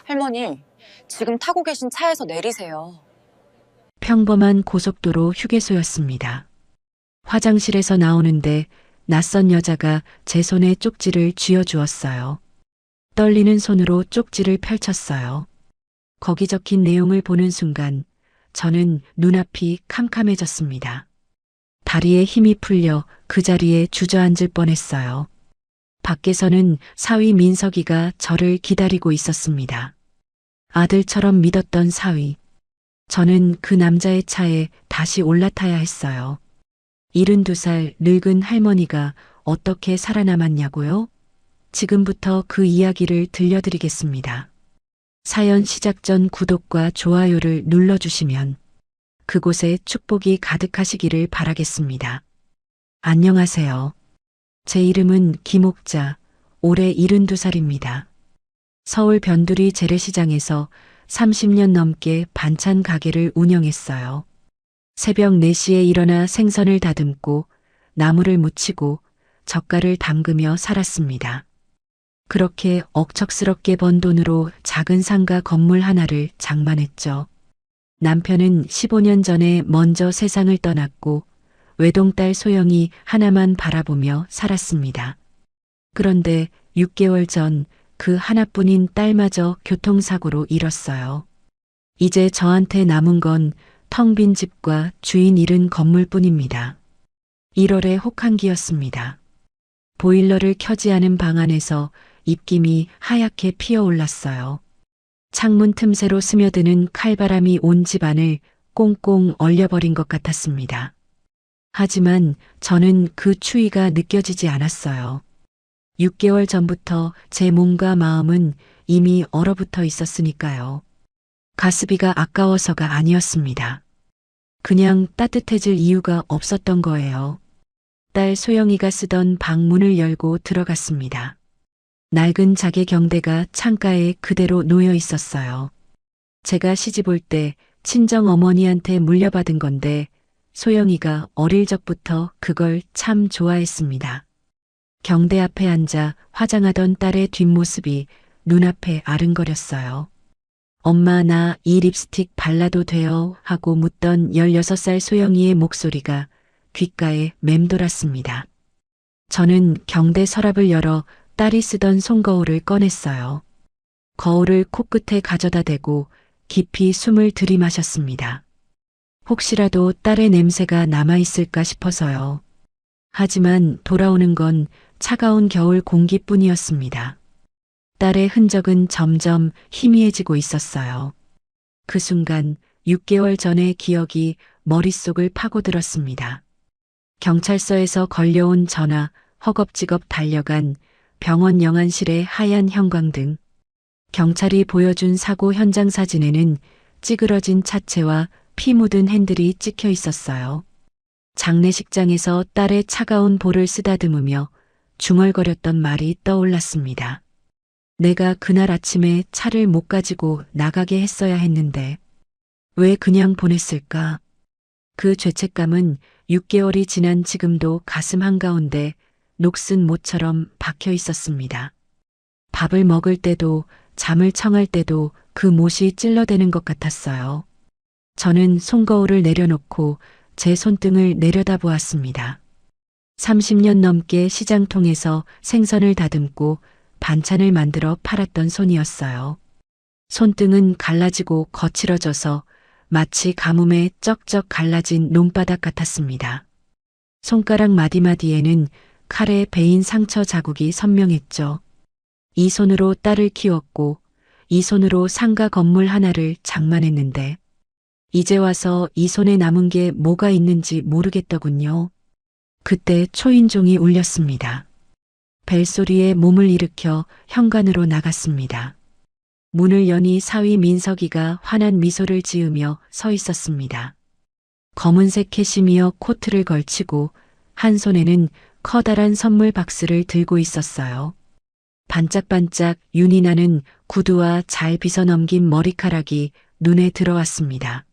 할머니, 지금 타고 계신 차에서 내리세요. 평범한 고속도로 휴게소였습니다. 화장실에서 나오는데 낯선 여자가 제 손에 쪽지를 쥐어주었어요. 떨리는 손으로 쪽지를 펼쳤어요. 거기 적힌 내용을 보는 순간 저는 눈앞이 캄캄해졌습니다. 다리에 힘이 풀려 그 자리에 주저앉을 뻔했어요. 밖에서는 사위 민석이가 저를 기다리고 있었습니다. 아들처럼 믿었던 사위. 저는 그 남자의 차에 다시 올라타야 했어요. 72살 늙은 할머니가 어떻게 살아남았냐고요? 지금부터 그 이야기를 들려드리겠습니다. 사연 시작 전 구독과 좋아요를 눌러주시면 그곳에 축복이 가득하시기를 바라겠습니다. 안녕하세요. 제 이름은 김옥자, 올해 72살입니다. 서울 변두리 재래시장에서 30년 넘게 반찬 가게를 운영했어요. 새벽 4시에 일어나 생선을 다듬고 나물을 무치고 젓갈을 담그며 살았습니다. 그렇게 억척스럽게 번 돈으로 작은 상가 건물 하나를 장만했죠. 남편은 15년 전에 먼저 세상을 떠났고 외동딸 소영이 하나만 바라보며 살았습니다. 그런데 6개월 전 그 하나뿐인 딸마저 교통사고로 잃었어요. 이제 저한테 남은 건 텅 빈 집과 주인 잃은 건물뿐입니다. 1월의 혹한기였습니다. 보일러를 켜지 않은 방 안에서 입김이 하얗게 피어올랐어요. 창문 틈새로 스며드는 칼바람이 온 집안을 꽁꽁 얼려버린 것 같았습니다. 하지만 저는 그 추위가 느껴지지 않았어요. 6개월 전부터 제 몸과 마음은 이미 얼어붙어 있었으니까요. 가스비가 아까워서가 아니었습니다. 그냥 따뜻해질 이유가 없었던 거예요. 딸 소영이가 쓰던 방 문을 열고 들어갔습니다. 낡은 자개 경대가 창가에 그대로 놓여 있었어요. 제가 시집 올 때 친정 어머니한테 물려받은 건데 소영이가 어릴 적부터 그걸 참 좋아했습니다. 경대 앞에 앉아 화장하던 딸의 뒷모습이 눈앞에 아른거렸어요. 엄마 나 이 립스틱 발라도 돼요? 하고 묻던 16살 소영이의 목소리가 귓가에 맴돌았습니다. 저는 경대 서랍을 열어 딸이 쓰던 손거울을 꺼냈어요. 거울을 코끝에 가져다 대고 깊이 숨을 들이마셨습니다. 혹시라도 딸의 냄새가 남아있을까 싶어서요. 하지만 돌아오는 건 차가운 겨울 공기뿐이었습니다. 딸의 흔적은 점점 희미해지고 있었어요. 그 순간 6개월 전의 기억이 머릿속을 파고들었습니다. 경찰서에서 걸려온 전화, 허겁지겁 달려간 병원 영안실의 하얀 형광등. 경찰이 보여준 사고 현장 사진에는 찌그러진 차체와 피 묻은 핸들이 찍혀 있었어요. 장례식장에서 딸의 차가운 볼을 쓰다듬으며 중얼거렸던 말이 떠올랐습니다. 내가 그날 아침에 차를 못 가지고 나가게 했어야 했는데 왜 그냥 보냈을까? 그 죄책감은 6개월이 지난 지금도 가슴 한가운데 녹슨 못처럼 박혀 있었습니다. 밥을 먹을 때도 잠을 청할 때도 그 못이 찔러대는 것 같았어요. 저는 손거울을 내려놓고 제 손등을 내려다보았습니다. 30년 넘게 시장통에서 생선을 다듬고 반찬을 만들어 팔았던 손이었어요. 손등은 갈라지고 거칠어져서 마치 가뭄에 쩍쩍 갈라진 논바닥 같았습니다. 손가락 마디마디에는 칼에 베인 상처 자국이 선명했죠. 이 손으로 딸을 키웠고 이 손으로 상가 건물 하나를 장만했는데 이제 와서 이 손에 남은 게 뭐가 있는지 모르겠더군요. 그때 초인종이 울렸습니다. 벨소리에 몸을 일으켜 현관으로 나갔습니다. 문을 여니 사위 민석이가 환한 미소를 지으며 서 있었습니다. 검은색 캐시미어 코트를 걸치고 한 손에는 커다란 선물 박스를 들고 있었어요. 반짝반짝 윤이 나는 구두와 잘 빗어넘긴 머리카락이 눈에 들어왔습니다.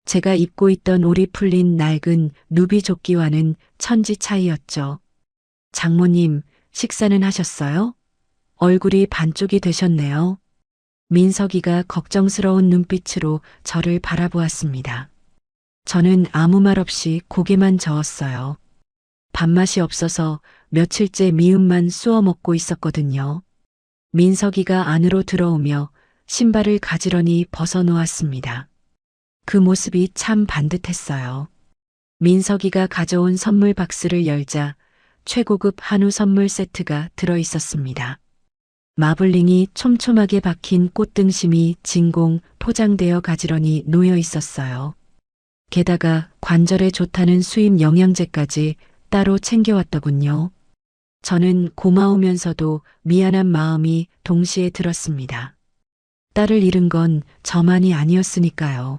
제가 입고 있던 올이 풀린 낡은 누비 조끼와는 천지 차이였죠. 장모님, 식사는 하셨어요? 얼굴이 반쪽이 되셨네요. 민석이가 걱정스러운 눈빛으로 저를 바라보았습니다. 저는 아무 말 없이 고개만 저었어요. 밥맛이 없어서 며칠째 미음만 쑤어 먹고 있었거든요. 민석이가 안으로 들어오며 신발을 가지런히 벗어놓았습니다. 그 모습이 참 반듯했어요. 민석이가 가져온 선물 박스를 열자 최고급 한우 선물 세트가 들어 있었습니다. 마블링이 촘촘하게 박힌 꽃등심이 진공 포장되어 가지런히 놓여 있었어요. 게다가 관절에 좋다는 수입 영양제까지 따로 챙겨왔더군요. 저는 고마우면서도 미안한 마음이 동시에 들었습니다. 딸을 잃은 건 저만이 아니었으니까요.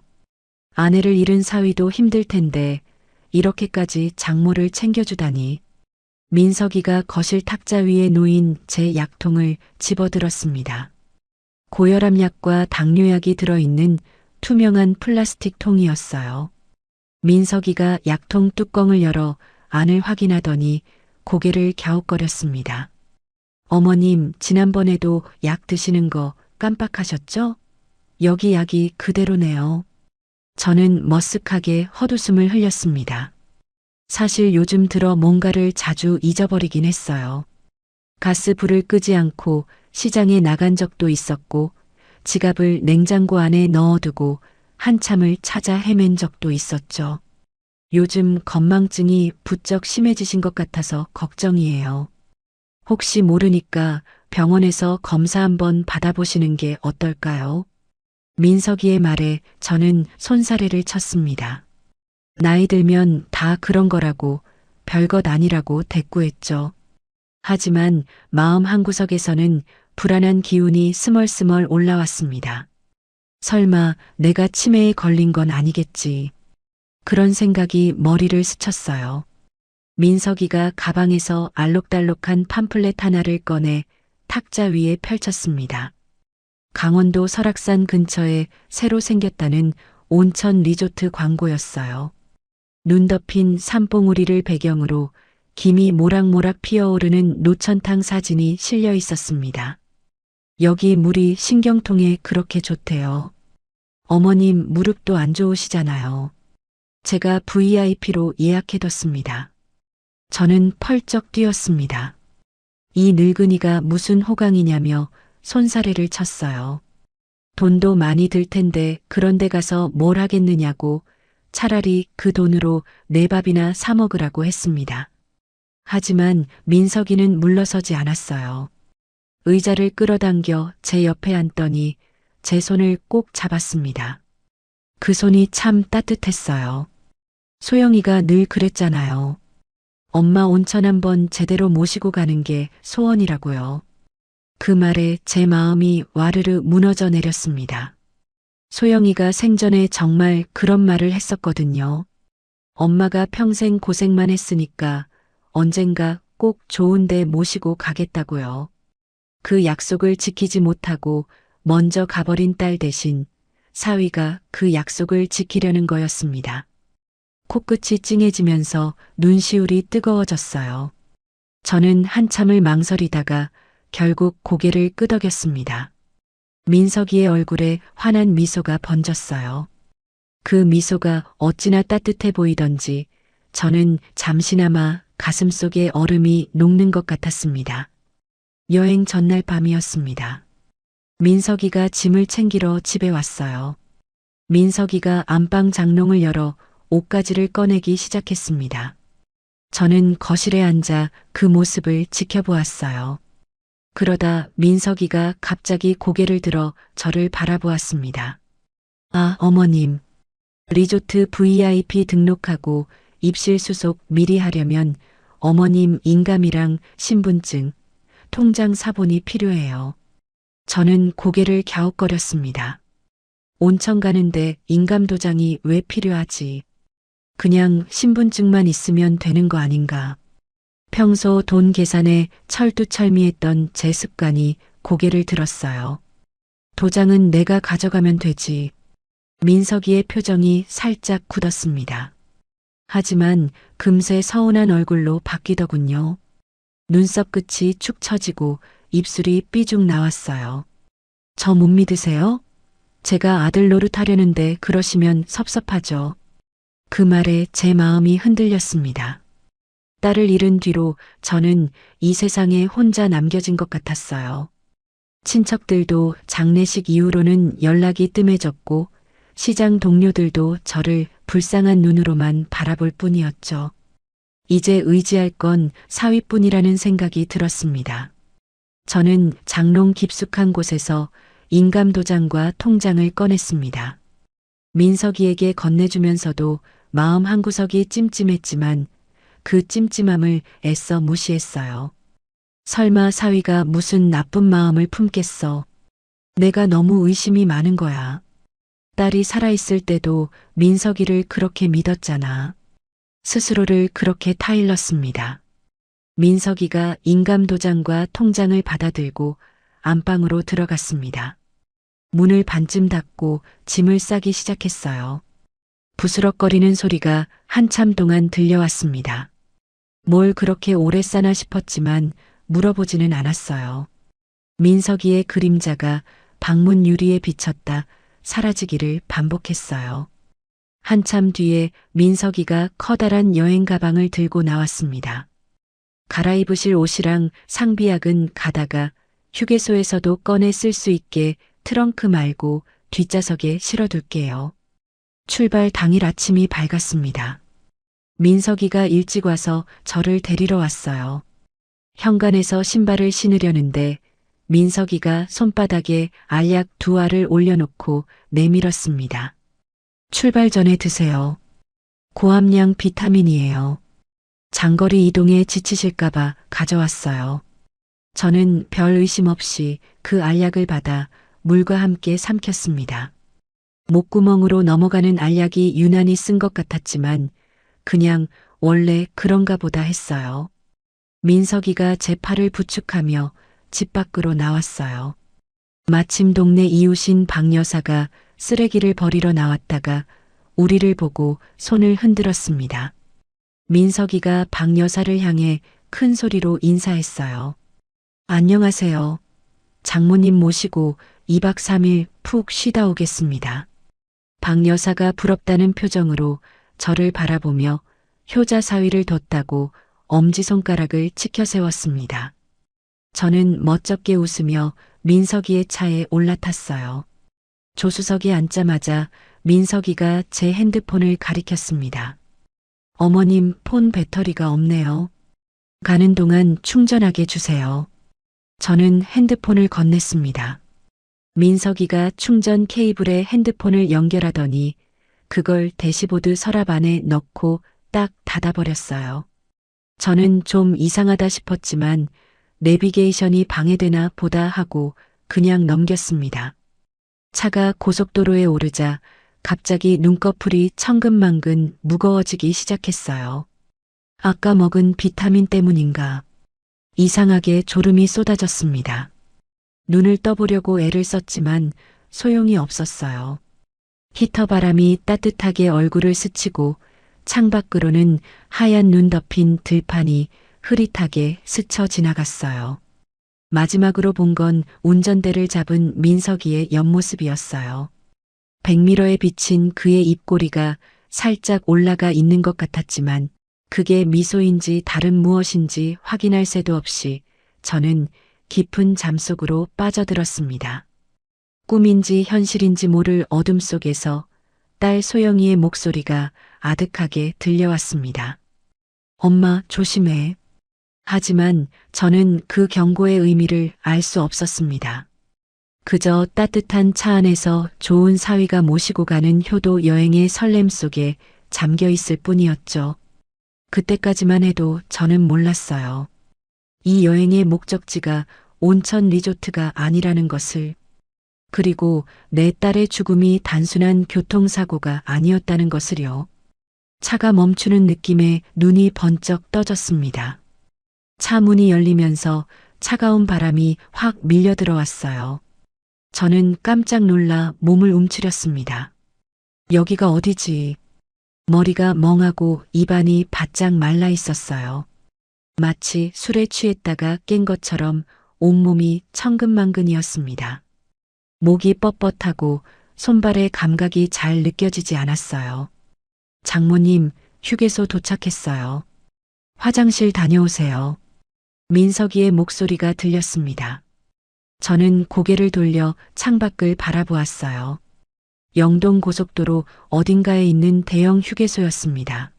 아내를 잃은 사위도 힘들 텐데 이렇게까지 장모를 챙겨주다니. 민석이가 거실 탁자 위에 놓인 제 약통을 집어들었습니다. 고혈압 약과 당뇨약이 들어있는 투명한 플라스틱 통이었어요. 민석이가 약통 뚜껑을 열어 안을 확인하더니 고개를 갸웃거렸습니다. 어머님, 지난번에도 약 드시는 거 깜빡하셨죠? 여기 약이 그대로네요. 저는 머쓱하게 헛웃음을 흘렸습니다. 사실 요즘 들어 뭔가를 자주 잊어버리긴 했어요. 가스 불을 끄지 않고 시장에 나간 적도 있었고, 지갑을 냉장고 안에 넣어두고 한참을 찾아 헤맨 적도 있었죠. 요즘 건망증이 부쩍 심해지신 것 같아서 걱정이에요. 혹시 모르니까 병원에서 검사 한번 받아보시는 게 어떨까요? 민석이의 말에 저는 손사래를 쳤습니다. 나이 들면 다 그런 거라고, 별것 아니라고 대꾸했죠. 하지만 마음 한구석에서는 불안한 기운이 스멀스멀 올라왔습니다. 설마 내가 치매에 걸린 건 아니겠지. 그런 생각이 머리를 스쳤어요. 민석이가 가방에서 알록달록한 팜플렛 하나를 꺼내 탁자 위에 펼쳤습니다. 강원도 설악산 근처에 새로 생겼다는 온천 리조트 광고였어요. 눈 덮인 산봉우리를 배경으로 김이 모락모락 피어오르는 노천탕 사진이 실려 있었습니다. 여기 물이 신경통에 그렇게 좋대요. 어머님 무릎도 안 좋으시잖아요. 제가 VIP로 예약해뒀습니다. 저는 펄쩍 뛰었습니다. 이 늙은이가 무슨 호강이냐며 손사래를 쳤어요. 돈도 많이 들 텐데 그런 데 가서 뭘 하겠느냐고 차라리 그 돈으로 내 밥이나 사 먹으라고 했습니다. 하지만 민석이는 물러서지 않았어요. 의자를 끌어당겨 제 옆에 앉더니 제 손을 꼭 잡았습니다. 그 손이 참 따뜻했어요. 소영이가 늘 그랬잖아요. 엄마 온천 한번 제대로 모시고 가는 게 소원이라고요. 그 말에 제 마음이 와르르 무너져 내렸습니다. 소영이가 생전에 정말 그런 말을 했었거든요. 엄마가 평생 고생만 했으니까 언젠가 꼭 좋은 데 모시고 가겠다고요. 그 약속을 지키지 못하고 먼저 가버린 딸 대신 사위가 그 약속을 지키려는 거였습니다. 코끝이 찡해지면서 눈시울이 뜨거워졌어요. 저는 한참을 망설이다가 결국 고개를 끄덕였습니다. 민석이의 얼굴에 환한 미소가 번졌어요. 그 미소가 어찌나 따뜻해 보이던지 저는 잠시나마 가슴속에 얼음이 녹는 것 같았습니다. 여행 전날 밤이었습니다. 민석이가 짐을 챙기러 집에 왔어요. 민석이가 안방 장롱을 열어 옷가지를 꺼내기 시작했습니다. 저는 거실에 앉아 그 모습을 지켜보았어요. 그러다 민석이가 갑자기 고개를 들어 저를 바라보았습니다. 아, 어머님. 리조트 VIP 등록하고 입실 수속 미리 하려면 어머님 인감이랑 신분증, 통장 사본이 필요해요. 저는 고개를 갸웃거렸습니다. 온천 가는데 인감도장이 왜 필요하지? 그냥 신분증만 있으면 되는 거 아닌가? 평소 돈 계산에 철두철미했던 제 습관이 고개를 들었어요. 도장은 내가 가져가면 되지. 민석이의 표정이 살짝 굳었습니다. 하지만 금세 서운한 얼굴로 바뀌더군요. 눈썹 끝이 축 처지고 입술이 삐죽 나왔어요. 저 못 믿으세요? 제가 아들 노릇하려는데 그러시면 섭섭하죠. 그 말에 제 마음이 흔들렸습니다. 딸을 잃은 뒤로 저는 이 세상에 혼자 남겨진 것 같았어요. 친척들도 장례식 이후로는 연락이 뜸해졌고 시장 동료들도 저를 불쌍한 눈으로만 바라볼 뿐이었죠. 이제 의지할 건 사위뿐이라는 생각이 들었습니다. 저는 장롱 깊숙한 곳에서 인감도장과 통장을 꺼냈습니다. 민석이에게 건네주면서도 마음 한구석이 찜찜했지만 그 찜찜함을 애써 무시했어요. 설마 사위가 무슨 나쁜 마음을 품겠어. 내가 너무 의심이 많은 거야. 딸이 살아있을 때도 민석이를 그렇게 믿었잖아. 스스로를 그렇게 타일렀습니다. 민석이가 인감도장과 통장을 받아들고 안방으로 들어갔습니다. 문을 반쯤 닫고 짐을 싸기 시작했어요. 부스럭거리는 소리가 한참 동안 들려왔습니다. 뭘 그렇게 오래 싸나 싶었지만 물어보지는 않았어요. 민석이의 그림자가 방문 유리에 비쳤다 사라지기를 반복했어요. 한참 뒤에 민석이가 커다란 여행 가방을 들고 나왔습니다. 갈아입으실 옷이랑 상비약은 가다가 휴게소에서도 꺼내 쓸 수 있게 트렁크 말고 뒷좌석에 실어둘게요. 출발 당일 아침이 밝았습니다. 민석이가 일찍 와서 저를 데리러 왔어요. 현관에서 신발을 신으려는데 민석이가 손바닥에 알약 2알을 올려놓고 내밀었습니다. 출발 전에 드세요. 고함량 비타민이에요. 장거리 이동에 지치실까봐 가져왔어요. 저는 별 의심 없이 그 알약을 받아 물과 함께 삼켰습니다. 목구멍으로 넘어가는 알약이 유난히 쓴 것 같았지만 그냥 원래 그런가 보다 했어요. 민석이가 제 팔을 부축하며 집 밖으로 나왔어요. 마침 동네 이웃인 박 여사가 쓰레기를 버리러 나왔다가 우리를 보고 손을 흔들었습니다. 민석이가 박 여사를 향해 큰 소리로 인사했어요. 안녕하세요. 장모님 모시고 2박 3일 푹 쉬다 오겠습니다. 박 여사가 부럽다는 표정으로 저를 바라보며 효자 사위를 뒀다고 엄지손가락을 치켜 세웠습니다. 저는 멋쩍게 웃으며 민석이의 차에 올라탔어요. 조수석에 앉자마자 민석이가 제 핸드폰을 가리켰습니다. 어머님 폰 배터리가 없네요. 가는 동안 충전하게 주세요. 저는 핸드폰을 건넸습니다. 민석이가 충전 케이블에 핸드폰을 연결하더니 그걸 대시보드 서랍 안에 넣고 딱 닫아버렸어요. 저는 좀 이상하다 싶었지만 내비게이션이 방해되나 보다 하고 그냥 넘겼습니다. 차가 고속도로에 오르자 갑자기 눈꺼풀이 천근만근 무거워지기 시작했어요. 아까 먹은 비타민 때문인가 이상하게 졸음이 쏟아졌습니다. 눈을 떠보려고 애를 썼지만 소용이 없었어요. 히터 바람이 따뜻하게 얼굴을 스치고 창밖으로는 하얀 눈 덮인 들판이 흐릿하게 스쳐 지나갔어요. 마지막으로 본 건 운전대를 잡은 민석이의 옆모습이었어요. 백미러에 비친 그의 입꼬리가 살짝 올라가 있는 것 같았지만 그게 미소인지 다른 무엇인지 확인할 새도 없이 저는 깊은 잠속으로 빠져들었습니다. 꿈인지 현실인지 모를 어둠 속에서 딸 소영이의 목소리가 아득하게 들려왔습니다. 엄마 조심해. 하지만 저는 그 경고의 의미를 알 수 없었습니다. 그저 따뜻한 차 안에서 좋은 사위가 모시고 가는 효도 여행의 설렘 속에 잠겨 있을 뿐이었죠. 그때까지만 해도 저는 몰랐어요. 이 여행의 목적지가 온천 리조트가 아니라는 것을, 그리고 내 딸의 죽음이 단순한 교통사고가 아니었다는 것을요. 차가 멈추는 느낌에 눈이 번쩍 떠졌습니다. 차 문이 열리면서 차가운 바람이 확 밀려 들어왔어요. 저는 깜짝 놀라 몸을 움츠렸습니다. 여기가 어디지? 머리가 멍하고 입안이 바짝 말라 있었어요. 마치 술에 취했다가 깬 것처럼 온몸이 천근만근이었습니다. 목이 뻣뻣하고 손발의 감각이 잘 느껴지지 않았어요. 장모님, 휴게소 도착했어요. 화장실 다녀오세요. 민석이의 목소리가 들렸습니다. 저는 고개를 돌려 창밖을 바라보았어요. 영동 고속도로 어딘가에 있는 대형 휴게소였습니다.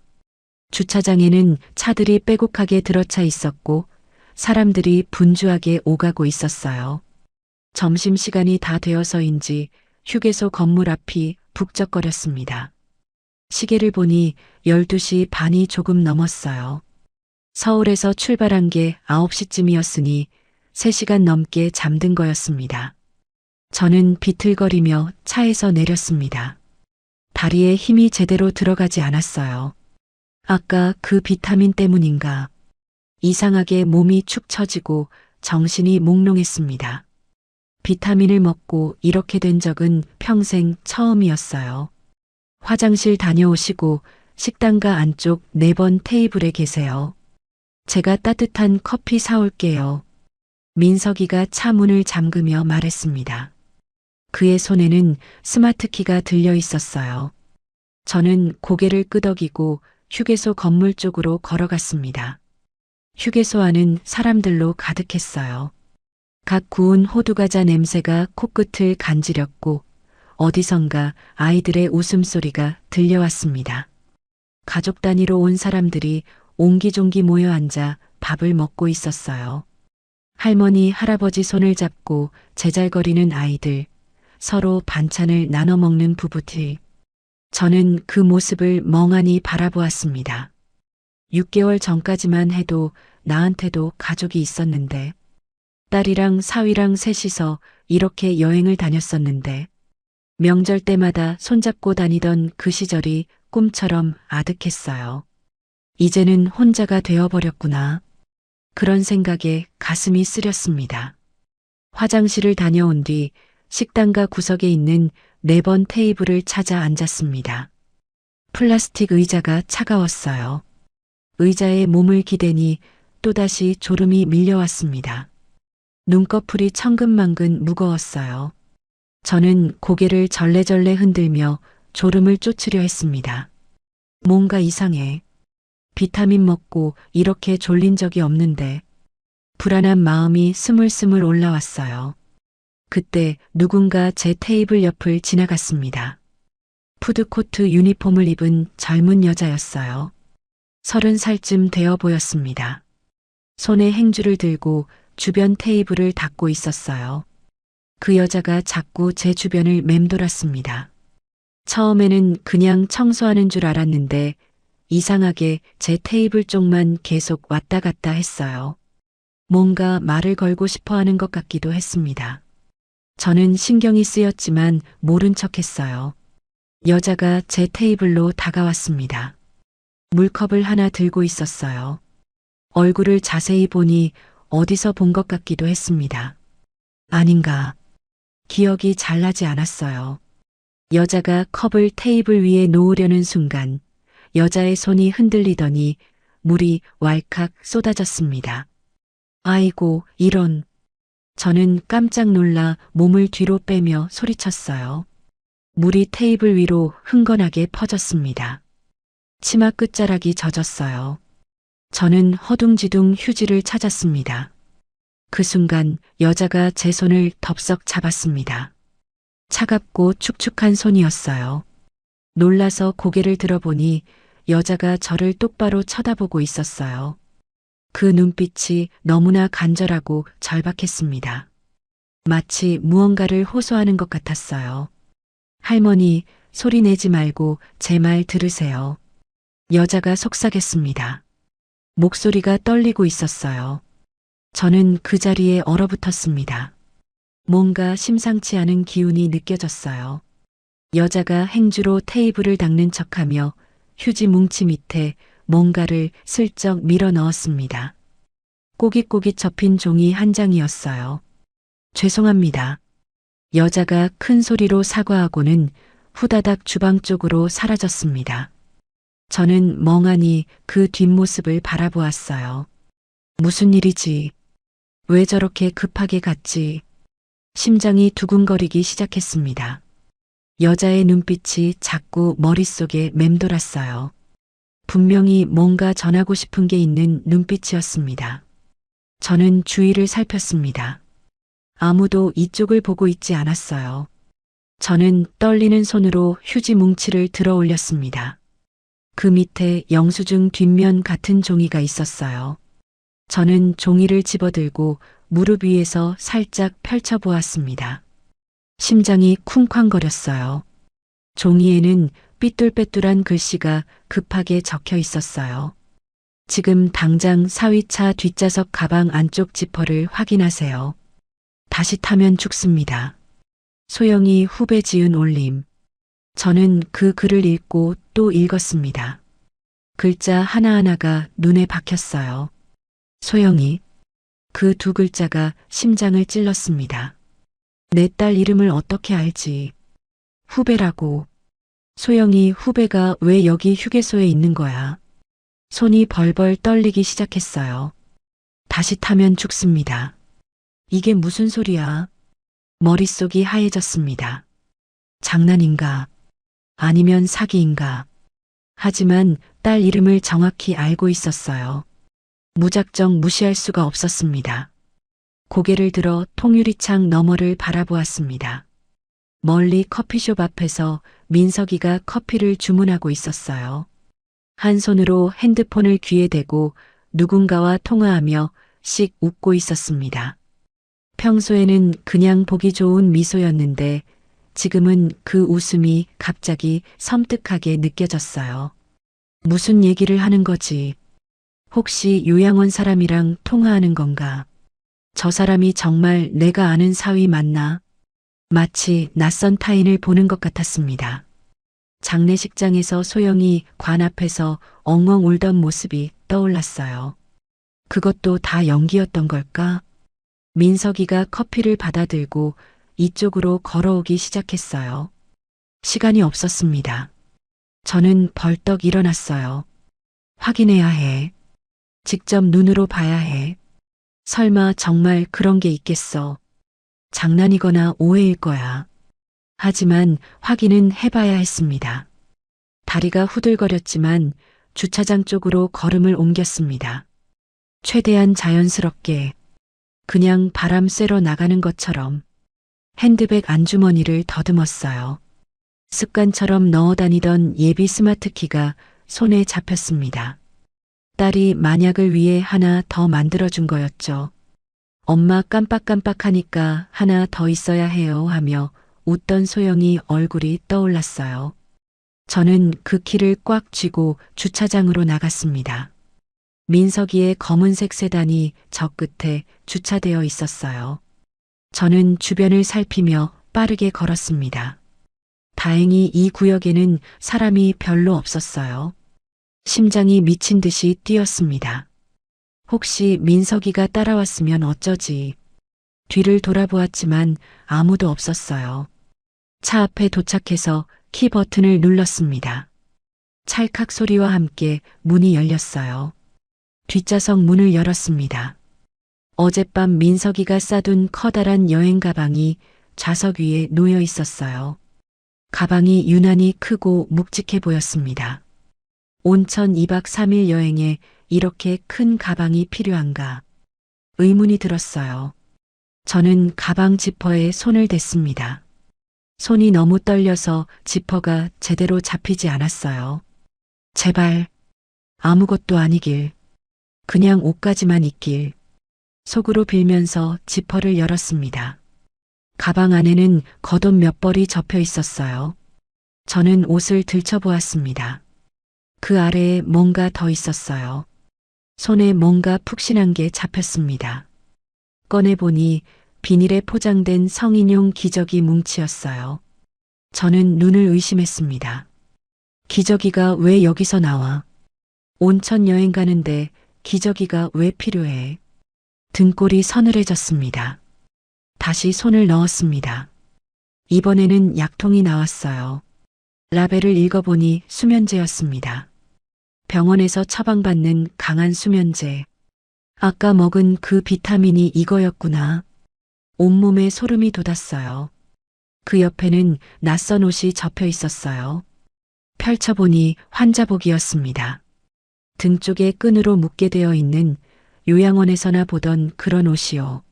주차장에는 차들이 빼곡하게 들어차 있었고 사람들이 분주하게 오가고 있었어요. 점심시간이 다 되어서인지 휴게소 건물 앞이 북적거렸습니다. 시계를 보니 12시 반이 조금 넘었어요. 서울에서 출발한 게 9시쯤이었으니 3시간 넘게 잠든 거였습니다. 저는 비틀거리며 차에서 내렸습니다. 다리에 힘이 제대로 들어가지 않았어요. 아까 그 비타민 때문인가 이상하게 몸이 축 처지고 정신이 몽롱했습니다. 비타민을 먹고 이렇게 된 적은 평생 처음이었어요. 화장실 다녀오시고 식당가 안쪽 4번 테이블에 계세요. 제가 따뜻한 커피 사올게요. 민석이가 차 문을 잠그며 말했습니다. 그의 손에는 스마트키가 들려 있었어요. 저는 고개를 끄덕이고 휴게소 건물 쪽으로 걸어갔습니다. 휴게소 안은 사람들로 가득했어요. 각 구운 호두과자 냄새가 코끝을 간지렸고 어디선가 아이들의 웃음소리가 들려왔습니다. 가족 단위로 온 사람들이 옹기종기 모여 앉아 밥을 먹고 있었어요. 할머니, 할아버지 손을 잡고 제잘거리는 아이들, 서로 반찬을 나눠 먹는 부부들. 저는 그 모습을 멍하니 바라보았습니다. 6개월 전까지만 해도 나한테도 가족이 있었는데, 딸이랑 사위랑 셋이서 이렇게 여행을 다녔었는데, 명절 때마다 손잡고 다니던 그 시절이 꿈처럼 아득했어요. 이제는 혼자가 되어버렸구나. 그런 생각에 가슴이 쓰렸습니다. 화장실을 다녀온 뒤 식당가 구석에 있는 4번 테이블을 찾아 앉았습니다. 플라스틱 의자가 차가웠어요. 의자에 몸을 기대니 또다시 졸음이 밀려왔습니다. 눈꺼풀이 천근만근 무거웠어요. 저는 고개를 절레절레 흔들며 졸음을 쫓으려 했습니다. 뭔가 이상해. 비타민 먹고 이렇게 졸린 적이 없는데 불안한 마음이 스물스물 올라왔어요. 그때 누군가 제 테이블 옆을 지나갔습니다. 푸드코트 유니폼을 입은 젊은 여자였어요. 30살쯤 되어 보였습니다. 손에 행주를 들고 주변 테이블을 닦고 있었어요. 그 여자가 자꾸 제 주변을 맴돌았습니다. 처음에는 그냥 청소하는 줄 알았는데 이상하게 제 테이블 쪽만 계속 왔다 갔다 했어요. 뭔가 말을 걸고 싶어 하는 것 같기도 했습니다. 저는 신경이 쓰였지만 모른 척 했어요. 여자가 제 테이블로 다가왔습니다. 물컵을 하나 들고 있었어요. 얼굴을 자세히 보니 어디서 본 것 같기도 했습니다. 아닌가. 기억이 잘 나지 않았어요. 여자가 컵을 테이블 위에 놓으려는 순간 여자의 손이 흔들리더니 물이 왈칵 쏟아졌습니다. 아이고, 이런. 저는 깜짝 놀라 몸을 뒤로 빼며 소리쳤어요. 물이 테이블 위로 흥건하게 퍼졌습니다. 치마 끝자락이 젖었어요. 저는 허둥지둥 휴지를 찾았습니다. 그 순간 여자가 제 손을 덥석 잡았습니다. 차갑고 축축한 손이었어요. 놀라서 고개를 들어보니 여자가 저를 똑바로 쳐다보고 있었어요. 그 눈빛이 너무나 간절하고 절박했습니다. 마치 무언가를 호소하는 것 같았어요. 할머니, 소리 내지 말고 제 말 들으세요. 여자가 속삭였습니다. 목소리가 떨리고 있었어요. 저는 그 자리에 얼어붙었습니다. 뭔가 심상치 않은 기운이 느껴졌어요. 여자가 행주로 테이블을 닦는 척하며 휴지 뭉치 밑에 뭔가를 슬쩍 밀어 넣었습니다. 꼬깃꼬깃 접힌 종이 한 장이었어요. 죄송합니다. 여자가 큰 소리로 사과하고는 후다닥 주방 쪽으로 사라졌습니다. 저는 멍하니 그 뒷모습을 바라보았어요. 무슨 일이지? 왜 저렇게 급하게 갔지? 심장이 두근거리기 시작했습니다. 여자의 눈빛이 자꾸 머릿속에 맴돌았어요. 분명히 뭔가 전하고 싶은 게 있는 눈빛이었습니다. 저는 주위를 살폈습니다. 아무도 이쪽을 보고 있지 않았어요. 저는 떨리는 손으로 휴지 뭉치를 들어 올렸습니다. 그 밑에 영수증 뒷면 같은 종이가 있었어요. 저는 종이를 집어들고 무릎 위에서 살짝 펼쳐보았습니다. 심장이 쿵쾅거렸어요. 종이에는 삐뚤빼뚤한 글씨가 급하게 적혀 있었어요. 지금 당장 사위차 뒷좌석 가방 안쪽 지퍼를 확인하세요. 다시 타면 죽습니다. 소영이 후배 지은 올림. 저는 그 글을 읽고 또 읽었습니다. 글자 하나하나가 눈에 박혔어요. 소영이. 그 두 글자가 심장을 찔렀습니다. 내 딸 이름을 어떻게 알지? 후배라고. 소영이 후배가 왜 여기 휴게소에 있는 거야? 손이 벌벌 떨리기 시작했어요. 다시 타면 죽습니다. 이게 무슨 소리야? 머릿속이 하얘졌습니다. 장난인가? 아니면 사기인가? 하지만 딸 이름을 정확히 알고 있었어요. 무작정 무시할 수가 없었습니다. 고개를 들어 통유리창 너머를 바라보았습니다. 멀리 커피숍 앞에서 민석이가 커피를 주문하고 있었어요. 한 손으로 핸드폰을 귀에 대고 누군가와 통화하며 씩 웃고 있었습니다. 평소에는 그냥 보기 좋은 미소였는데 지금은 그 웃음이 갑자기 섬뜩하게 느껴졌어요. 무슨 얘기를 하는 거지? 혹시 요양원 사람이랑 통화하는 건가? 저 사람이 정말 내가 아는 사위 맞나? 마치 낯선 타인을 보는 것 같았습니다. 장례식장에서 소영이 관 앞에서 엉엉 울던 모습이 떠올랐어요. 그것도 다 연기였던 걸까? 민석이가 커피를 받아들고 이쪽으로 걸어오기 시작했어요. 시간이 없었습니다. 저는 벌떡 일어났어요. 확인해야 해. 직접 눈으로 봐야 해. 설마 정말 그런 게 있겠어. 장난이거나 오해일 거야. 하지만 확인은 해봐야 했습니다. 다리가 후들거렸지만 주차장 쪽으로 걸음을 옮겼습니다. 최대한 자연스럽게, 그냥 바람 쐬러 나가는 것처럼 핸드백 안주머니를 더듬었어요. 습관처럼 넣어 다니던 예비 스마트키가 손에 잡혔습니다. 딸이 만약을 위해 하나 더 만들어준 거였죠. 엄마 깜빡깜빡하니까 하나 더 있어야 해요 하며 웃던 소영이 얼굴이 떠올랐어요. 저는 그 키를 꽉 쥐고 주차장으로 나갔습니다. 민석이의 검은색 세단이 저 끝에 주차되어 있었어요. 저는 주변을 살피며 빠르게 걸었습니다. 다행히 이 구역에는 사람이 별로 없었어요. 심장이 미친 듯이 뛰었습니다. 혹시 민석이가 따라왔으면 어쩌지. 뒤를 돌아보았지만 아무도 없었어요. 차 앞에 도착해서 키 버튼을 눌렀습니다. 찰칵 소리와 함께 문이 열렸어요. 뒷좌석 문을 열었습니다. 어젯밤 민석이가 싸둔 커다란 여행 가방이 좌석 위에 놓여 있었어요. 가방이 유난히 크고 묵직해 보였습니다. 온천 2박 3일 여행에 이렇게 큰 가방이 필요한가? 의문이 들었어요. 저는 가방 지퍼에 손을 댔습니다. 손이 너무 떨려서 지퍼가 제대로 잡히지 않았어요. 제발 아무것도 아니길. 그냥 옷가지만 있길. 속으로 빌면서 지퍼를 열었습니다. 가방 안에는 겉옷 몇 벌이 접혀 있었어요. 저는 옷을 들춰보았습니다. 그 아래에 뭔가 더 있었어요. 손에 뭔가 푹신한 게 잡혔습니다. 꺼내보니 비닐에 포장된 성인용 기저귀 뭉치였어요. 저는 눈을 의심했습니다. 기저귀가 왜 여기서 나와? 온천 여행 가는데 기저귀가 왜 필요해? 등골이 서늘해졌습니다. 다시 손을 넣었습니다. 이번에는 약통이 나왔어요. 라벨을 읽어보니 수면제였습니다. 병원에서 처방받는 강한 수면제. 아까 먹은 그 비타민이 이거였구나. 온몸에 소름이 돋았어요. 그 옆에는 낯선 옷이 접혀 있었어요. 펼쳐보니 환자복이었습니다. 등 쪽에 끈으로 묶게 되어 있는 요양원에서나 보던 그런 옷이요.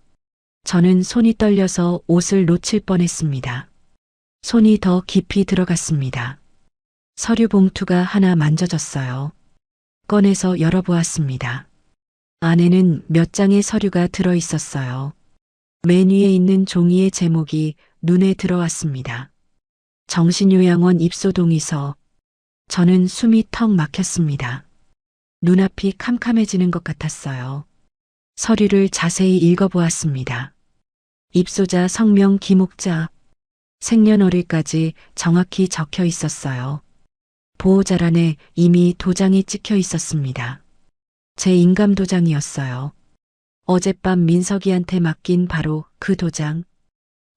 저는 손이 떨려서 옷을 놓칠 뻔했습니다. 손이 더 깊이 들어갔습니다. 서류 봉투가 하나 만져졌어요. 꺼내서 열어보았습니다. 안에는 몇 장의 서류가 들어 있었어요. 맨 위에 있는 종이의 제목이 눈에 들어왔습니다. 정신요양원 입소 동의서. 저는 숨이 턱 막혔습니다. 눈앞이 캄캄해지는 것 같았어요. 서류를 자세히 읽어보았습니다. 입소자 성명 기목자, 생년월일까지 정확히 적혀 있었어요. 보호자란에 이미 도장이 찍혀 있었습니다. 제 인감도장이었어요. 어젯밤 민석이한테 맡긴 바로 그 도장.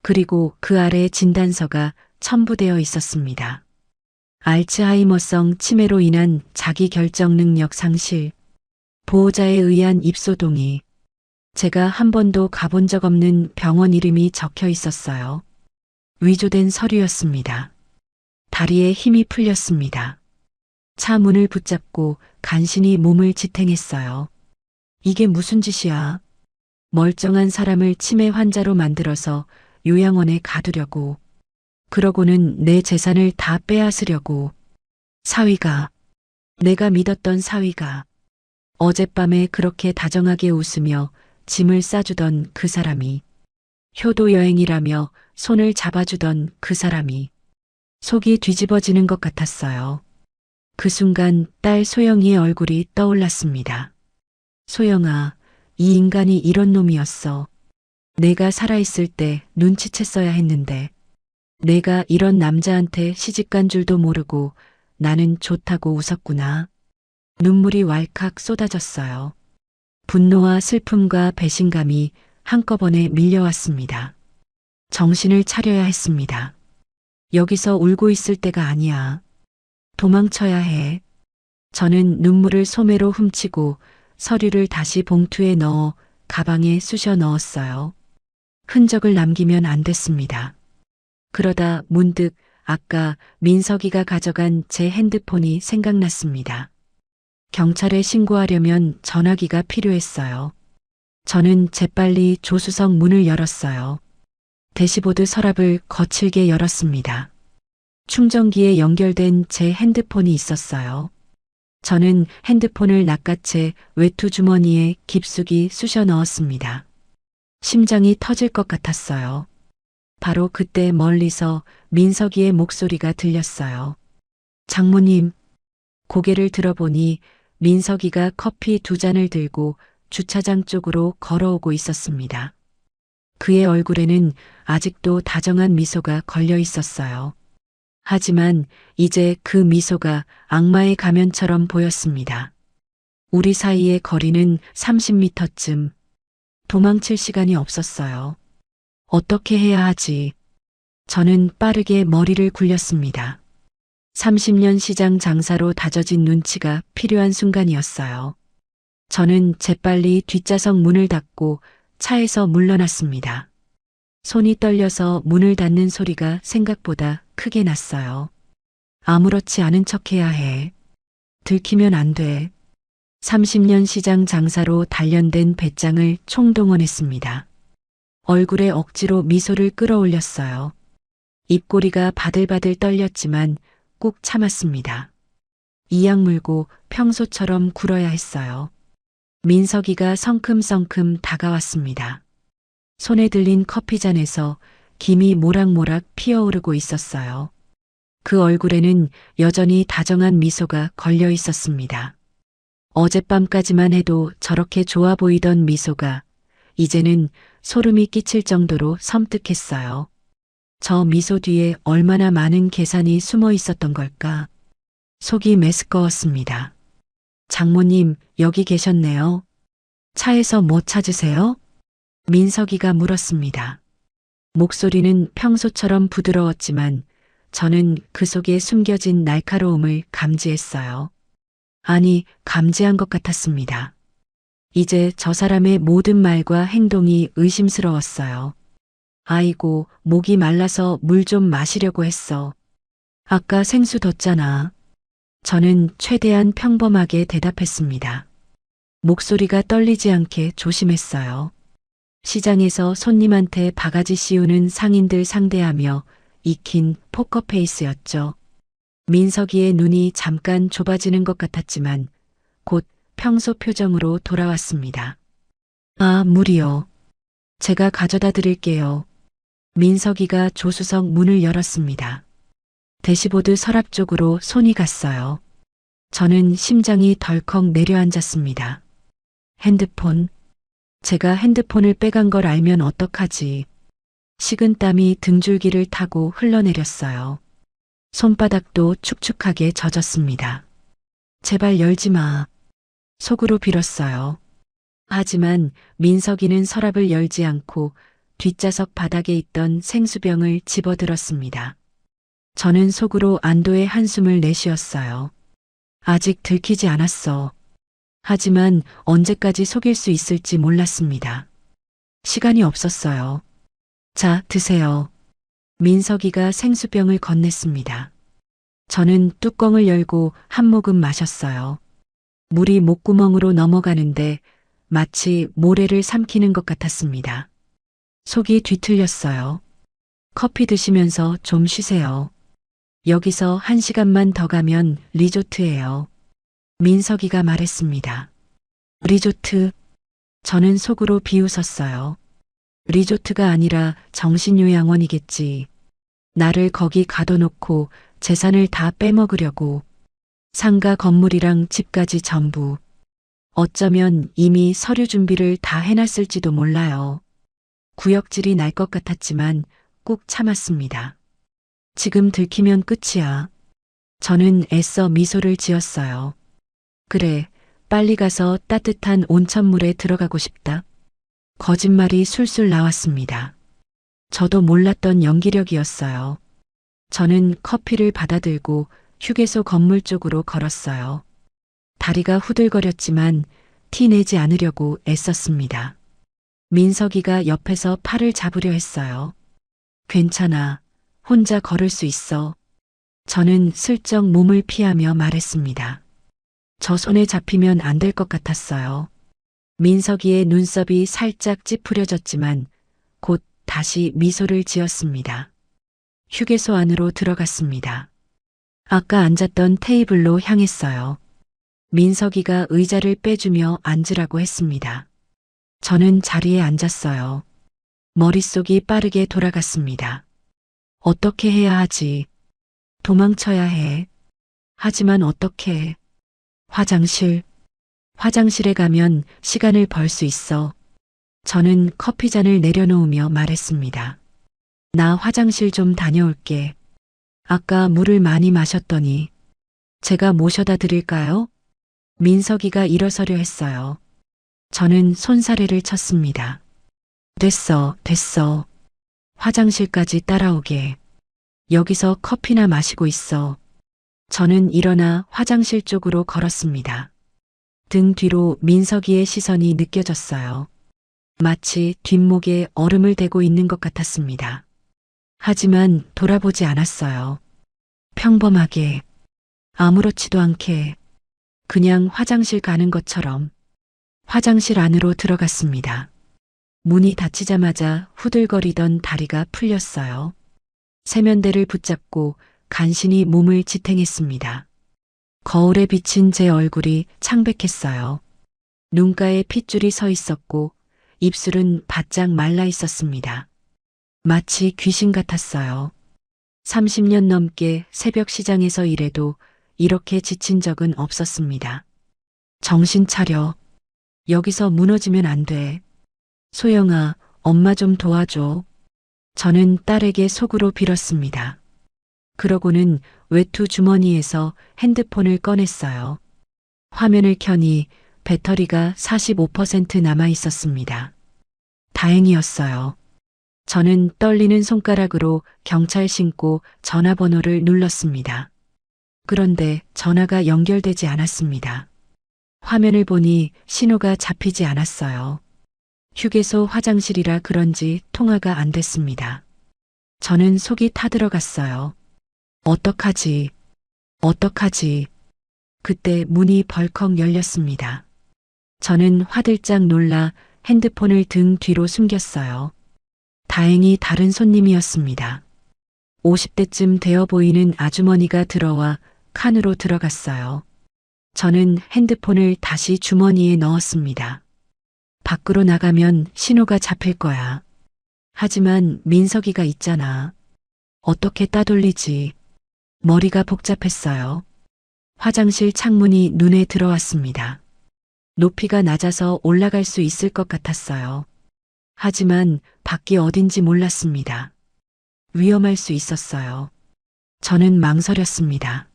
그리고 그 아래 진단서가 첨부되어 있었습니다. 알츠하이머성 치매로 인한 자기결정 능력 상실, 보호자에 의한 입소 동의. 제가 한 번도 가본 적 없는 병원 이름이 적혀 있었어요. 위조된 서류였습니다. 다리에 힘이 풀렸습니다. 차 문을 붙잡고 간신히 몸을 지탱했어요. 이게 무슨 짓이야? 멀쩡한 사람을 치매 환자로 만들어서 요양원에 가두려고. 그러고는 내 재산을 다 빼앗으려고. 사위가, 내가 믿었던 사위가, 어젯밤에 그렇게 다정하게 웃으며 짐을 싸주던 그 사람이, 효도 여행이라며 손을 잡아주던 그 사람이, 속이 뒤집어지는 것 같았어요. 그 순간 딸 소영이의 얼굴이 떠올랐습니다. 소영아, 이 인간이 이런 놈이었어. 내가 살아있을 때 눈치챘어야 했는데, 내가 이런 남자한테 시집간 줄도 모르고 나는 좋다고 웃었구나. 눈물이 왈칵 쏟아졌어요. 분노와 슬픔과 배신감이 한꺼번에 밀려왔습니다. 정신을 차려야 했습니다. 여기서 울고 있을 때가 아니야. 도망쳐야 해. 저는 눈물을 소매로 훔치고 서류를 다시 봉투에 넣어 가방에 쑤셔 넣었어요. 흔적을 남기면 안 됐습니다. 그러다 문득 아까 민석이가 가져간 제 핸드폰이 생각났습니다. 경찰에 신고하려면 전화기가 필요했어요. 저는 재빨리 조수석 문을 열었어요. 대시보드 서랍을 거칠게 열었습니다. 충전기에 연결된 제 핸드폰이 있었어요. 저는 핸드폰을 낚아채 외투 주머니에 깊숙이 쑤셔 넣었습니다. 심장이 터질 것 같았어요. 바로 그때 멀리서 민석이의 목소리가 들렸어요. 장모님. 고개를 들어보니 민석이가 커피 2잔을 들고 주차장 쪽으로 걸어오고 있었습니다. 그의 얼굴에는 아직도 다정한 미소가 걸려 있었어요. 하지만 이제 그 미소가 악마의 가면처럼 보였습니다. 우리 사이의 거리는 30m쯤. 도망칠 시간이 없었어요. 어떻게 해야 하지? 저는 빠르게 머리를 굴렸습니다. 30년 시장 장사로 다져진 눈치가 필요한 순간이었어요. 저는 재빨리 뒷좌석 문을 닫고 차에서 물러났습니다. 손이 떨려서 문을 닫는 소리가 생각보다 크게 났어요. 아무렇지 않은 척해야 해. 들키면 안 돼. 30년 시장 장사로 단련된 배짱을 총동원했습니다. 얼굴에 억지로 미소를 끌어올렸어요. 입꼬리가 바들바들 떨렸지만 꾹 참았습니다. 이악 물고 평소처럼 굴어야 했어요. 민석이가 성큼성큼 다가왔습니다. 손에 들린 커피잔에서 김이 모락모락 피어오르고 있었어요. 그 얼굴에는 여전히 다정한 미소가 걸려 있었습니다. 어젯밤까지만 해도 저렇게 좋아 보이던 미소가 이제는 소름이 끼칠 정도로 섬뜩했어요. 저 미소 뒤에 얼마나 많은 계산이 숨어 있었던 걸까? 속이 메스꺼웠습니다. 장모님, 여기 계셨네요. 차에서 뭐 찾으세요? 민석이가 물었습니다. 목소리는 평소처럼 부드러웠지만 저는 그 속에 숨겨진 날카로움을 감지했어요. 아니, 감지한 것 같았습니다. 이제 저 사람의 모든 말과 행동이 의심스러웠어요. 아이고, 목이 말라서 물 좀 마시려고 했어. 아까 생수 뒀잖아. 저는 최대한 평범하게 대답했습니다. 목소리가 떨리지 않게 조심했어요. 시장에서 손님한테 바가지 씌우는 상인들 상대하며 익힌 포커페이스였죠. 민석이의 눈이 잠깐 좁아지는 것 같았지만 곧 평소 표정으로 돌아왔습니다. 아, 물이요. 제가 가져다 드릴게요. 민석이가 조수석 문을 열었습니다. 대시보드 서랍 쪽으로 손이 갔어요. 저는 심장이 덜컥 내려앉았습니다. 핸드폰. 제가 핸드폰을 빼간 걸 알면 어떡하지. 식은땀이 등줄기를 타고 흘러내렸어요. 손바닥도 축축하게 젖었습니다. 제발 열지 마. 속으로 빌었어요. 하지만 민석이는 서랍을 열지 않고 뒷좌석 바닥에 있던 생수병을 집어들었습니다. 저는 속으로 안도의 한숨을 내쉬었어요. 아직 들키지 않았어. 하지만 언제까지 속일 수 있을지 몰랐습니다. 시간이 없었어요. 자, 드세요. 민석이가 생수병을 건넸습니다. 저는 뚜껑을 열고 한 모금 마셨어요. 물이 목구멍으로 넘어가는데 마치 모래를 삼키는 것 같았습니다. 속이 뒤틀렸어요. 커피 드시면서 좀 쉬세요. 여기서 1시간만 더 가면 리조트예요. 민석이가 말했습니다. 리조트. 저는 속으로 비웃었어요. 리조트가 아니라 정신요양원이겠지. 나를 거기 가둬놓고 재산을 다 빼먹으려고. 상가 건물이랑 집까지 전부. 어쩌면 이미 서류 준비를 다 해놨을지도 몰라요. 구역질이 날 것 같았지만 꾹 참았습니다. 지금 들키면 끝이야. 저는 애써 미소를 지었어요. 그래, 빨리 가서 따뜻한 온천물에 들어가고 싶다. 거짓말이 술술 나왔습니다. 저도 몰랐던 연기력이었어요. 저는 커피를 받아들고 휴게소 건물 쪽으로 걸었어요. 다리가 후들거렸지만 티 내지 않으려고 애썼습니다. 민석이가 옆에서 팔을 잡으려 했어요. 괜찮아. 혼자 걸을 수 있어. 저는 슬쩍 몸을 피하며 말했습니다. 저 손에 잡히면 안 될 것 같았어요. 민석이의 눈썹이 살짝 찌푸려졌지만 곧 다시 미소를 지었습니다. 휴게소 안으로 들어갔습니다. 아까 앉았던 테이블로 향했어요. 민석이가 의자를 빼주며 앉으라고 했습니다. 저는 자리에 앉았어요. 머릿속이 빠르게 돌아갔습니다. 어떻게 해야 하지? 도망쳐야 해. 하지만 어떻게? 화장실에 가면 시간을 벌 수 있어. 저는 커피잔을 내려놓으며 말했습니다. 나 화장실 좀 다녀올게. 아까 물을 많이 마셨더니 제가 모셔다 드릴까요? 민석이가 일어서려 했어요. 저는 손사래를 쳤습니다. 됐어. 화장실까지 따라오게. 여기서 커피나 마시고 있어. 저는 일어나 화장실 쪽으로 걸었습니다. 등 뒤로 민석이의 시선이 느껴졌어요. 마치 뒷목에 얼음을 대고 있는 것 같았습니다. 하지만 돌아보지 않았어요. 평범하게, 아무렇지도 않게, 그냥 화장실 가는 것처럼 화장실 안으로 들어갔습니다. 문이 닫히자마자 후들거리던 다리가 풀렸어요. 세면대를 붙잡고 간신히 몸을 지탱했습니다. 거울에 비친 제 얼굴이 창백했어요. 눈가에 핏줄이 서 있었고 입술은 바짝 말라 있었습니다. 마치 귀신 같았어요. 30년 넘게 새벽 시장에서 일해도 이렇게 지친 적은 없었습니다. 정신 차려. 여기서 무너지면 안 돼. 소영아, 엄마 좀 도와줘. 저는 딸에게 속으로 빌었습니다. 그러고는 외투 주머니에서 핸드폰을 꺼냈어요. 화면을 켜니 배터리가 45% 남아 있었습니다. 다행이었어요. 저는 떨리는 손가락으로 경찰 신고 전화번호를 눌렀습니다. 그런데 전화가 연결되지 않았습니다. 화면을 보니 신호가 잡히지 않았어요. 휴게소 화장실이라 그런지 통화가 안 됐습니다. 저는 속이 타들어갔어요. 어떡하지? 어떡하지? 그때 문이 벌컥 열렸습니다. 저는 화들짝 놀라 핸드폰을 등 뒤로 숨겼어요. 다행히 다른 손님이었습니다. 50대쯤 되어 보이는 아주머니가 들어와 칸으로 들어갔어요. 저는 핸드폰을 다시 주머니에 넣었습니다. 밖으로 나가면 신호가 잡힐 거야. 하지만 민석이가 있잖아. 어떻게 따돌리지? 머리가 복잡했어요. 화장실 창문이 눈에 들어왔습니다. 높이가 낮아서 올라갈 수 있을 것 같았어요. 하지만 밖이 어딘지 몰랐습니다. 위험할 수 있었어요. 저는 망설였습니다.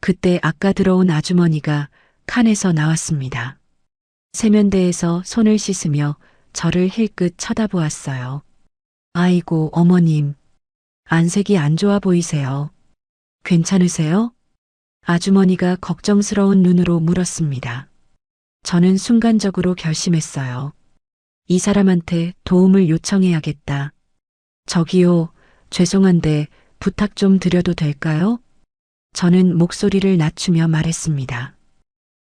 그때 아까 들어온 아주머니가 칸에서 나왔습니다. 세면대에서 손을 씻으며 저를 힐끗 쳐다보았어요. 아이고, 어머님. 안색이 안 좋아 보이세요. 괜찮으세요? 아주머니가 걱정스러운 눈으로 물었습니다. 저는 순간적으로 결심했어요. 이 사람한테 도움을 요청해야겠다. 저기요, 죄송한데 부탁 좀 드려도 될까요? 저는 목소리를 낮추며 말했습니다.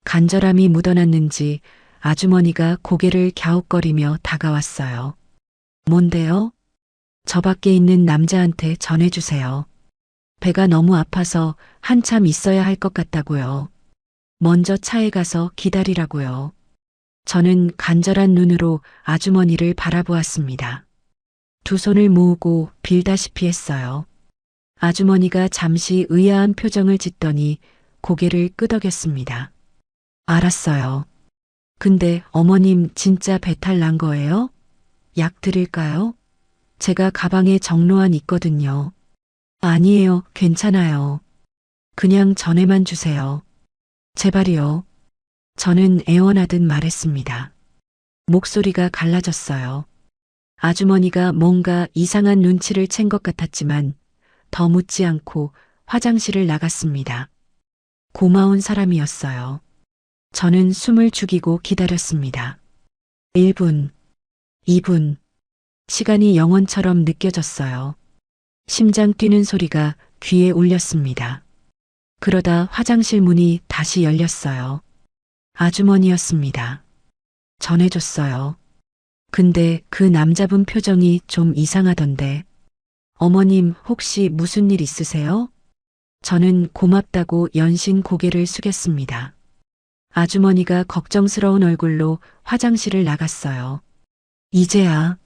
간절함이 묻어났는지 아주머니가 고개를 갸웃거리며 다가왔어요. 뭔데요? 저 밖에 있는 남자한테 전해주세요. 배가 너무 아파서 한참 있어야 할 것 같다고요. 먼저 차에 가서 기다리라고요. 저는 간절한 눈으로 아주머니를 바라보았습니다. 두 손을 모으고 빌다시피 했어요. 아주머니가 잠시 의아한 표정을 짓더니 고개를 끄덕였습니다. 알았어요. 근데 어머님 진짜 배탈 난 거예요? 약 드릴까요? 제가 가방에 정로환 있거든요. 아니에요, 괜찮아요. 그냥 전에만 주세요. 제발이요. 저는 애원하듯 말했습니다. 목소리가 갈라졌어요. 아주머니가 뭔가 이상한 눈치를 챈 것 같았지만 더 묻지 않고 화장실을 나갔습니다. 고마운 사람이었어요. 저는 숨을 죽이고 기다렸습니다. 1분, 2분, 시간이 영원처럼 느껴졌어요. 심장 뛰는 소리가 귀에 울렸습니다. 그러다 화장실 문이 다시 열렸어요. 아주머니였습니다. 전해줬어요. 근데 그 남자분 표정이 좀 이상하던데. 어머님 혹시 무슨 일 있으세요? 저는 고맙다고 연신 고개를 숙였습니다. 아주머니가 걱정스러운 얼굴로 화장실을 나갔어요. 이제야.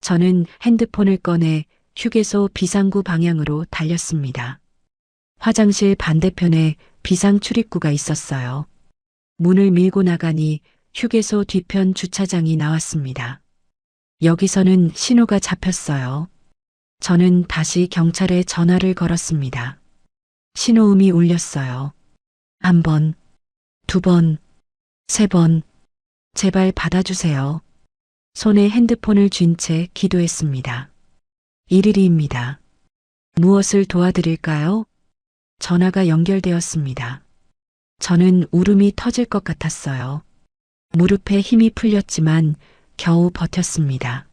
저는 핸드폰을 꺼내 휴게소 비상구 방향으로 달렸습니다. 화장실 반대편에 비상 출입구가 있었어요. 문을 밀고 나가니 휴게소 뒤편 주차장이 나왔습니다. 여기서는 신호가 잡혔어요. 저는 다시 경찰에 전화를 걸었습니다. 신호음이 울렸어요. 1번, 2번, 3번. 제발 받아주세요. 손에 핸드폰을 쥔 채 기도했습니다. 112입니다. 무엇을 도와드릴까요? 전화가 연결되었습니다. 저는 울음이 터질 것 같았어요. 무릎에 힘이 풀렸지만 겨우 버텼습니다.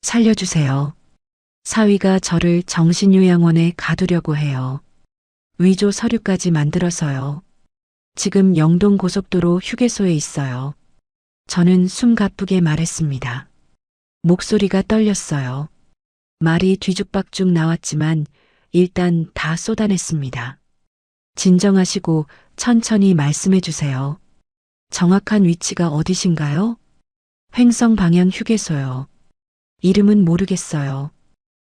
살려주세요. 사위가 저를 정신요양원에 가두려고 해요. 위조 서류까지 만들어서요. 지금 영동 고속도로 휴게소에 있어요. 저는 숨가쁘게 말했습니다. 목소리가 떨렸어요. 말이 뒤죽박죽 나왔지만 일단 다 쏟아냈습니다. 진정하시고 천천히 말씀해 주세요. 정확한 위치가 어디신가요? 횡성 방향 휴게소요. 이름은 모르겠어요.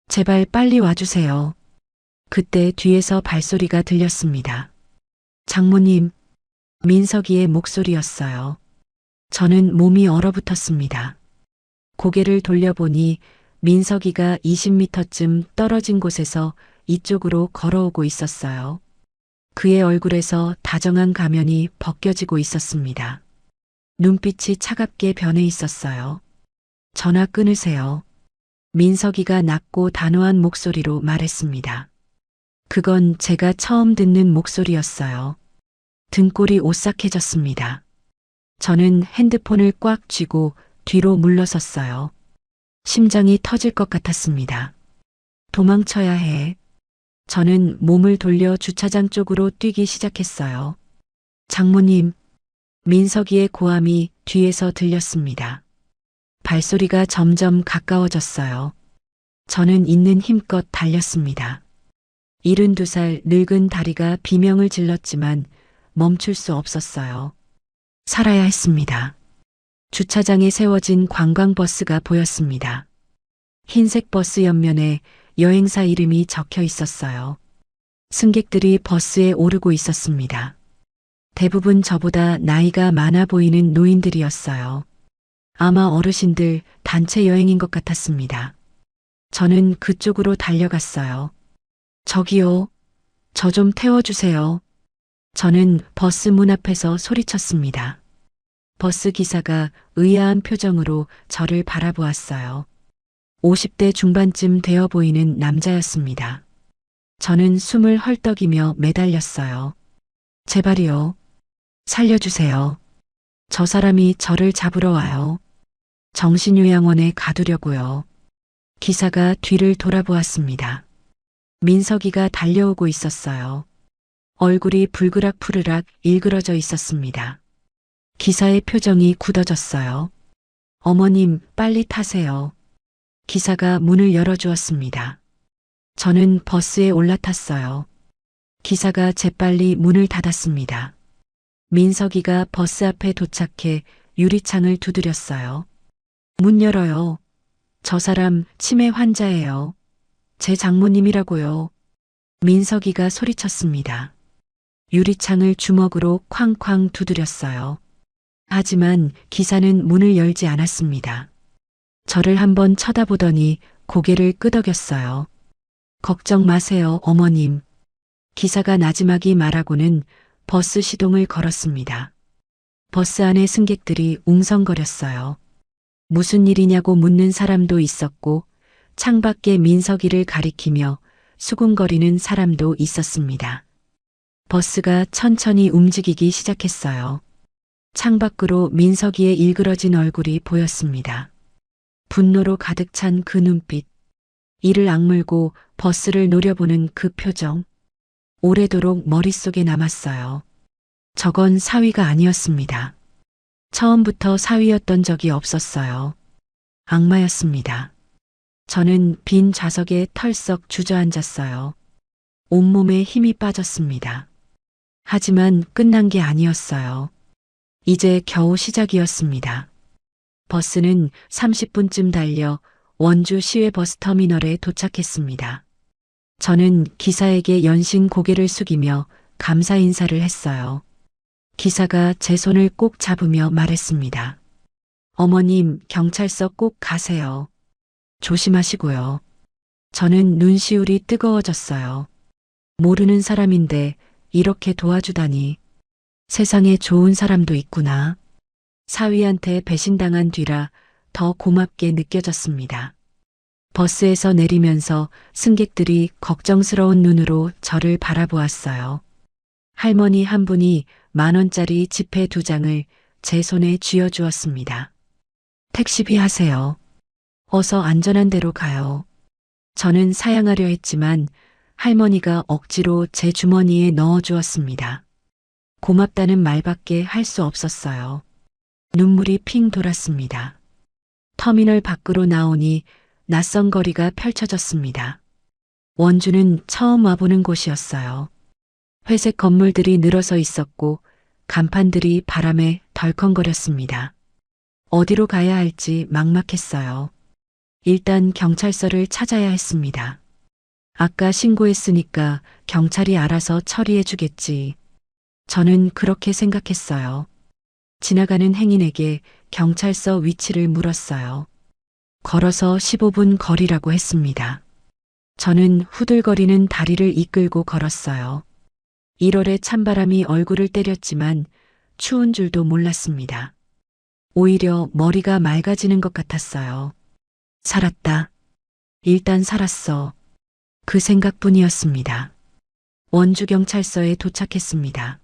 제발 빨리 와주세요. 그때 뒤에서 발소리가 들렸습니다. 장모님, 민석이의 목소리였어요. 저는 몸이 얼어붙었습니다. 고개를 돌려보니 민석이가 20m쯤 떨어진 곳에서 이쪽으로 걸어오고 있었어요. 그의 얼굴에서 다정한 가면이 벗겨지고 있었습니다. 눈빛이 차갑게 변해 있었어요. 전화 끊으세요. 민석이가 낮고 단호한 목소리로 말했습니다. 그건 제가 처음 듣는 목소리였어요. 등골이 오싹해졌습니다. 저는 핸드폰을 꽉 쥐고 뒤로 물러섰어요. 심장이 터질 것 같았습니다. 도망쳐야 해. 저는 몸을 돌려 주차장 쪽으로 뛰기 시작했어요. 장모님, 민석이의 고함이 뒤에서 들렸습니다. 발소리가 점점 가까워졌어요. 저는 있는 힘껏 달렸습니다. 72살 늙은 다리가 비명을 질렀지만 멈출 수 없었어요. 살아야 했습니다. 주차장에 세워진 관광버스가 보였습니다. 흰색 버스 옆면에 여행사 이름이 적혀 있었어요. 승객들이 버스에 오르고 있었습니다. 대부분 저보다 나이가 많아 보이는 노인들이었어요. 아마 어르신들 단체 여행인 것 같았습니다. 저는 그쪽으로 달려갔어요. 저기요, 저 좀 태워주세요. 저는 버스 문 앞에서 소리쳤습니다. 버스 기사가 의아한 표정으로 저를 바라보았어요. 50대 중반쯤 되어 보이는 남자였습니다. 저는 숨을 헐떡이며 매달렸어요. 제발이요. 살려주세요. 저 사람이 저를 잡으러 와요. 정신요양원에 가두려고요. 기사가 뒤를 돌아보았습니다. 민석이가 달려오고 있었어요. 얼굴이 불그락푸르락 일그러져 있었습니다. 기사의 표정이 굳어졌어요. 어머님, 빨리 타세요. 기사가 문을 열어주었습니다. 저는 버스에 올라탔어요. 기사가 재빨리 문을 닫았습니다. 민석이가 버스 앞에 도착해 유리창을 두드렸어요. 문 열어요. 저 사람 치매 환자예요. 제 장모님이라고요. 민석이가 소리쳤습니다. 유리창을 주먹으로 쾅쾅 두드렸어요. 하지만 기사는 문을 열지 않았습니다. 저를 한번 쳐다보더니 고개를 끄덕였어요. 걱정 마세요, 어머님. 기사가 나지막이 말하고는 버스 시동을 걸었습니다. 버스 안의 승객들이 웅성거렸어요. 무슨 일이냐고 묻는 사람도 있었고 창밖에 민석이를 가리키며 수군거리는 사람도 있었습니다. 버스가 천천히 움직이기 시작했어요. 창밖으로 민석이의 일그러진 얼굴이 보였습니다. 분노로 가득 찬 그 눈빛, 이를 악물고 버스를 노려보는 그 표정, 오래도록 머릿속에 남았어요. 저건 사위가 아니었습니다. 처음부터 사위였던 적이 없었어요. 악마였습니다. 저는 빈 좌석에 털썩 주저앉았어요. 온몸에 힘이 빠졌습니다. 하지만 끝난 게 아니었어요. 이제 겨우 시작이었습니다. 버스는 30분쯤 달려 원주 시외 버스터미널에 도착했습니다. 저는 기사에게 연신 고개를 숙이며 감사 인사를 했어요. 기사가 제 손을 꼭 잡으며 말했습니다. 어머님, 경찰서 꼭 가세요. 조심하시고요. 저는 눈시울이 뜨거워졌어요. 모르는 사람인데 이렇게 도와주다니. 세상에 좋은 사람도 있구나. 사위한테 배신당한 뒤라 더 고맙게 느껴졌습니다. 버스에서 내리면서 승객들이 걱정스러운 눈으로 저를 바라보았어요. 할머니 한 분이 10,000원짜리 지폐 2장을 제 손에 쥐어주었습니다. 택시비 하세요. 어서 안전한 데로 가요. 저는 사양하려 했지만 할머니가 억지로 제 주머니에 넣어주었습니다. 고맙다는 말밖에 할 수 없었어요. 눈물이 핑 돌았습니다. 터미널 밖으로 나오니 낯선 거리가 펼쳐졌습니다. 원주는 처음 와보는 곳이었어요. 회색 건물들이 늘어서 있었고 간판들이 바람에 덜컹거렸습니다. 어디로 가야 할지 막막했어요. 일단 경찰서를 찾아야 했습니다. 아까 신고했으니까 경찰이 알아서 처리해 주겠지. 저는 그렇게 생각했어요. 지나가는 행인에게 경찰서 위치를 물었어요. 걸어서 15분 거리라고 했습니다. 저는 후들거리는 다리를 이끌고 걸었어요. 1월의 찬바람이 얼굴을 때렸지만 추운 줄도 몰랐습니다. 오히려 머리가 맑아지는 것 같았어요. 살았다. 일단 살았어. 그 생각뿐이었습니다. 원주경찰서에 도착했습니다.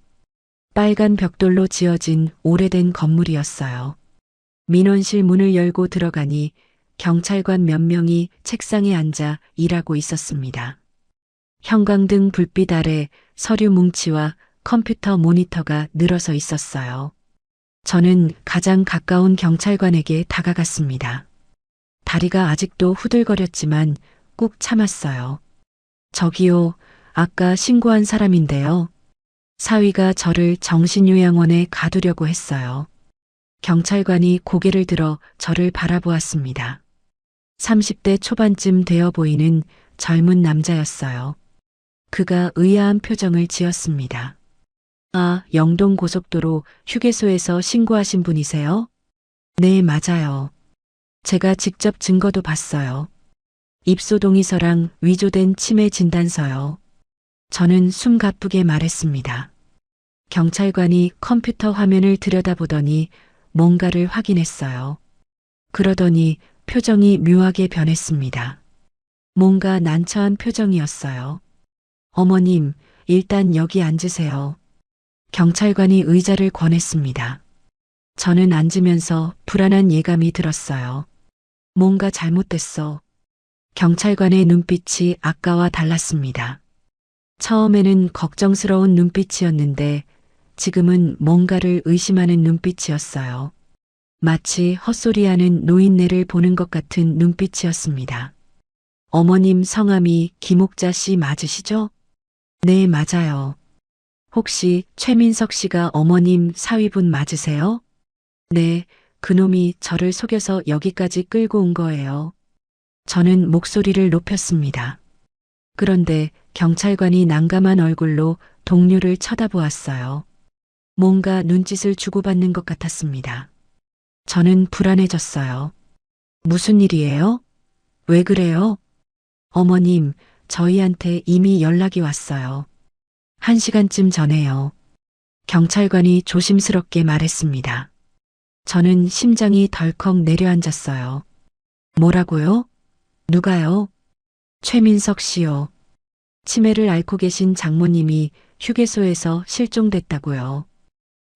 빨간 벽돌로 지어진 오래된 건물이었어요. 민원실 문을 열고 들어가니 경찰관 몇 명이 책상에 앉아 일하고 있었습니다. 형광등 불빛 아래 서류 뭉치와 컴퓨터 모니터가 늘어서 있었어요. 저는 가장 가까운 경찰관에게 다가갔습니다. 다리가 아직도 후들거렸지만 꾹 참았어요. 저기요, 아까 신고한 사람인데요. 사위가 저를 정신요양원에 가두려고 했어요. 경찰관이 고개를 들어 저를 바라보았습니다. 30대 초반쯤 되어 보이는 젊은 남자였어요. 그가 의아한 표정을 지었습니다. 아, 영동 고속도로 휴게소에서 신고하신 분이세요? 네, 맞아요. 제가 직접 증거도 봤어요. 입소 동의서랑 위조된 치매 진단서요. 저는 숨 가쁘게 말했습니다. 경찰관이 컴퓨터 화면을 들여다보더니 뭔가를 확인했어요. 그러더니 표정이 묘하게 변했습니다. 뭔가 난처한 표정이었어요. 어머님, 일단 여기 앉으세요. 경찰관이 의자를 권했습니다. 저는 앉으면서 불안한 예감이 들었어요. 뭔가 잘못됐어. 경찰관의 눈빛이 아까와 달랐습니다. 처음에는 걱정스러운 눈빛이었는데 지금은 뭔가를 의심하는 눈빛이었어요. 마치 헛소리하는 노인네를 보는 것 같은 눈빛이었습니다. 어머님 성함이 김옥자 씨 맞으시죠? 네, 맞아요. 혹시 최민석 씨가 어머님 사위분 맞으세요? 네, 그놈이 저를 속여서 여기까지 끌고 온 거예요. 저는 목소리를 높였습니다. 그런데 경찰관이 난감한 얼굴로 동료를 쳐다보았어요. 뭔가 눈짓을 주고받는 것 같았습니다. 저는 불안해졌어요. 무슨 일이에요? 왜 그래요? 어머님, 저희한테 이미 연락이 왔어요. 1시간쯤 전에요. 경찰관이 조심스럽게 말했습니다. 저는 심장이 덜컥 내려앉았어요. 뭐라고요? 누가요? 최민석 씨요. 치매를 앓고 계신 장모님이 휴게소에서 실종됐다고요.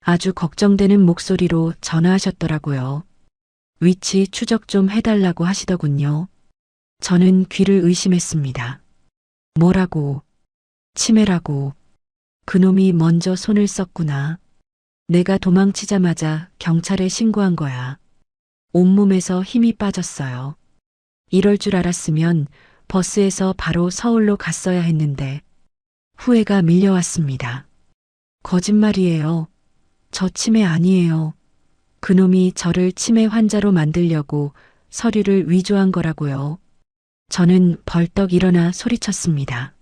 아주 걱정되는 목소리로 전화하셨더라고요. 위치 추적 좀 해달라고 하시더군요. 저는 귀를 의심했습니다. 뭐라고? 치매라고. 그놈이 먼저 손을 썼구나. 내가 도망치자마자 경찰에 신고한 거야. 온몸에서 힘이 빠졌어요. 이럴 줄 알았으면 버스에서 바로 서울로 갔어야 했는데 후회가 밀려왔습니다. 거짓말이에요. 저 치매 아니에요. 그놈이 저를 치매 환자로 만들려고 서류를 위조한 거라고요. 저는 벌떡 일어나 소리쳤습니다.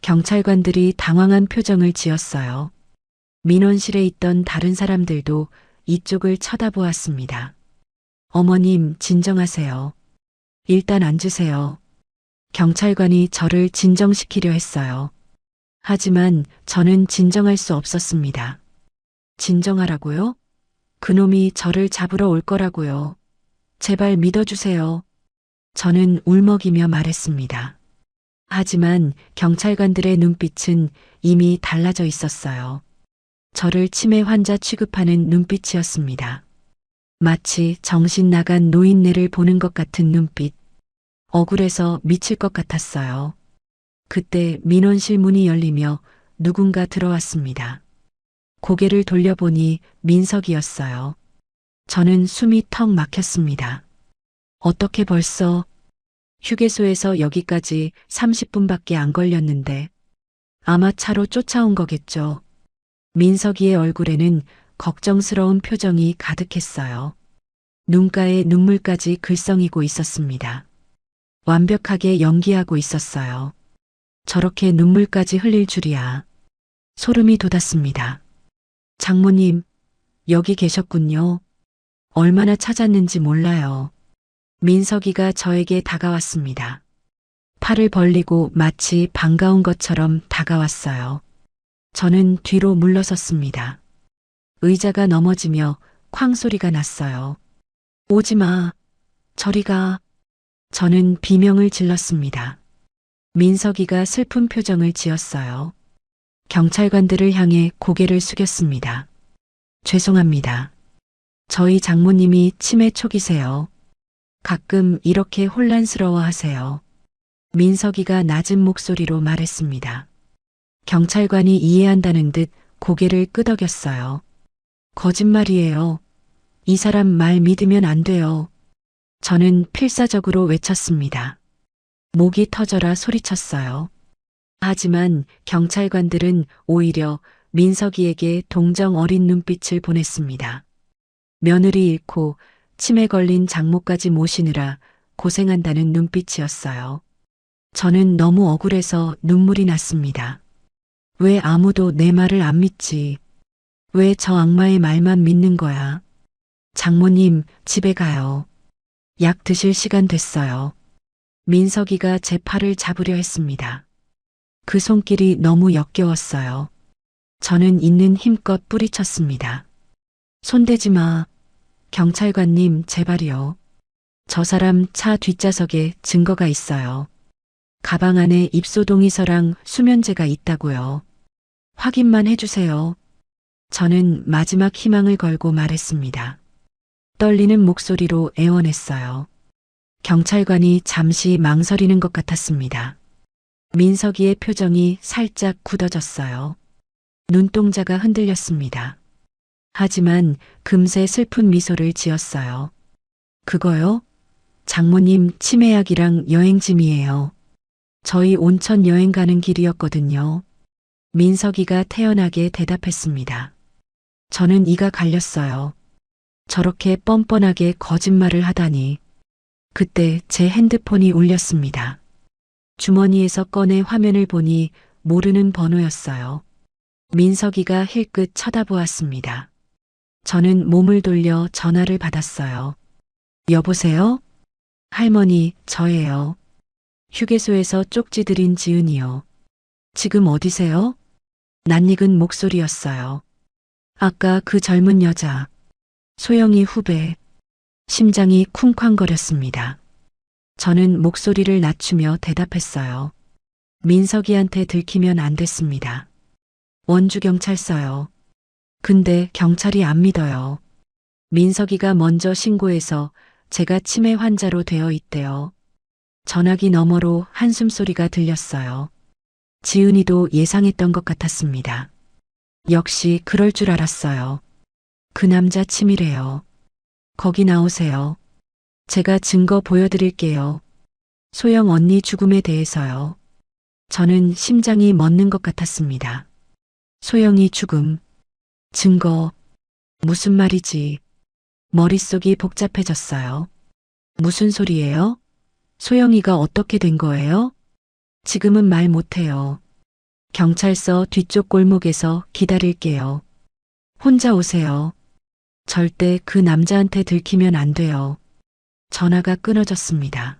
경찰관들이 당황한 표정을 지었어요. 민원실에 있던 다른 사람들도 이쪽을 쳐다보았습니다. 어머님, 진정하세요. 일단 앉으세요. 경찰관이 저를 진정시키려 했어요. 하지만 저는 진정할 수 없었습니다. 진정하라고요? 그놈이 저를 잡으러 올 거라고요. 제발 믿어주세요. 저는 울먹이며 말했습니다. 하지만 경찰관들의 눈빛은 이미 달라져 있었어요. 저를 치매 환자 취급하는 눈빛이었습니다. 마치 정신 나간 노인네를 보는 것 같은 눈빛. 억울해서 미칠 것 같았어요. 그때 민원실 문이 열리며 누군가 들어왔습니다. 고개를 돌려보니 민석이었어요. 저는 숨이 턱 막혔습니다. 어떻게 벌써 휴게소에서 여기까지 30분밖에 안 걸렸는데 아마 차로 쫓아온 거겠죠. 민석이의 얼굴에는 걱정스러운 표정이 가득했어요. 눈가에 눈물까지 글썽이고 있었습니다. 완벽하게 연기하고 있었어요. 저렇게 눈물까지 흘릴 줄이야. 소름이 돋았습니다. 장모님, 여기 계셨군요. 얼마나 찾았는지 몰라요. 민석이가 저에게 다가왔습니다. 팔을 벌리고 마치 반가운 것처럼 다가왔어요. 저는 뒤로 물러섰습니다. 의자가 넘어지며 쾅 소리가 났어요. 오지 마. 저리 가. 저는 비명을 질렀습니다. 민석이가 슬픈 표정을 지었어요. 경찰관들을 향해 고개를 숙였습니다. 죄송합니다. 저희 장모님이 치매 초기세요. 가끔 이렇게 혼란스러워 하세요. 민석이가 낮은 목소리로 말했습니다. 경찰관이 이해한다는 듯 고개를 끄덕였어요. 거짓말이에요. 이 사람 말 믿으면 안 돼요. 저는 필사적으로 외쳤습니다. 목이 터져라 소리쳤어요. 하지만 경찰관들은 오히려 민석이에게 동정 어린 눈빛을 보냈습니다. 며느리 잃고 치매 걸린 장모까지 모시느라 고생한다는 눈빛이었어요. 저는 너무 억울해서 눈물이 났습니다. 왜 아무도 내 말을 안 믿지? 왜 저 악마의 말만 믿는 거야? 장모님, 집에 가요. 약 드실 시간 됐어요. 민석이가 제 팔을 잡으려 했습니다. 그 손길이 너무 역겨웠어요. 저는 있는 힘껏 뿌리쳤습니다. 손대지 마. 경찰관님, 제발이요. 저 사람 차 뒷좌석에 증거가 있어요. 가방 안에 입소동의서랑 수면제가 있다고요. 확인만 해주세요. 저는 마지막 희망을 걸고 말했습니다. 떨리는 목소리로 애원했어요. 경찰관이 잠시 망설이는 것 같았습니다. 민석이의 표정이 살짝 굳어졌어요. 눈동자가 흔들렸습니다. 하지만 금세 슬픈 미소를 지었어요. 그거요? 장모님 치매약이랑 여행짐이에요. 저희 온천 여행 가는 길이었거든요. 민석이가 태연하게 대답했습니다. 저는 이가 갈렸어요. 저렇게 뻔뻔하게 거짓말을 하다니. 그때 제 핸드폰이 울렸습니다. 주머니에서 꺼내 화면을 보니 모르는 번호였어요. 민석이가 힐끗 쳐다보았습니다. 저는 몸을 돌려 전화를 받았어요. 여보세요? 할머니, 저예요. 휴게소에서 쪽지 드린 지은이요. 지금 어디세요? 낯익은 목소리였어요. 아까 그 젊은 여자. 소영이 후배. 심장이 쿵쾅거렸습니다. 저는 목소리를 낮추며 대답했어요. 민석이한테 들키면 안 됐습니다. 원주경찰서요. 근데 경찰이 안 믿어요. 민석이가 먼저 신고해서 제가 치매 환자로 되어 있대요. 전화기 너머로 한숨소리가 들렸어요. 지은이도 예상했던 것 같았습니다. 역시 그럴 줄 알았어요. 그 남자 치밀해요. 거기 나오세요. 제가 증거 보여드릴게요. 소영 언니 죽음에 대해서요. 저는 심장이 멎는 것 같았습니다. 소영이 죽음. 증거. 무슨 말이지? 머릿속이 복잡해졌어요. 무슨 소리예요? 소영이가 어떻게 된 거예요? 지금은 말 못해요. 경찰서 뒤쪽 골목에서 기다릴게요. 혼자 오세요. 절대 그 남자한테 들키면 안 돼요. 전화가 끊어졌습니다.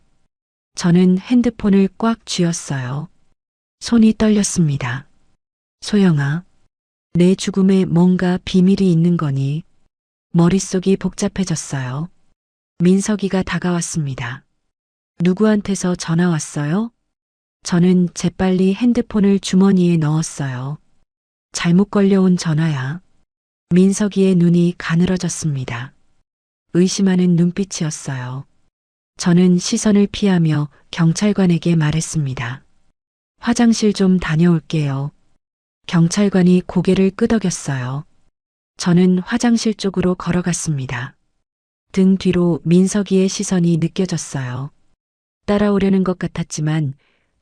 저는 핸드폰을 꽉 쥐었어요. 손이 떨렸습니다. 소영아, 내 죽음에 뭔가 비밀이 있는 거니? 머릿속이 복잡해졌어요. 민석이가 다가왔습니다. 누구한테서 전화 왔어요? 저는 재빨리 핸드폰을 주머니에 넣었어요. 잘못 걸려온 전화야. 민석이의 눈이 가늘어졌습니다. 의심하는 눈빛이었어요. 저는 시선을 피하며 경찰관에게 말했습니다. 화장실 좀 다녀올게요. 경찰관이 고개를 끄덕였어요. 저는 화장실 쪽으로 걸어갔습니다. 등 뒤로 민석이의 시선이 느껴졌어요. 따라오려는 것 같았지만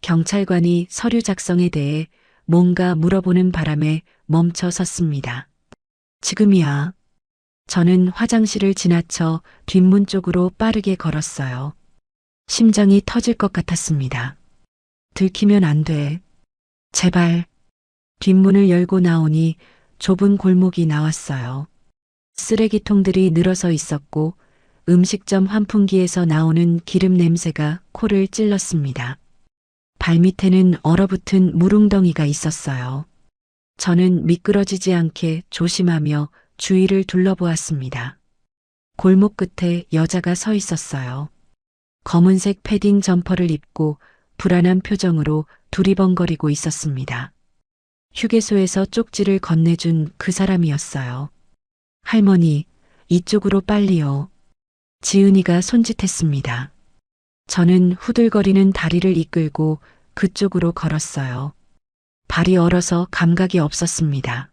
경찰관이 서류 작성에 대해 뭔가 물어보는 바람에 멈춰 섰습니다. 지금이야. 저는 화장실을 지나쳐 뒷문 쪽으로 빠르게 걸었어요. 심장이 터질 것 같았습니다. 들키면 안 돼. 제발. 뒷문을 열고 나오니 좁은 골목이 나왔어요. 쓰레기통들이 늘어서 있었고 음식점 환풍기에서 나오는 기름 냄새가 코를 찔렀습니다. 발밑에는 얼어붙은 물웅덩이가 있었어요. 저는 미끄러지지 않게 조심하며 주위를 둘러보았습니다. 골목 끝에 여자가 서 있었어요. 검은색 패딩 점퍼를 입고 불안한 표정으로 두리번거리고 있었습니다. 휴게소에서 쪽지를 건네준 그 사람이었어요. 할머니, 이쪽으로 빨리요. 지은이가 손짓했습니다. 저는 후들거리는 다리를 이끌고 그쪽으로 걸었어요. 발이 얼어서 감각이 없었습니다.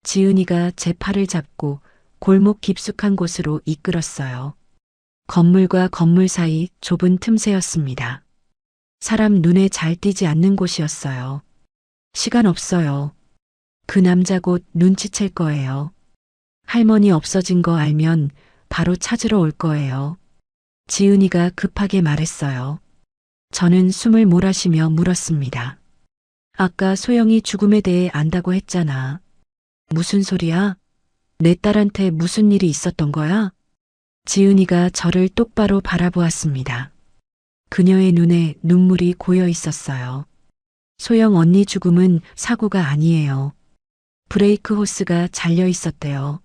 지은이가 제 팔을 잡고 골목 깊숙한 곳으로 이끌었어요. 건물과 건물 사이 좁은 틈새였습니다. 사람 눈에 잘 띄지 않는 곳이었어요. 시간 없어요. 그 남자 곧 눈치챌 거예요. 할머니 없어진 거 알면 바로 찾으러 올 거예요. 지은이가 급하게 말했어요. 저는 숨을 몰아쉬며 물었습니다. 아까 소영이 죽음에 대해 안다고 했잖아. 무슨 소리야? 내 딸한테 무슨 일이 있었던 거야? 지은이가 저를 똑바로 바라보았습니다. 그녀의 눈에 눈물이 고여 있었어요. 소영 언니 죽음은 사고가 아니에요. 브레이크 호스가 잘려 있었대요.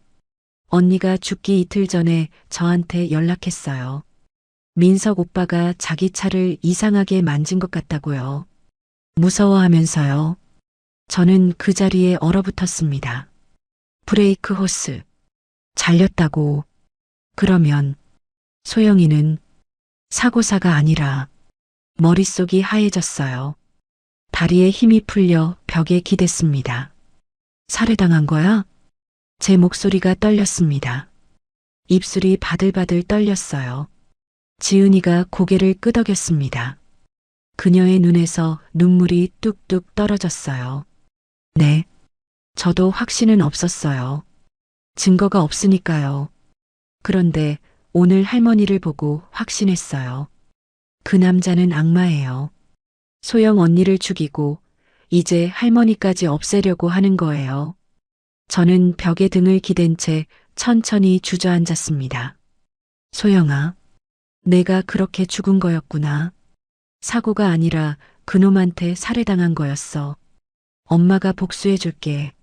언니가 죽기 이틀 전에 저한테 연락했어요. 민석 오빠가 자기 차를 이상하게 만진 것 같다고요. 무서워하면서요. 저는 그 자리에 얼어붙었습니다. 브레이크 호스. 잘렸다고. 그러면 소영이는 사고사가 아니라 머릿속이 하얘졌어요. 다리에 힘이 풀려 벽에 기댔습니다. 살해당한 거야? 제 목소리가 떨렸습니다. 입술이 바들바들 떨렸어요. 지은이가 고개를 끄덕였습니다. 그녀의 눈에서 눈물이 뚝뚝 떨어졌어요. 네. 저도 확신은 없었어요. 증거가 없으니까요. 그런데 오늘 할머니를 보고 확신했어요. 그 남자는 악마예요. 소영 언니를 죽이고 이제 할머니까지 없애려고 하는 거예요. 저는 벽에 등을 기댄 채 천천히 주저앉았습니다. 소영아, 내가 그렇게 죽은 거였구나. 사고가 아니라 그놈한테 살해당한 거였어. 엄마가 복수해 줄게.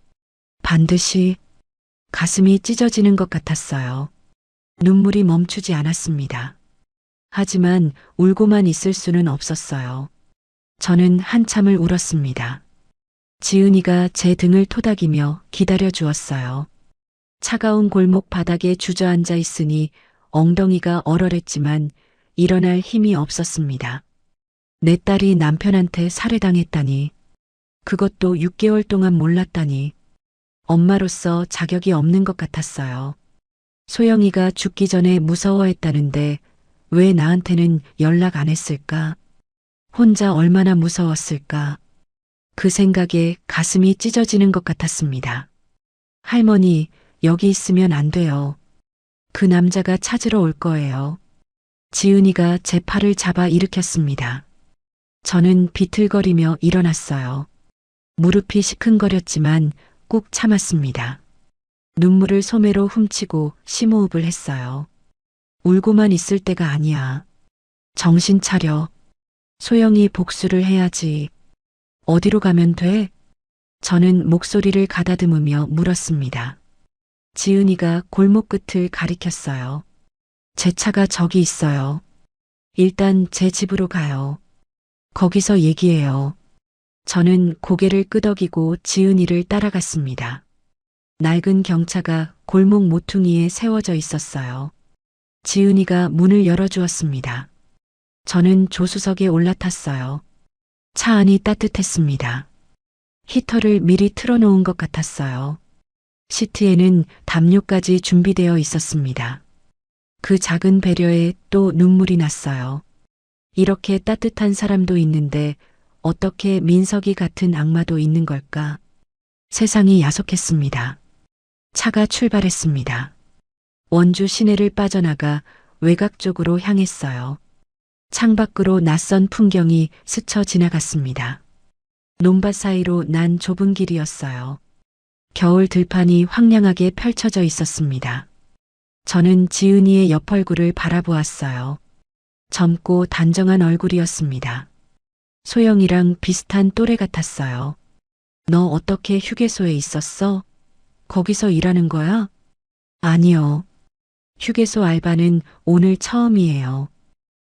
반드시. 가슴이 찢어지는 것 같았어요. 눈물이 멈추지 않았습니다. 하지만 울고만 있을 수는 없었어요. 저는 한참을 울었습니다. 지은이가 제 등을 토닥이며 기다려 주었어요. 차가운 골목 바닥에 주저앉아 있으니 엉덩이가 얼얼했지만 일어날 힘이 없었습니다. 내 딸이 남편한테 살해당했다니. 그것도 6개월 동안 몰랐다니. 엄마로서 자격이 없는 것 같았어요. 소영이가 죽기 전에 무서워했다는데 왜 나한테는 연락 안 했을까? 혼자 얼마나 무서웠을까? 그 생각에 가슴이 찢어지는 것 같았습니다. 할머니, 여기 있으면 안 돼요. 그 남자가 찾으러 올 거예요. 지은이가 제 팔을 잡아 일으켰습니다. 저는 비틀거리며 일어났어요. 무릎이 시큰거렸지만 꾹 참았습니다. 눈물을 소매로 훔치고 심호흡을 했어요. 울고만 있을 때가 아니야. 정신 차려. 소영이 복수를 해야지. 어디로 가면 돼? 저는 목소리를 가다듬으며 물었습니다. 지은이가 골목 끝을 가리켰어요. 제 차가 저기 있어요. 일단 제 집으로 가요. 거기서 얘기해요. 저는 고개를 끄덕이고 지은이를 따라갔습니다. 낡은 경차가 골목 모퉁이에 세워져 있었어요. 지은이가 문을 열어주었습니다. 저는 조수석에 올라탔어요. 차 안이 따뜻했습니다. 히터를 미리 틀어놓은 것 같았어요. 시트에는 담요까지 준비되어 있었습니다. 그 작은 배려에 또 눈물이 났어요. 이렇게 따뜻한 사람도 있는데 어떻게 민석이 같은 악마도 있는 걸까? 세상이 야속했습니다. 차가 출발했습니다. 원주 시내를 빠져나가 외곽 쪽으로 향했어요. 창밖으로 낯선 풍경이 스쳐 지나갔습니다. 논밭 사이로 난 좁은 길이었어요. 겨울 들판이 황량하게 펼쳐져 있었습니다. 저는 지은이의 옆 얼굴을 바라보았어요. 젊고 단정한 얼굴이었습니다. 소영이랑 비슷한 또래 같았어요. 너 어떻게 휴게소에 있었어? 거기서 일하는 거야? 아니요. 휴게소 알바는 오늘 처음이에요.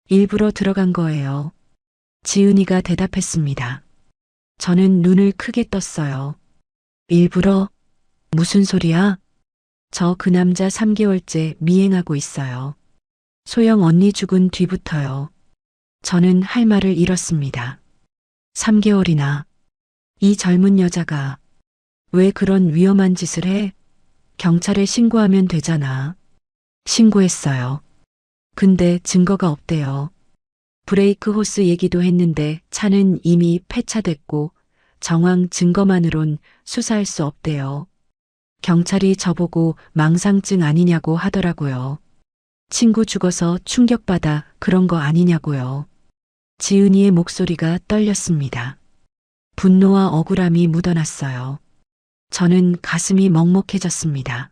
일부러 들어간 거예요. 지은이가 대답했습니다. 저는 눈을 크게 떴어요. 일부러? 무슨 소리야? 저 그 남자 3개월째 미행하고 있어요. 소영 언니 죽은 뒤부터요. 저는 할 말을 잃었습니다. 3개월이나. 이 젊은 여자가 왜 그런 위험한 짓을 해? 경찰에 신고하면 되잖아. 신고했어요. 근데 증거가 없대요. 브레이크 호스 얘기도 했는데 차는 이미 폐차됐고 정황 증거만으론 수사할 수 없대요. 경찰이 저보고 망상증 아니냐고 하더라고요. 친구 죽어서 충격받아 그런 거 아니냐고요. 지은이의 목소리가 떨렸습니다. 분노와 억울함이 묻어났어요. 저는 가슴이 먹먹해졌습니다.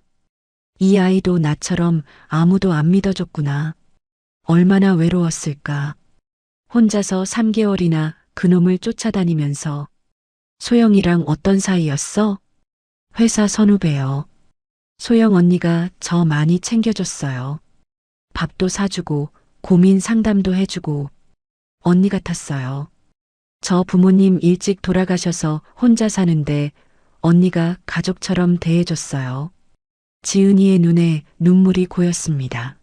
이 아이도 나처럼 아무도 안 믿어줬구나. 얼마나 외로웠을까. 혼자서 3개월이나 그놈을 쫓아다니면서. 소영이랑 어떤 사이였어? 회사 선후배요. 소영 언니가 저 많이 챙겨줬어요. 밥도 사주고 고민 상담도 해주고 언니 같았어요. 저 부모님 일찍 돌아가셔서 혼자 사는데 언니가 가족처럼 대해줬어요. 지은이의 눈에 눈물이 고였습니다.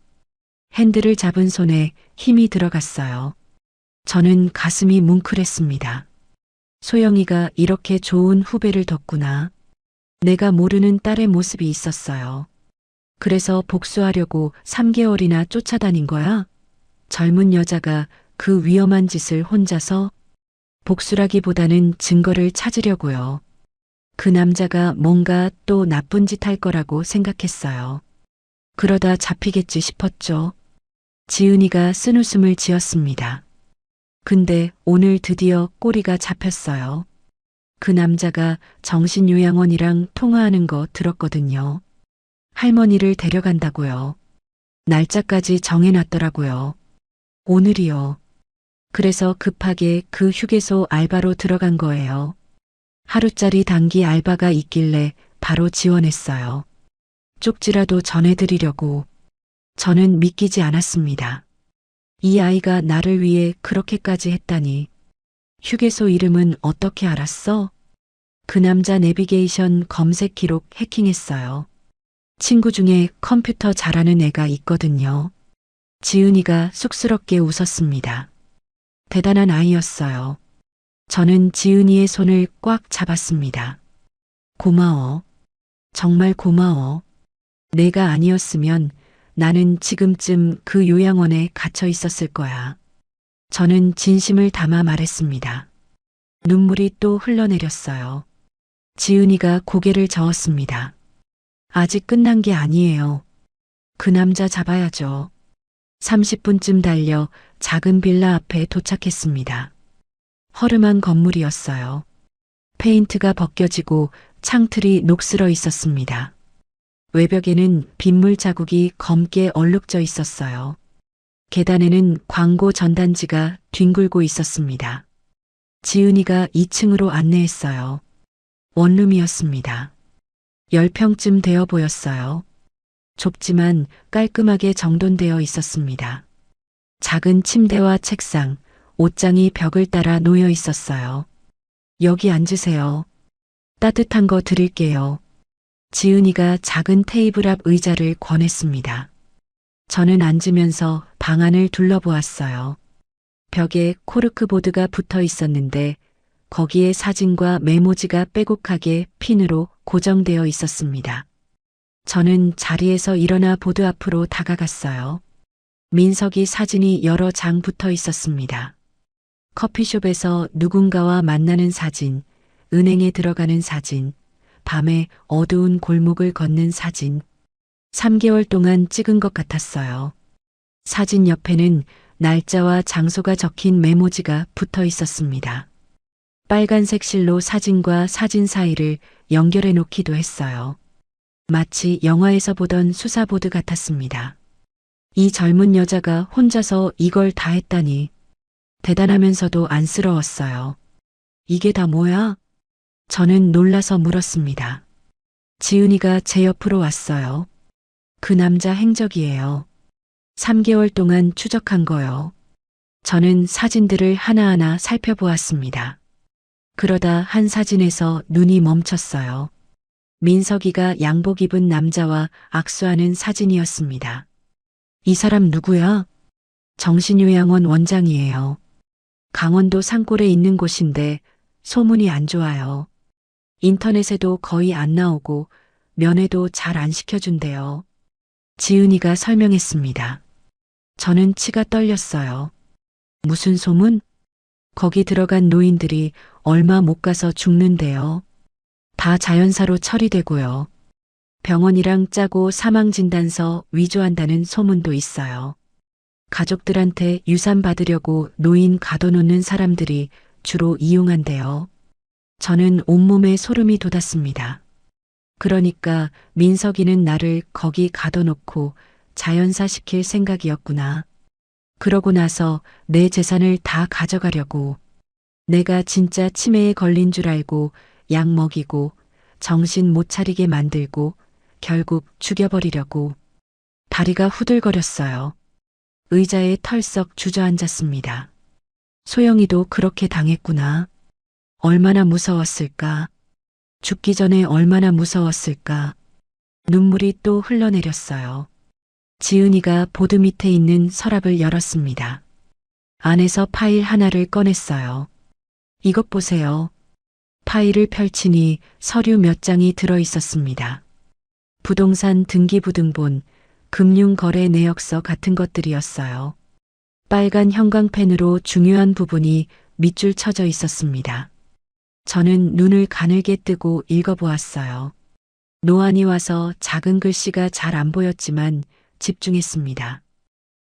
핸들을 잡은 손에 힘이 들어갔어요. 저는 가슴이 뭉클했습니다. 소영이가 이렇게 좋은 후배를 뒀구나. 내가 모르는 딸의 모습이 있었어요. 그래서 복수하려고 3개월이나 쫓아다닌 거야? 젊은 여자가 그 위험한 짓을 혼자서? 복수라기보다는 증거를 찾으려고요. 그 남자가 뭔가 또 나쁜 짓 할 거라고 생각했어요. 그러다 잡히겠지 싶었죠. 지은이가 쓴웃음을 지었습니다. 근데 오늘 드디어 꼬리가 잡혔어요. 그 남자가 정신요양원이랑 통화하는 거 들었거든요. 할머니를 데려간다고요. 날짜까지 정해놨더라고요. 오늘이요. 그래서 급하게 그 휴게소 알바로 들어간 거예요. 하루짜리 단기 알바가 있길래 바로 지원했어요. 쪽지라도 전해드리려고. 저는 믿기지 않았습니다. 이 아이가 나를 위해 그렇게까지 했다니. 휴게소 이름은 어떻게 알았어? 그 남자 내비게이션 검색 기록 해킹했어요. 친구 중에 컴퓨터 잘하는 애가 있거든요. 지은이가 쑥스럽게 웃었습니다. 대단한 아이였어요. 저는 지은이의 손을 꽉 잡았습니다. 고마워. 정말 고마워. 내가 아니었으면 나는 지금쯤 그 요양원에 갇혀 있었을 거야. 저는 진심을 담아 말했습니다. 눈물이 또 흘러내렸어요. 지은이가 고개를 저었습니다. 아직 끝난 게 아니에요. 그 남자 잡아야죠. 30분쯤 달려 작은 빌라 앞에 도착했습니다. 허름한 건물이었어요. 페인트가 벗겨지고 창틀이 녹슬어 있었습니다. 외벽에는 빗물 자국이 검게 얼룩져 있었어요. 계단에는 광고 전단지가 뒹굴고 있었습니다. 지은이가 2층으로 안내했어요. 원룸이었습니다. 10평쯤 되어 보였어요. 좁지만 깔끔하게 정돈되어 있었습니다. 작은 침대와 책상, 옷장이 벽을 따라 놓여 있었어요. 여기 앉으세요. 따뜻한 거 드릴게요. 지은이가 작은 테이블 앞 의자를 권했습니다. 저는 앉으면서 방 안을 둘러보았어요. 벽에 코르크보드가 붙어 있었는데 거기에 사진과 메모지가 빼곡하게 핀으로 고정되어 있었습니다. 저는 자리에서 일어나 보드 앞으로 다가갔어요. 민석이 사진이 여러 장 붙어 있었습니다. 커피숍에서 누군가와 만나는 사진, 은행에 들어가는 사진, 밤에 어두운 골목을 걷는 사진. 3개월 동안 찍은 것 같았어요. 사진 옆에는 날짜와 장소가 적힌 메모지가 붙어 있었습니다. 빨간색 실로 사진과 사진 사이를 연결해 놓기도 했어요. 마치 영화에서 보던 수사보드 같았습니다. 이 젊은 여자가 혼자서 이걸 다 했다니 대단하면서도 안쓰러웠어요. 이게 다 뭐야? 저는 놀라서 물었습니다. 지은이가 제 옆으로 왔어요. 그 남자 행적이에요. 3개월 동안 추적한 거요. 저는 사진들을 하나하나 살펴보았습니다. 그러다 한 사진에서 눈이 멈췄어요. 민석이가 양복 입은 남자와 악수하는 사진이었습니다. 이 사람 누구야? 정신요양원 원장이에요. 강원도 산골에 있는 곳인데 소문이 안 좋아요. 인터넷에도 거의 안 나오고 면회도 잘 안 시켜준대요. 지은이가 설명했습니다. 저는 치가 떨렸어요. 무슨 소문? 거기 들어간 노인들이 얼마 못 가서 죽는데요. 다 자연사로 처리되고요. 병원이랑 짜고 사망진단서 위조한다는 소문도 있어요. 가족들한테 유산 받으려고 노인 가둬놓는 사람들이 주로 이용한대요. 저는 온몸에 소름이 돋았습니다. 그러니까 민석이는 나를 거기 가둬놓고 자연사 시킬 생각이었구나. 그러고 나서 내 재산을 다 가져가려고. 내가 진짜 치매에 걸린 줄 알고 약 먹이고 정신 못 차리게 만들고 결국 죽여버리려고. 다리가 후들거렸어요. 의자에 털썩 주저앉았습니다. 소영이도 그렇게 당했구나. 얼마나 무서웠을까. 죽기 전에 얼마나 무서웠을까. 눈물이 또 흘러내렸어요. 지은이가 보드 밑에 있는 서랍을 열었습니다. 안에서 파일 하나를 꺼냈어요. 이것 보세요. 파일을 펼치니 서류 몇 장이 들어 있었습니다. 부동산 등기부등본, 금융거래 내역서 같은 것들이었어요. 빨간 형광펜으로 중요한 부분이 밑줄 쳐져 있었습니다. 저는 눈을 가늘게 뜨고 읽어보았어요. 노안이 와서 작은 글씨가 잘 안 보였지만 집중했습니다.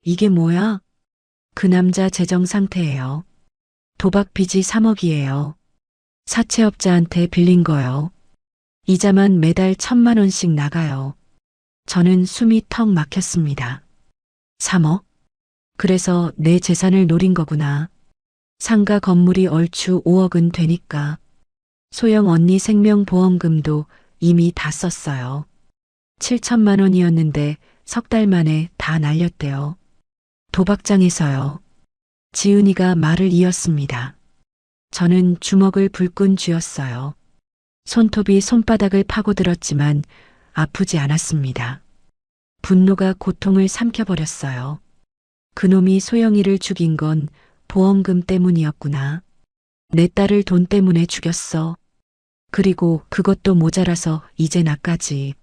이게 뭐야? 그 남자 재정 상태예요. 도박 빚이 3억이에요. 사채업자한테 빌린 거요. 이자만 매달 1,000만 원씩 나가요. 저는 숨이 턱 막혔습니다. 3억? 그래서 내 재산을 노린 거구나. 상가 건물이 얼추 5억은 되니까. 소영 언니 생명보험금도 이미 다 썼어요. 7천만 원이었는데 석 달 만에 다 날렸대요. 도박장에서요. 지은이가 말을 이었습니다. 저는 주먹을 불끈 쥐었어요. 손톱이 손바닥을 파고들었지만 아프지 않았습니다. 분노가 고통을 삼켜버렸어요. 그놈이 소영이를 죽인 건 보험금 때문이었구나. 내 딸을 돈 때문에 죽였어. 그리고 그것도 모자라서 이제 나까지.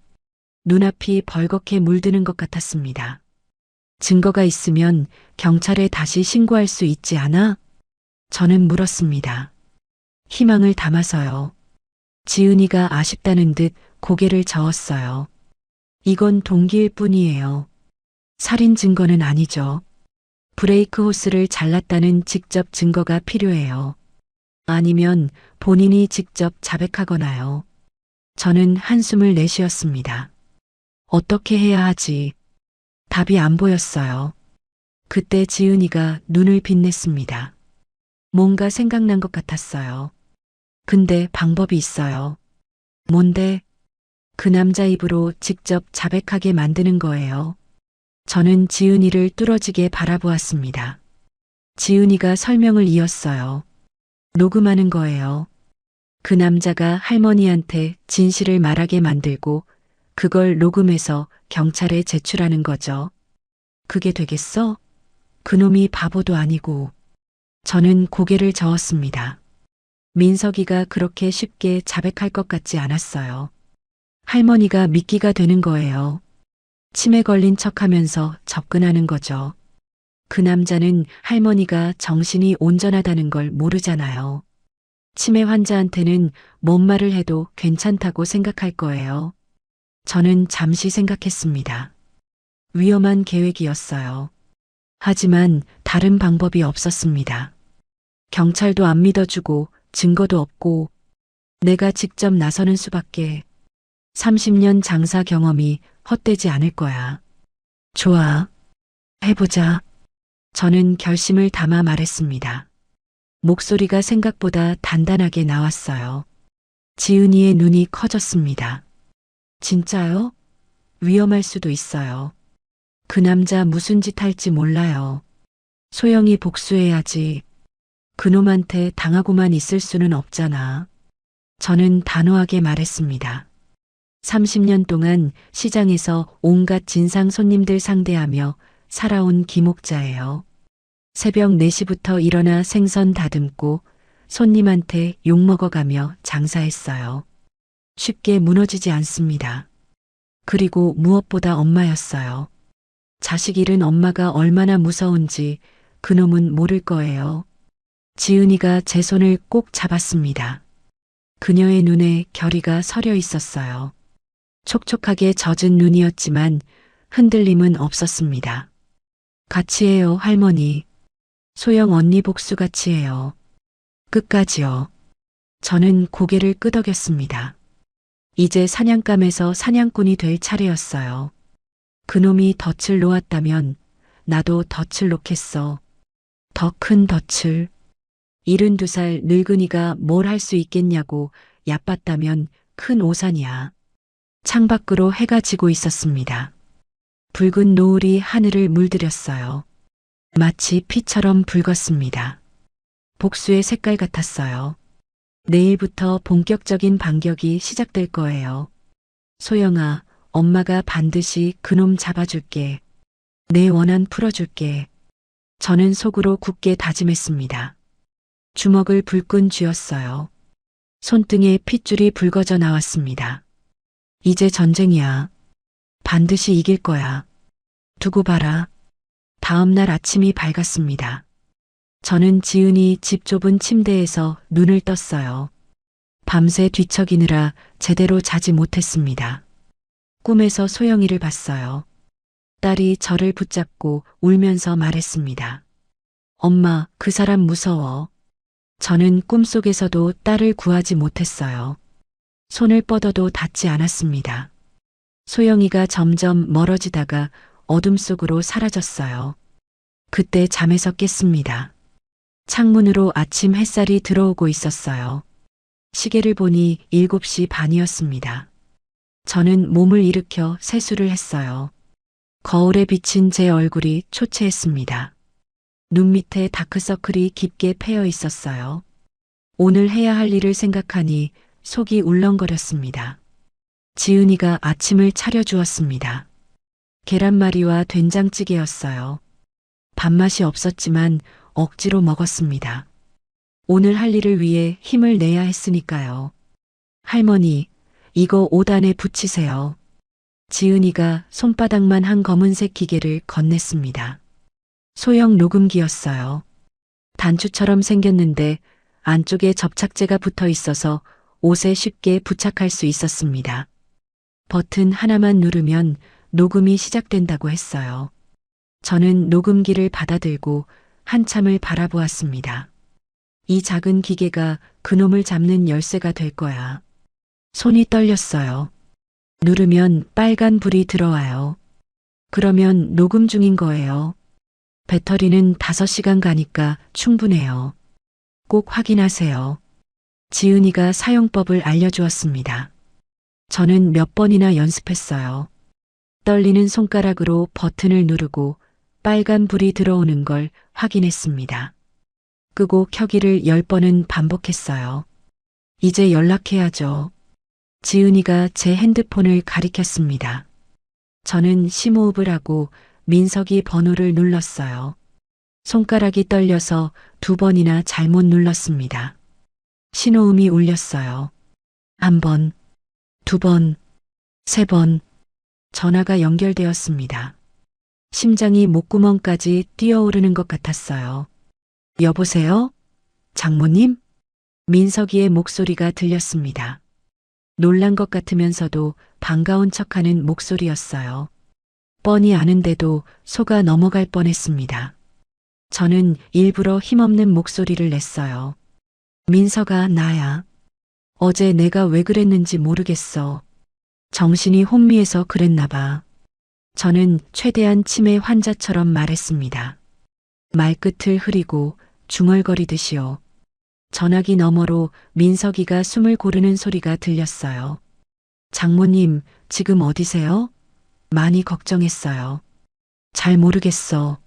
눈앞이 벌겋게 물드는 것 같았습니다. 증거가 있으면 경찰에 다시 신고할 수 있지 않아? 저는 물었습니다. 희망을 담아서요. 지은이가 아쉽다는 듯 고개를 저었어요. 이건 동기일 뿐이에요. 살인 증거는 아니죠. 브레이크 호스를 잘랐다는 직접 증거가 필요해요. 아니면 본인이 직접 자백하거나요. 저는 한숨을 내쉬었습니다. 어떻게 해야 하지? 답이 안 보였어요. 그때 지은이가 눈을 빛냈습니다. 뭔가 생각난 것 같았어요. 근데 방법이 있어요. 뭔데? 그 남자 입으로 직접 자백하게 만드는 거예요. 저는 지은이를 뚫어지게 바라보았습니다. 지은이가 설명을 이었어요. 녹음하는 거예요. 그 남자가 할머니한테 진실을 말하게 만들고 그걸 녹음해서 경찰에 제출하는 거죠. 그게 되겠어? 그놈이 바보도 아니고. 저는 고개를 저었습니다. 민석이가 그렇게 쉽게 자백할 것 같지 않았어요. 할머니가 미끼가 되는 거예요. 치매 걸린 척하면서 접근하는 거죠. 그 남자는 할머니가 정신이 온전하다는 걸 모르잖아요. 치매 환자한테는 뭔 말을 해도 괜찮다고 생각할 거예요. 저는 잠시 생각했습니다. 위험한 계획이었어요. 하지만 다른 방법이 없었습니다. 경찰도 안 믿어주고 증거도 없고 내가 직접 나서는 수밖에. 30년 장사 경험이 헛되지 않을 거야. 좋아. 해보자. 저는 결심을 담아 말했습니다. 목소리가 생각보다 단단하게 나왔어요. 지은이의 눈이 커졌습니다. 진짜요? 위험할 수도 있어요. 그 남자 무슨 짓 할지 몰라요. 소영이 복수해야지. 그놈한테 당하고만 있을 수는 없잖아. 저는 단호하게 말했습니다. 30년 동안 시장에서 온갖 진상 손님들 상대하며 살아온 김옥자예요. 새벽 4시부터 일어나 생선 다듬고 손님한테 욕먹어가며 장사했어요. 쉽게 무너지지 않습니다. 그리고 무엇보다 엄마였어요. 자식 잃은 엄마가 얼마나 무서운지 그놈은 모를 거예요. 지은이가 제 손을 꼭 잡았습니다. 그녀의 눈에 결의가 서려 있었어요. 촉촉하게 젖은 눈이었지만 흔들림은 없었습니다. 같이 해요, 할머니. 소영 언니 복수 같이 해요. 끝까지요. 저는 고개를 끄덕였습니다. 이제 사냥감에서 사냥꾼이 될 차례였어요. 그놈이 덫을 놓았다면 나도 덫을 놓겠어. 더 큰 덫을. 72살 늙은이가 뭘 할 수 있겠냐고 얕봤다면 큰 오산이야. 창밖으로 해가 지고 있었습니다. 붉은 노을이 하늘을 물들였어요. 마치 피처럼 붉었습니다. 복수의 색깔 같았어요. 내일부터 본격적인 반격이 시작될 거예요. 소영아, 엄마가 반드시 그놈 잡아줄게. 내 원한 풀어줄게. 저는 속으로 굳게 다짐했습니다. 주먹을 불끈 쥐었어요. 손등에 핏줄이 붉어져 나왔습니다. 이제 전쟁이야. 반드시 이길 거야. 두고 봐라. 다음 날 아침이 밝았습니다. 저는 지은이 집 좁은 침대에서 눈을 떴어요. 밤새 뒤척이느라 제대로 자지 못했습니다. 꿈에서 소영이를 봤어요. 딸이 저를 붙잡고 울면서 말했습니다. 엄마, 그 사람 무서워. 저는 꿈속에서도 딸을 구하지 못했어요. 손을 뻗어도 닿지 않았습니다. 소영이가 점점 멀어지다가 어둠 속으로 사라졌어요. 그때 잠에서 깼습니다. 창문으로 아침 햇살이 들어오고 있었어요. 시계를 보니 7시 반이었습니다. 저는 몸을 일으켜 세수를 했어요. 거울에 비친 제 얼굴이 초췌했습니다. 눈 밑에 다크서클이 깊게 패여 있었어요. 오늘 해야 할 일을 생각하니 속이 울렁거렸습니다. 지은이가 아침을 차려주었습니다. 계란말이와 된장찌개였어요. 밥맛이 없었지만 억지로 먹었습니다. 오늘 할 일을 위해 힘을 내야 했으니까요. 할머니, 이거 5단에 붙이세요. 지은이가 손바닥만 한 검은색 기계를 건넸습니다. 소형 녹음기였어요. 단추처럼 생겼는데 안쪽에 접착제가 붙어 있어서 옷에 쉽게 부착할 수 있었습니다. 버튼 하나만 누르면 녹음이 시작된다고 했어요. 저는 녹음기를 받아들고 한참을 바라보았습니다. 이 작은 기계가 그놈을 잡는 열쇠가 될 거야. 손이 떨렸어요. 누르면 빨간 불이 들어와요. 그러면 녹음 중인 거예요. 배터리는 5시간 가니까 충분해요. 꼭 확인하세요. 지은이가 사용법을 알려주었습니다. 저는 몇 번이나 연습했어요. 떨리는 손가락으로 버튼을 누르고 빨간 불이 들어오는 걸 확인했습니다. 끄고 켜기를 10번은 반복했어요. 이제 연락해야죠. 지은이가 제 핸드폰을 가리켰습니다. 저는 심호흡을 하고 민석이 번호를 눌렀어요. 손가락이 떨려서 2번이나 잘못 눌렀습니다. 신호음이 울렸어요. 1번, 2번, 3번. 전화가 연결되었습니다. 심장이 목구멍까지 뛰어오르는 것 같았어요. 여보세요? 장모님? 민석이의 목소리가 들렸습니다. 놀란 것 같으면서도 반가운 척하는 목소리였어요. 뻔히 아는데도 속아 넘어갈 뻔했습니다. 저는 일부러 힘없는 목소리를 냈어요. 민석아, 나야. 어제 내가 왜 그랬는지 모르겠어. 정신이 혼미해서 그랬나 봐. 저는 최대한 치매 환자처럼 말했습니다. 말끝을 흐리고 중얼거리듯이요. 전화기 너머로 민석이가 숨을 고르는 소리가 들렸어요. 장모님, 지금 어디세요? 많이 걱정했어요. 잘 모르겠어.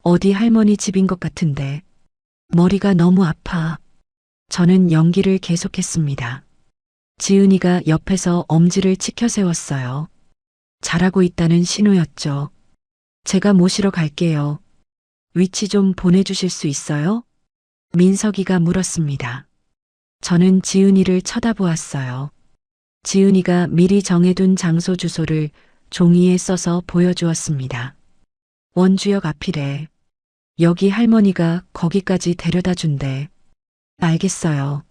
어디 할머니 집인 것 같은데. 머리가 너무 아파. 저는 연기를 계속했습니다. 지은이가 옆에서 엄지를 치켜 세웠어요. 잘하고 있다는 신호였죠. 제가 모시러 갈게요. 위치 좀 보내주실 수 있어요? 민석이가 물었습니다. 저는 지은이를 쳐다보았어요. 지은이가 미리 정해둔 장소 주소를 종이에 써서 보여주었습니다. 원주역 앞이래. 여기 할머니가 거기까지 데려다 준대. 알겠어요.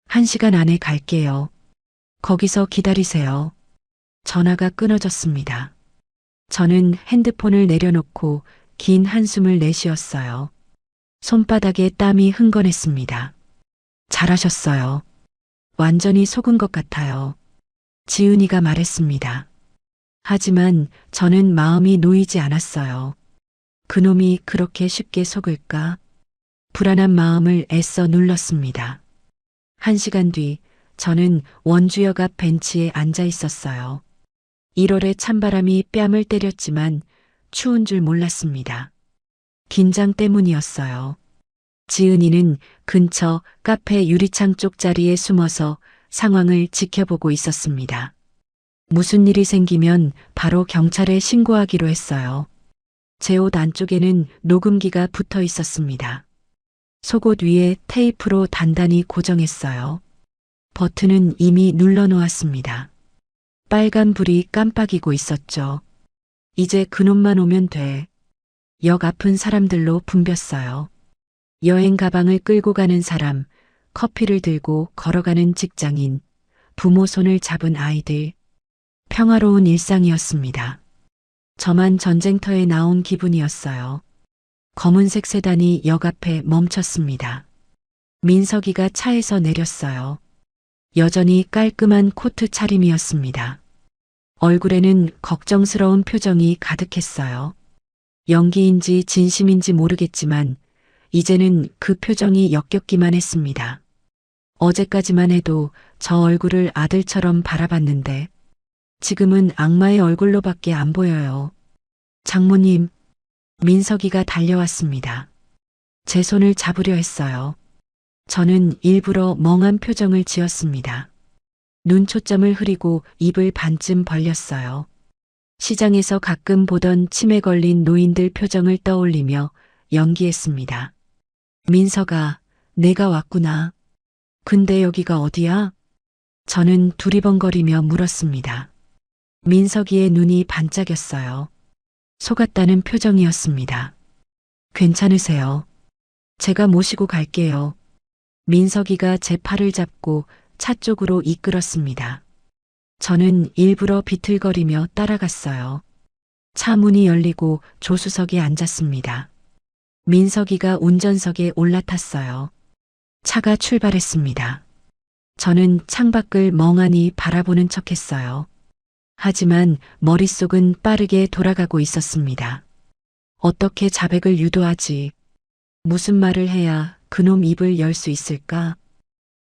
1시간 안에 갈게요. 거기서 기다리세요. 전화가 끊어졌습니다. 저는 핸드폰을 내려놓고 긴 한숨을 내쉬었어요. 손바닥에 땀이 흥건했습니다. 잘하셨어요. 완전히 속은 것 같아요. 지은이가 말했습니다. 하지만 저는 마음이 놓이지 않았어요. 그놈이 그렇게 쉽게 속을까? 불안한 마음을 애써 눌렀습니다. 1시간 뒤 저는 원주역 앞 벤치에 앉아 있었어요. 1월의 찬바람이 뺨을 때렸지만 추운 줄 몰랐습니다. 긴장 때문이었어요. 지은이는 근처 카페 유리창 쪽 자리에 숨어서 상황을 지켜보고 있었습니다. 무슨 일이 생기면 바로 경찰에 신고하기로 했어요. 제 옷 안쪽에는 녹음기가 붙어 있었습니다. 속옷 위에 테이프로 단단히 고정했어요. 버튼은 이미 눌러놓았습니다. 빨간 불이 깜빡이고 있었죠. 이제 그놈만 오면 돼. 역 앞은 사람들로 붐볐어요. 여행 가방을 끌고 가는 사람, 커피를 들고 걸어가는 직장인, 부모 손을 잡은 아이들. 평화로운 일상이었습니다. 저만 전쟁터에 나온 기분이었어요. 검은색 세단이 역 앞에 멈췄습니다. 민석이가 차에서 내렸어요. 여전히 깔끔한 코트 차림이었습니다. 얼굴에는 걱정스러운 표정이 가득했어요. 연기인지 진심인지 모르겠지만 이제는 그 표정이 역겹기만 했습니다. 어제까지만 해도 저 얼굴을 아들처럼 바라봤는데 지금은 악마의 얼굴로밖에 안 보여요. 장모님, 민석이가 달려왔습니다. 제 손을 잡으려 했어요. 저는 일부러 멍한 표정을 지었습니다. 눈초점을 흐리고 입을 반쯤 벌렸어요. 시장에서 가끔 보던 치매 걸린 노인들 표정을 떠올리며 연기했습니다. 민석아, 내가 왔구나. 근데 여기가 어디야? 저는 두리번거리며 물었습니다. 민석이의 눈이 반짝였어요. 속았다는 표정이었습니다. 괜찮으세요? 제가 모시고 갈게요. 민석이가 제 팔을 잡고 차 쪽으로 이끌었습니다. 저는 일부러 비틀거리며 따라갔어요. 차 문이 열리고 조수석에 앉았습니다. 민석이가 운전석에 올라탔어요. 차가 출발했습니다. 저는 창밖을 멍하니 바라보는 척했어요. 하지만 머릿속은 빠르게 돌아가고 있었습니다. 어떻게 자백을 유도하지? 무슨 말을 해야 그놈 입을 열 수 있을까?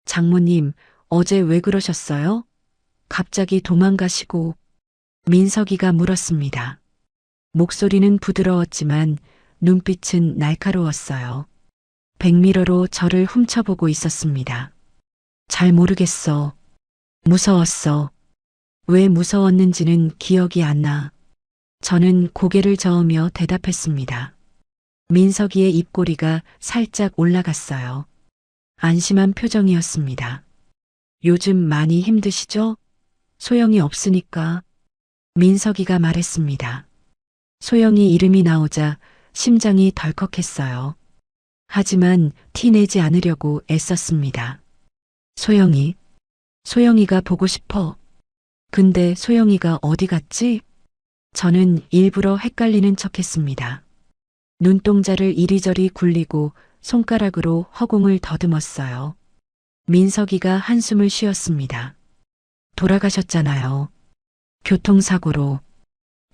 장모님, 어제 왜 그러셨어요? 갑자기 도망가시고. 민석이가 물었습니다. 목소리는 부드러웠지만 눈빛은 날카로웠어요. 백미러로 저를 훔쳐보고 있었습니다. 잘 모르겠어. 무서웠어. 왜 무서웠는지는 기억이 안 나. 저는 고개를 저으며 대답했습니다. 민석이의 입꼬리가 살짝 올라갔어요. 안심한 표정이었습니다. 요즘 많이 힘드시죠? 소영이 없으니까. 민석이가 말했습니다. 소영이 이름이 나오자 심장이 덜컥했어요. 하지만 티내지 않으려고 애썼습니다. 소영이가 보고 싶어. 근데 소영이가 어디 갔지? 저는 일부러 헷갈리는 척했습니다. 눈동자를 이리저리 굴리고 손가락으로 허공을 더듬었어요. 민석이가 한숨을 쉬었습니다. 돌아가셨잖아요. 교통사고로.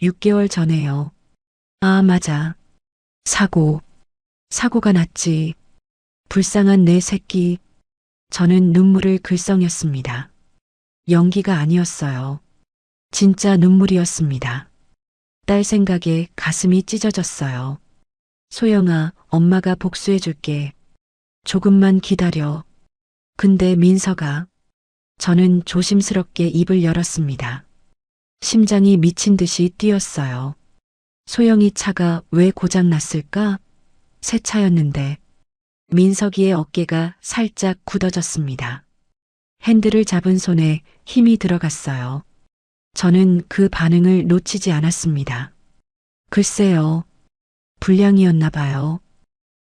6개월 전에요. 아, 맞아. 사고가 났지. 불쌍한 내 새끼. 저는 눈물을 글썽였습니다. 연기가 아니었어요. 진짜 눈물이었습니다. 딸 생각에 가슴이 찢어졌어요. 소영아, 엄마가 복수해줄게. 조금만 기다려. 근데 민석아, 저는 조심스럽게 입을 열었습니다. 심장이 미친 듯이 뛰었어요. 소영이 차가 왜 고장 났을까? 새 차였는데. 민석이의 어깨가 살짝 굳어졌습니다. 핸들을 잡은 손에 힘이 들어갔어요. 저는 그 반응을 놓치지 않았습니다. 글쎄요. 불량이었나 봐요.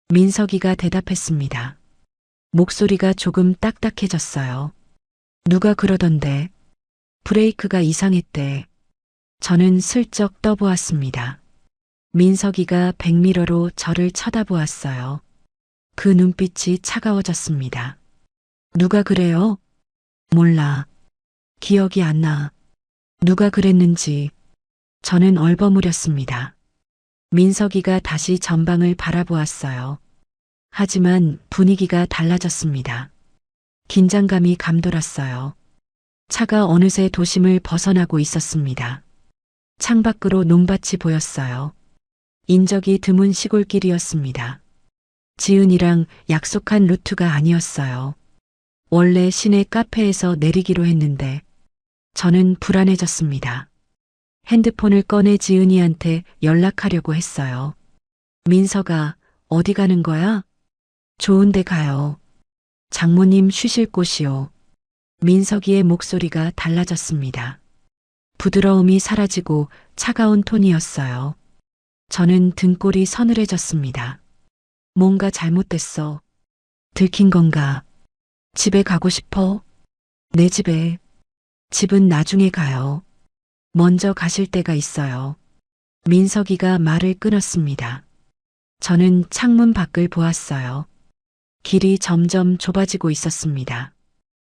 민석이가 대답했습니다. 목소리가 조금 딱딱해졌어요. 누가 그러던데. 브레이크가 이상했대. 저는 슬쩍 떠보았습니다. 민석이가 백미러로 저를 쳐다보았어요. 그 눈빛이 차가워졌습니다. 누가 그래요? 몰라. 기억이 안 나. 누가 그랬는지. 저는 얼버무렸습니다. 민석이가 다시 전방을 바라보았어요. 하지만 분위기가 달라졌습니다. 긴장감이 감돌았어요. 차가 어느새 도심을 벗어나고 있었습니다. 창밖으로 논밭이 보였어요. 인적이 드문 시골길이었습니다. 지은이랑 약속한 루트가 아니었어요. 원래 시내 카페에서 내리기로 했는데 저는 불안해졌습니다. 핸드폰을 꺼내 지은이한테 연락하려고 했어요. 민서가 어디 가는 거야? 좋은 데 가요. 장모님 쉬실 곳이요. 민석이의 목소리가 달라졌습니다. 부드러움이 사라지고 차가운 톤이었어요. 저는 등골이 서늘해졌습니다. 뭔가 잘못됐어. 들킨 건가? 집에 가고 싶어? 내 집에. 집은 나중에 가요. 먼저 가실 때가 있어요. 민석이가 말을 끊었습니다. 저는 창문 밖을 보았어요. 길이 점점 좁아지고 있었습니다.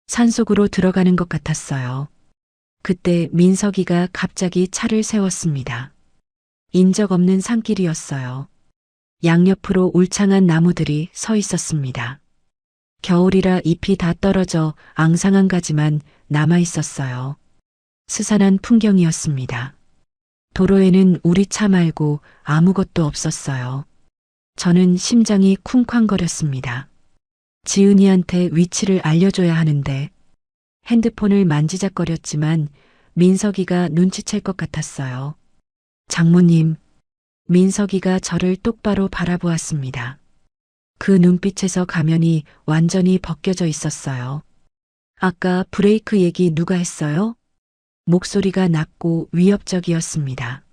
산속으로 들어가는 것 같았어요. 그때 민석이가 갑자기 차를 세웠습니다. 인적 없는 산길이었어요. 양옆으로 울창한 나무들이 서 있었습니다. 겨울이라 잎이 다 떨어져 앙상한 가지만 남아 있었어요. 스산한 풍경이었습니다. 도로에는 우리 차 말고 아무것도 없었어요. 저는 심장이 쿵쾅거렸습니다. 지은이한테 위치를 알려줘야 하는데 핸드폰을 만지작거렸지만 민석이가 눈치챌 것 같았어요. 장모님, 민석이가 저를 똑바로 바라보았습니다. 그 눈빛에서 가면이 완전히 벗겨져 있었어요. 아까 브레이크 얘기 누가 했어요? 목소리가 낮고 위협적이었습니다.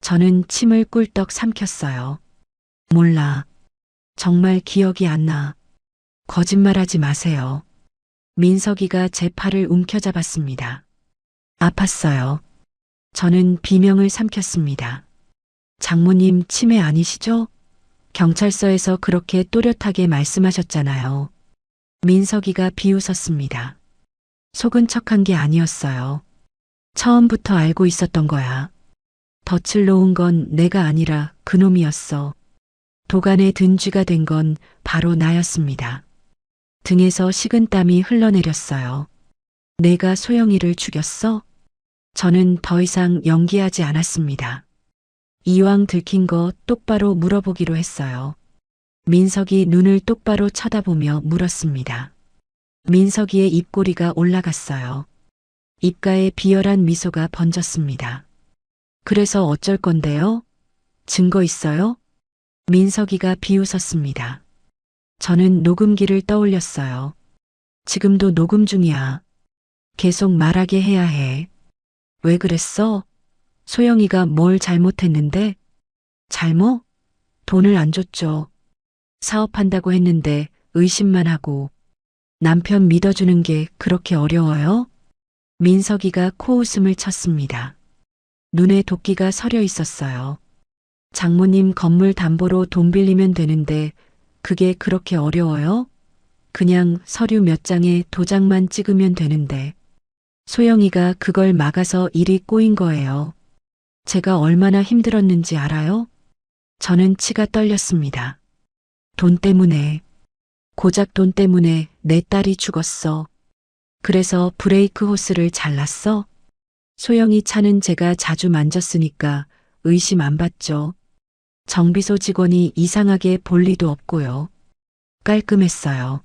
저는 침을 꿀떡 삼켰어요. 몰라. 정말 기억이 안 나. 거짓말하지 마세요. 민석이가 제 팔을 움켜잡았습니다. 아팠어요. 저는 비명을 삼켰습니다. 장모님 치매 아니시죠? 경찰서에서 그렇게 또렷하게 말씀하셨잖아요. 민석이가 비웃었습니다. 속은 척한 게 아니었어요. 처음부터 알고 있었던 거야. 덫을 놓은 건 내가 아니라 그놈이었어. 도간에 든 쥐가 된 건 바로 나였습니다. 등에서 식은땀이 흘러내렸어요. 내가 소영이를 죽였어? 저는 더 이상 연기하지 않았습니다. 이왕 들킨 거 똑바로 물어보기로 했어요. 민석이 눈을 똑바로 쳐다보며 물었습니다. 민석이의 입꼬리가 올라갔어요. 입가에 비열한 미소가 번졌습니다. 그래서 어쩔 건데요? 증거 있어요? 민석이가 비웃었습니다. 저는 녹음기를 떠올렸어요. 지금도 녹음 중이야. 계속 말하게 해야 해. 왜 그랬어? 소영이가 뭘 잘못했는데? 잘못? 돈을 안 줬죠. 사업한다고 했는데 의심만 하고. 남편 믿어주는 게 그렇게 어려워요? 민석이가 코웃음을 쳤습니다. 눈에 도끼가 서려 있었어요. 장모님 건물 담보로 돈 빌리면 되는데 그게 그렇게 어려워요? 그냥 서류 몇 장에 도장만 찍으면 되는데. 소영이가 그걸 막아서 일이 꼬인 거예요. 제가 얼마나 힘들었는지 알아요? 저는 치가 떨렸습니다. 돈 때문에, 고작 돈 때문에 내 딸이 죽었어. 그래서 브레이크 호스를 잘랐어? 소영이 차는 제가 자주 만졌으니까 의심 안 받죠. 정비소 직원이 이상하게 볼 리도 없고요. 깔끔했어요.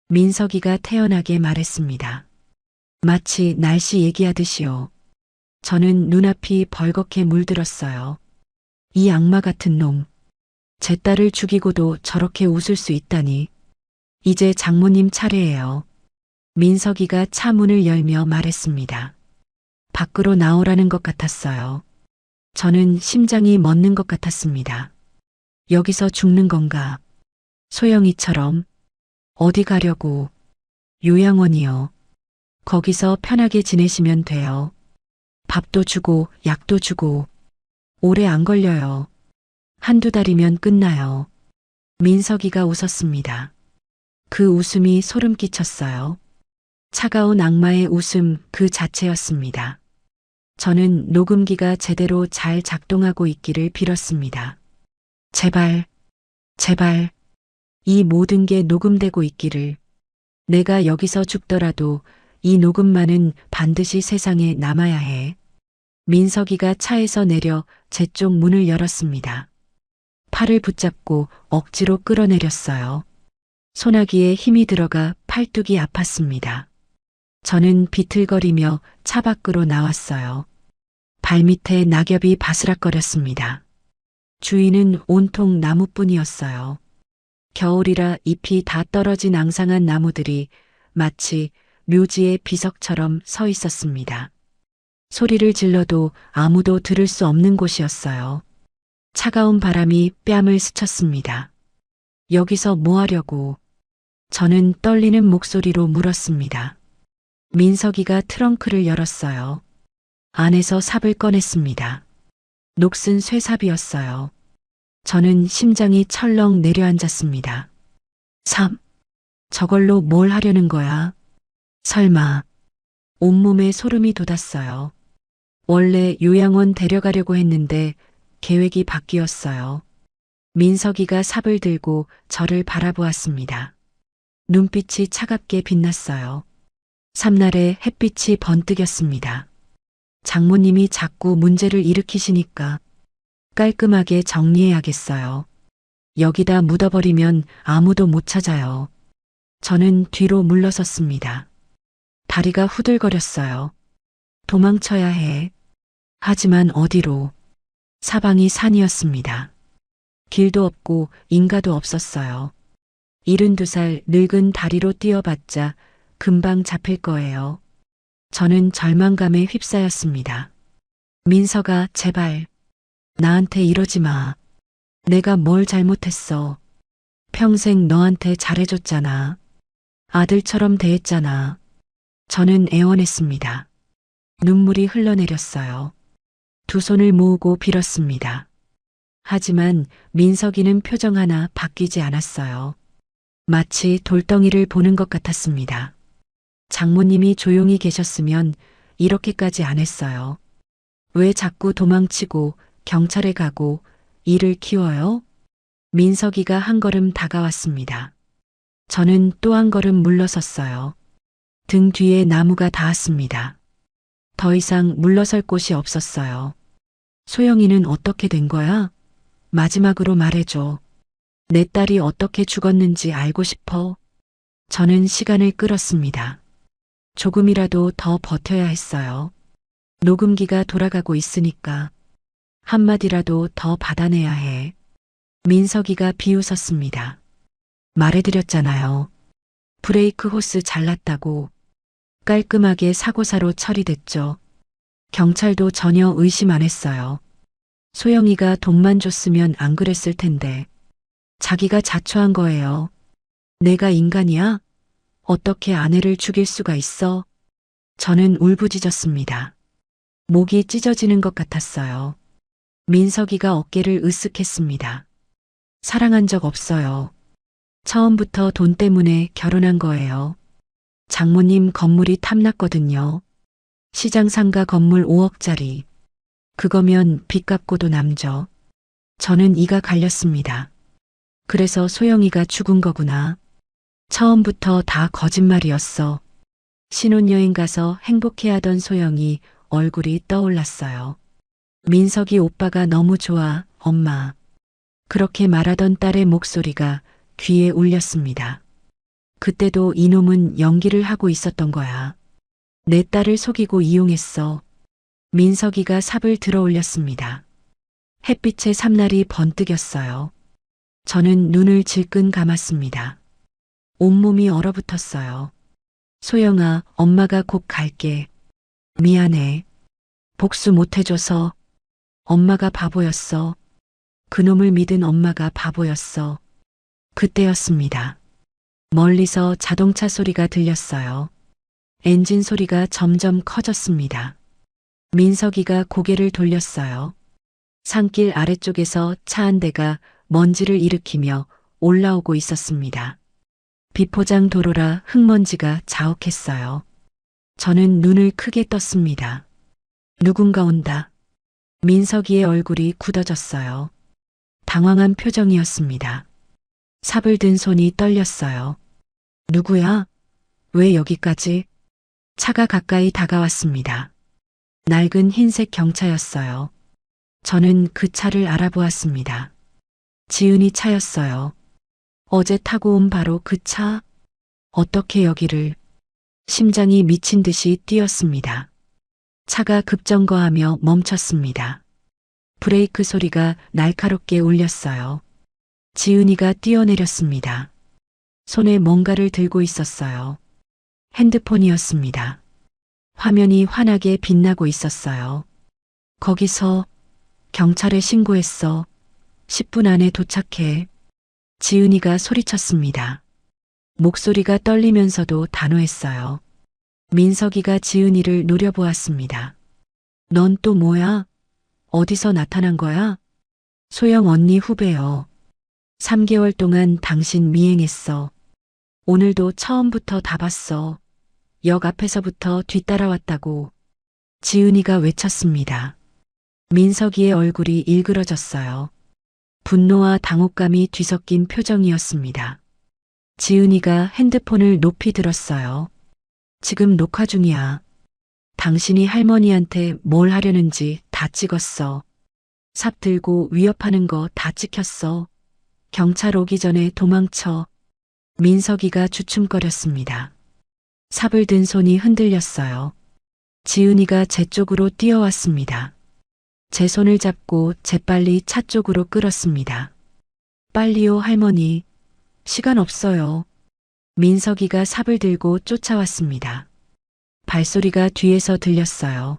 민석이가 태연하게 말했습니다. 마치 날씨 얘기하듯이요. 저는 눈앞이 벌겋게 물들었어요. 이 악마 같은 놈. 제 딸을 죽이고도 저렇게 웃을 수 있다니. 이제 장모님 차례예요. 민석이가 차 문을 열며 말했습니다. 밖으로 나오라는 것 같았어요. 저는 심장이 멎는 것 같았습니다. 여기서 죽는 건가? 소영이처럼. 어디 가려고? 요양원이요. 거기서 편하게 지내시면 돼요. 밥도 주고 약도 주고. 오래 안 걸려요. 한두 달이면 끝나요. 민석이가 웃었습니다. 그 웃음이 소름 끼쳤어요. 차가운 악마의 웃음 그 자체였습니다. 저는 녹음기가 제대로 잘 작동하고 있기를 빌었습니다. 제발, 제발, 이 모든 게 녹음되고 있기를. 내가 여기서 죽더라도 이 녹음만은 반드시 세상에 남아야 해. 민석이가 차에서 내려 제 쪽 문을 열었습니다. 팔을 붙잡고 억지로 끌어내렸어요. 소나기에 힘이 들어가 팔뚝이 아팠습니다. 저는 비틀거리며 차 밖으로 나왔어요. 발밑에 낙엽이 바스락거렸습니다. 주위는 온통 나무뿐이었어요. 겨울이라 잎이 다 떨어진 앙상한 나무들이 마치 묘지의 비석처럼 서 있었습니다. 소리를 질러도 아무도 들을 수 없는 곳이었어요. 차가운 바람이 뺨을 스쳤습니다. 여기서 뭐 하려고? 저는 떨리는 목소리로 물었습니다. 민석이가 트렁크를 열었어요. 안에서 삽을 꺼냈습니다. 녹슨 쇠삽이었어요. 저는 심장이 철렁 내려앉았습니다. 저걸로 뭘 하려는 거야? 설마. 온몸에 소름이 돋았어요. 원래 요양원 데려가려고 했는데 계획이 바뀌었어요. 민석이가 삽을 들고 저를 바라보았습니다. 눈빛이 차갑게 빛났어요. 삼날에 햇빛이 번뜩였습니다. 장모님이 자꾸 문제를 일으키시니까 깔끔하게 정리해야겠어요. 여기다 묻어버리면 아무도 못 찾아요. 저는 뒤로 물러섰습니다. 다리가 후들거렸어요. 도망쳐야 해. 하지만 어디로? 사방이 산이었습니다. 길도 없고 인가도 없었어요. 72살 늙은 다리로 뛰어봤자 금방 잡힐 거예요. 저는 절망감에 휩싸였습니다. 민석아, 제발. 나한테 이러지 마. 내가 뭘 잘못했어. 평생 너한테 잘해줬잖아. 아들처럼 대했잖아. 저는 애원했습니다. 눈물이 흘러내렸어요. 두 손을 모으고 빌었습니다. 하지만 민석이는 표정 하나 바뀌지 않았어요. 마치 돌덩이를 보는 것 같았습니다. 장모님이 조용히 계셨으면 이렇게까지 안 했어요. 왜 자꾸 도망치고 경찰에 가고 일을 키워요? 민석이가 한 걸음 다가왔습니다. 저는 또 한 걸음 물러섰어요. 등 뒤에 나무가 닿았습니다. 더 이상 물러설 곳이 없었어요. 소영이는 어떻게 된 거야? 마지막으로 말해줘. 내 딸이 어떻게 죽었는지 알고 싶어. 저는 시간을 끌었습니다. 조금이라도 더 버텨야 했어요. 녹음기가 돌아가고 있으니까 한마디라도 더 받아내야 해. 민석이가 비웃었습니다. 말해드렸잖아요. 브레이크 호스 잘랐다고. 깔끔하게 사고사로 처리됐죠. 경찰도 전혀 의심 안 했어요. 소영이가 돈만 줬으면 안 그랬을 텐데. 자기가 자초한 거예요. 내가 인간이야? 어떻게 아내를 죽일 수가 있어? 저는 울부짖었습니다. 목이 찢어지는 것 같았어요. 민석이가 어깨를 으쓱했습니다. 사랑한 적 없어요. 처음부터 돈 때문에 결혼한 거예요. 장모님 건물이 탐났거든요. 시장 상가 건물 5억짜리. 그거면 빚 갚고도 남죠. 저는 이가 갈렸습니다. 그래서 소영이가 죽은 거구나. 처음부터 다 거짓말이었어. 신혼여행 가서 행복해하던 소영이 얼굴이 떠올랐어요. 민석이 오빠가 너무 좋아, 엄마. 그렇게 말하던 딸의 목소리가 귀에 울렸습니다. 그때도 이놈은 연기를 하고 있었던 거야. 내 딸을 속이고 이용했어. 민석이가 삽을 들어 올렸습니다. 햇빛에 삼날이 번뜩였어요. 저는 눈을 질끈 감았습니다. 온몸이 얼어붙었어요. 소영아, 엄마가 곧 갈게. 미안해. 복수 못해줘서. 엄마가 바보였어. 그놈을 믿은 엄마가 바보였어. 그때였습니다. 멀리서 자동차 소리가 들렸어요. 엔진 소리가 점점 커졌습니다. 민석이가 고개를 돌렸어요. 산길 아래쪽에서 차 한 대가 먼지를 일으키며 올라오고 있었습니다. 비포장 도로라 흙먼지가 자욱했어요. 저는 눈을 크게 떴습니다. 누군가 온다. 민석이의 얼굴이 굳어졌어요. 당황한 표정이었습니다. 삽을 든 손이 떨렸어요. 누구야? 왜 여기까지? 차가 가까이 다가왔습니다. 낡은 흰색 경차였어요. 저는 그 차를 알아보았습니다. 지은이 차였어요. 어제 타고 온 바로 그 차? 어떻게 여기를? 심장이 미친 듯이 뛰었습니다. 차가 급정거하며 멈췄습니다. 브레이크 소리가 날카롭게 울렸어요. 지은이가 뛰어내렸습니다. 손에 뭔가를 들고 있었어요. 핸드폰이었습니다. 화면이 환하게 빛나고 있었어요. 거기서 경찰에 신고했어. 10분 안에 도착해. 지은이가 소리쳤습니다. 목소리가 떨리면서도 단호했어요. 민석이가 지은이를 노려보았습니다. 넌 또 뭐야? 어디서 나타난 거야? 소영 언니 후배요. 3개월 동안 당신 미행했어. 오늘도 처음부터 다 봤어. 역 앞에서부터 뒤따라왔다고. 지은이가 외쳤습니다. 민석이의 얼굴이 일그러졌어요. 분노와 당혹감이 뒤섞인 표정이었습니다. 지은이가 핸드폰을 높이 들었어요. 지금 녹화 중이야. 당신이 할머니한테 뭘 하려는지 다 찍었어. 삽 들고 위협하는 거 다 찍혔어. 경찰 오기 전에 도망쳐. 민석이가 주춤거렸습니다. 삽을 든 손이 흔들렸어요. 지은이가 제 쪽으로 뛰어왔습니다. 제 손을 잡고 재빨리 차 쪽으로 끌었습니다. 빨리요, 할머니. 시간 없어요. 민석이가 삽을 들고 쫓아왔습니다. 발소리가 뒤에서 들렸어요.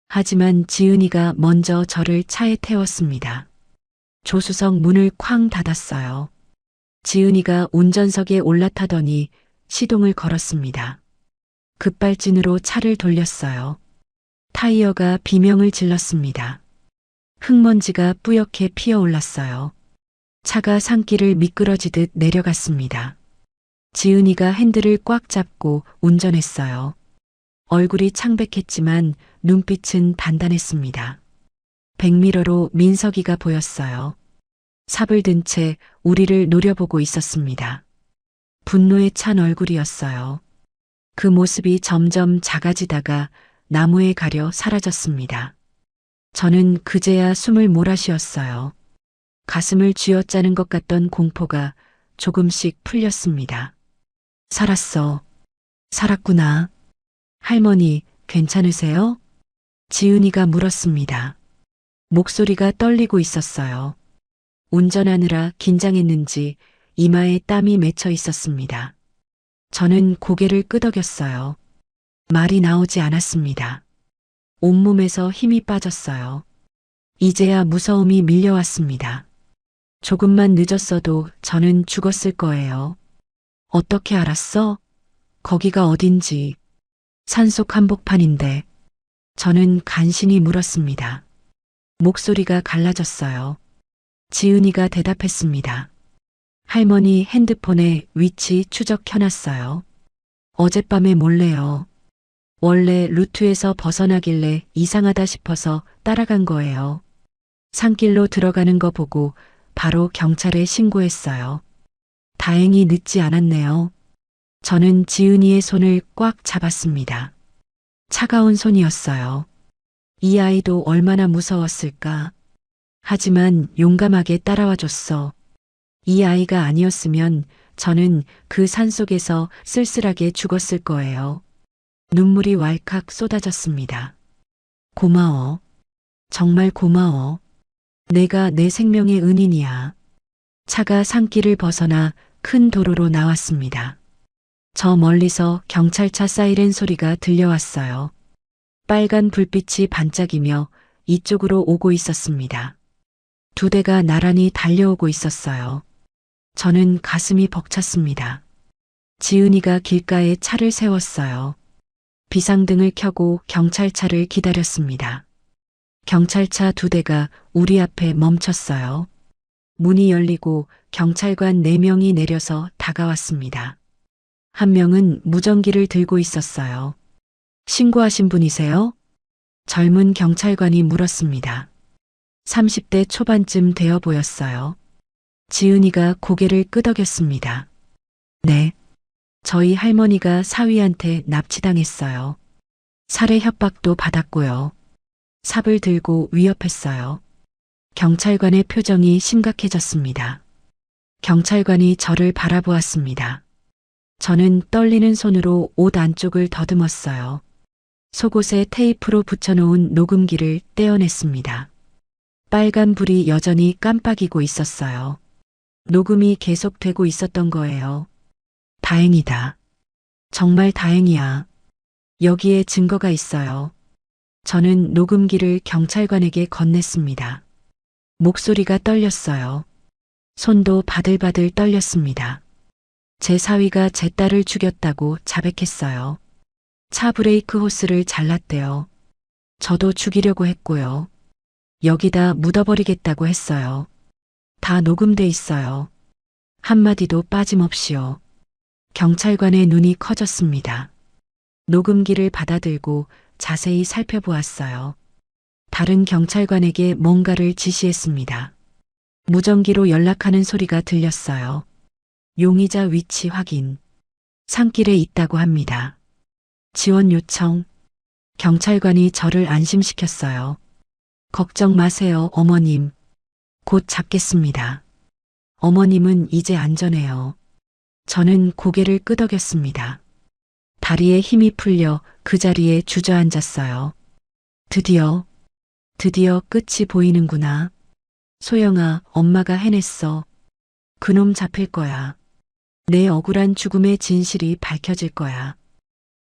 하지만 지은이가 먼저 저를 차에 태웠습니다. 조수석 문을 쾅 닫았어요. 지은이가 운전석에 올라타더니 시동을 걸었습니다. 급발진으로 차를 돌렸어요. 타이어가 비명을 질렀습니다. 흙먼지가 뿌옇게 피어올랐어요. 차가 산길을 미끄러지듯 내려갔습니다. 지은이가 핸들을 꽉 잡고 운전했어요. 얼굴이 창백했지만 눈빛은 단단했습니다. 백미러로 민석이가 보였어요. 삽을 든 채 우리를 노려보고 있었습니다. 분노에 찬 얼굴이었어요. 그 모습이 점점 작아지다가 나무에 가려 사라졌습니다. 저는 그제야 숨을 몰아쉬었어요. 가슴을 쥐어짜는 것 같던 공포가 조금씩 풀렸습니다. 살았어. 살았구나. 할머니, 괜찮으세요? 지은이가 물었습니다. 목소리가 떨리고 있었어요. 운전하느라 긴장했는지 이마에 땀이 맺혀 있었습니다. 저는 고개를 끄덕였어요. 말이 나오지 않았습니다. 온몸에서 힘이 빠졌어요. 이제야 무서움이 밀려왔습니다. 조금만 늦었어도 저는 죽었을 거예요. 어떻게 알았어? 거기가 어딘지. 산속 한복판인데. 저는 간신히 물었습니다. 목소리가 갈라졌어요. 지은이가 대답했습니다. 할머니 핸드폰에 위치 추적해놨어요. 어젯밤에 몰래요. 원래 루트에서 벗어나길래 이상하다 싶어서 따라간 거예요. 산길로 들어가는 거 보고 바로 경찰에 신고했어요. 다행히 늦지 않았네요. 저는 지은이의 손을 꽉 잡았습니다. 차가운 손이었어요. 이 아이도 얼마나 무서웠을까. 하지만 용감하게 따라와 줬어. 이 아이가 아니었으면 저는 그 산속에서 쓸쓸하게 죽었을 거예요. 눈물이 왈칵 쏟아졌습니다. 고마워. 정말 고마워. 내가 내 생명의 은인이야. 차가 산길을 벗어나 큰 도로로 나왔습니다. 저 멀리서 경찰차 사이렌 소리가 들려왔어요. 빨간 불빛이 반짝이며 이쪽으로 오고 있었습니다. 두 대가 나란히 달려오고 있었어요. 저는 가슴이 벅찼습니다. 지은이가 길가에 차를 세웠어요. 비상등을 켜고 경찰차를 기다렸습니다. 경찰차 두 대가 우리 앞에 멈췄어요. 문이 열리고 경찰관 4명이 내려서 다가왔습니다. 한 명은 무전기를 들고 있었어요. 신고하신 분이세요? 젊은 경찰관이 물었습니다. 30대 초반쯤 되어 보였어요. 지은이가 고개를 끄덕였습니다. 네. 저희 할머니가 사위한테 납치당했어요. 살해 협박도 받았고요. 삽을 들고 위협했어요. 경찰관의 표정이 심각해졌습니다. 경찰관이 저를 바라보았습니다. 저는 떨리는 손으로 옷 안쪽을 더듬었어요. 속옷에 테이프로 붙여놓은 녹음기를 떼어냈습니다. 빨간 불이 여전히 깜빡이고 있었어요. 녹음이 계속되고 있었던 거예요. 다행이다. 정말 다행이야. 여기에 증거가 있어요. 저는 녹음기를 경찰관에게 건넸습니다. 목소리가 떨렸어요. 손도 바들바들 떨렸습니다. 제 사위가 제 딸을 죽였다고 자백했어요. 차 브레이크 호스를 잘랐대요. 저도 죽이려고 했고요. 여기다 묻어버리겠다고 했어요. 다 녹음돼 있어요. 한마디도 빠짐없이요. 경찰관의 눈이 커졌습니다. 녹음기를 받아들고 자세히 살펴보았어요. 다른 경찰관에게 뭔가를 지시했습니다. 무전기로 연락하는 소리가 들렸어요. 용의자 위치 확인. 산길에 있다고 합니다. 지원 요청. 경찰관이 저를 안심시켰어요. 걱정 마세요, 어머님. 곧 잡겠습니다. 어머님은 이제 안전해요. 저는 고개를 끄덕였습니다. 다리에 힘이 풀려 그 자리에 주저앉았어요. 드디어 끝이 보이는구나. 소영아, 엄마가 해냈어. 그놈 잡힐 거야. 내 억울한 죽음의 진실이 밝혀질 거야.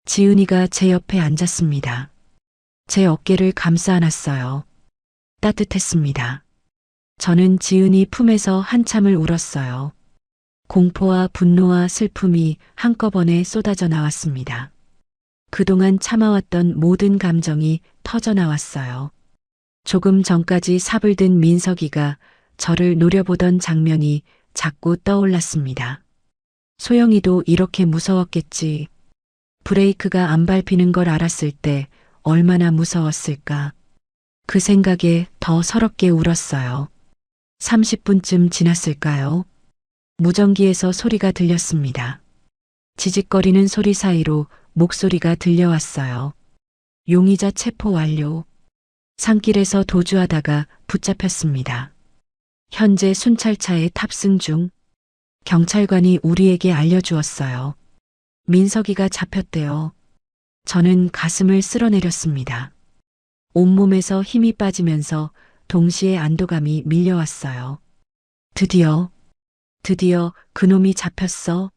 지은이가 제 옆에 앉았습니다. 제 어깨를 감싸 안았어요. 따뜻했습니다. 저는 지은이 품에서 한참을 울었어요. 공포와 분노와 슬픔이 한꺼번에 쏟아져 나왔습니다. 그동안 참아왔던 모든 감정이 터져 나왔어요. 조금 전까지 삽을 든 민석이가 저를 노려보던 장면이 자꾸 떠올랐습니다. 소영이도 이렇게 무서웠겠지. 브레이크가 안 밟히는 걸 알았을 때 얼마나 무서웠을까. 그 생각에 더 서럽게 울었어요. 30분쯤 지났을까요? 무전기에서 소리가 들렸습니다. 지직거리는 소리 사이로 목소리가 들려왔어요. 용의자 체포 완료. 산길에서 도주하다가 붙잡혔습니다. 현재 순찰차에 탑승 중. 경찰관이 우리에게 알려주었어요. 민석이가 잡혔대요. 저는 가슴을 쓸어내렸습니다. 온몸에서 힘이 빠지면서 동시에 안도감이 밀려왔어요. 드디어 그놈이 잡혔어.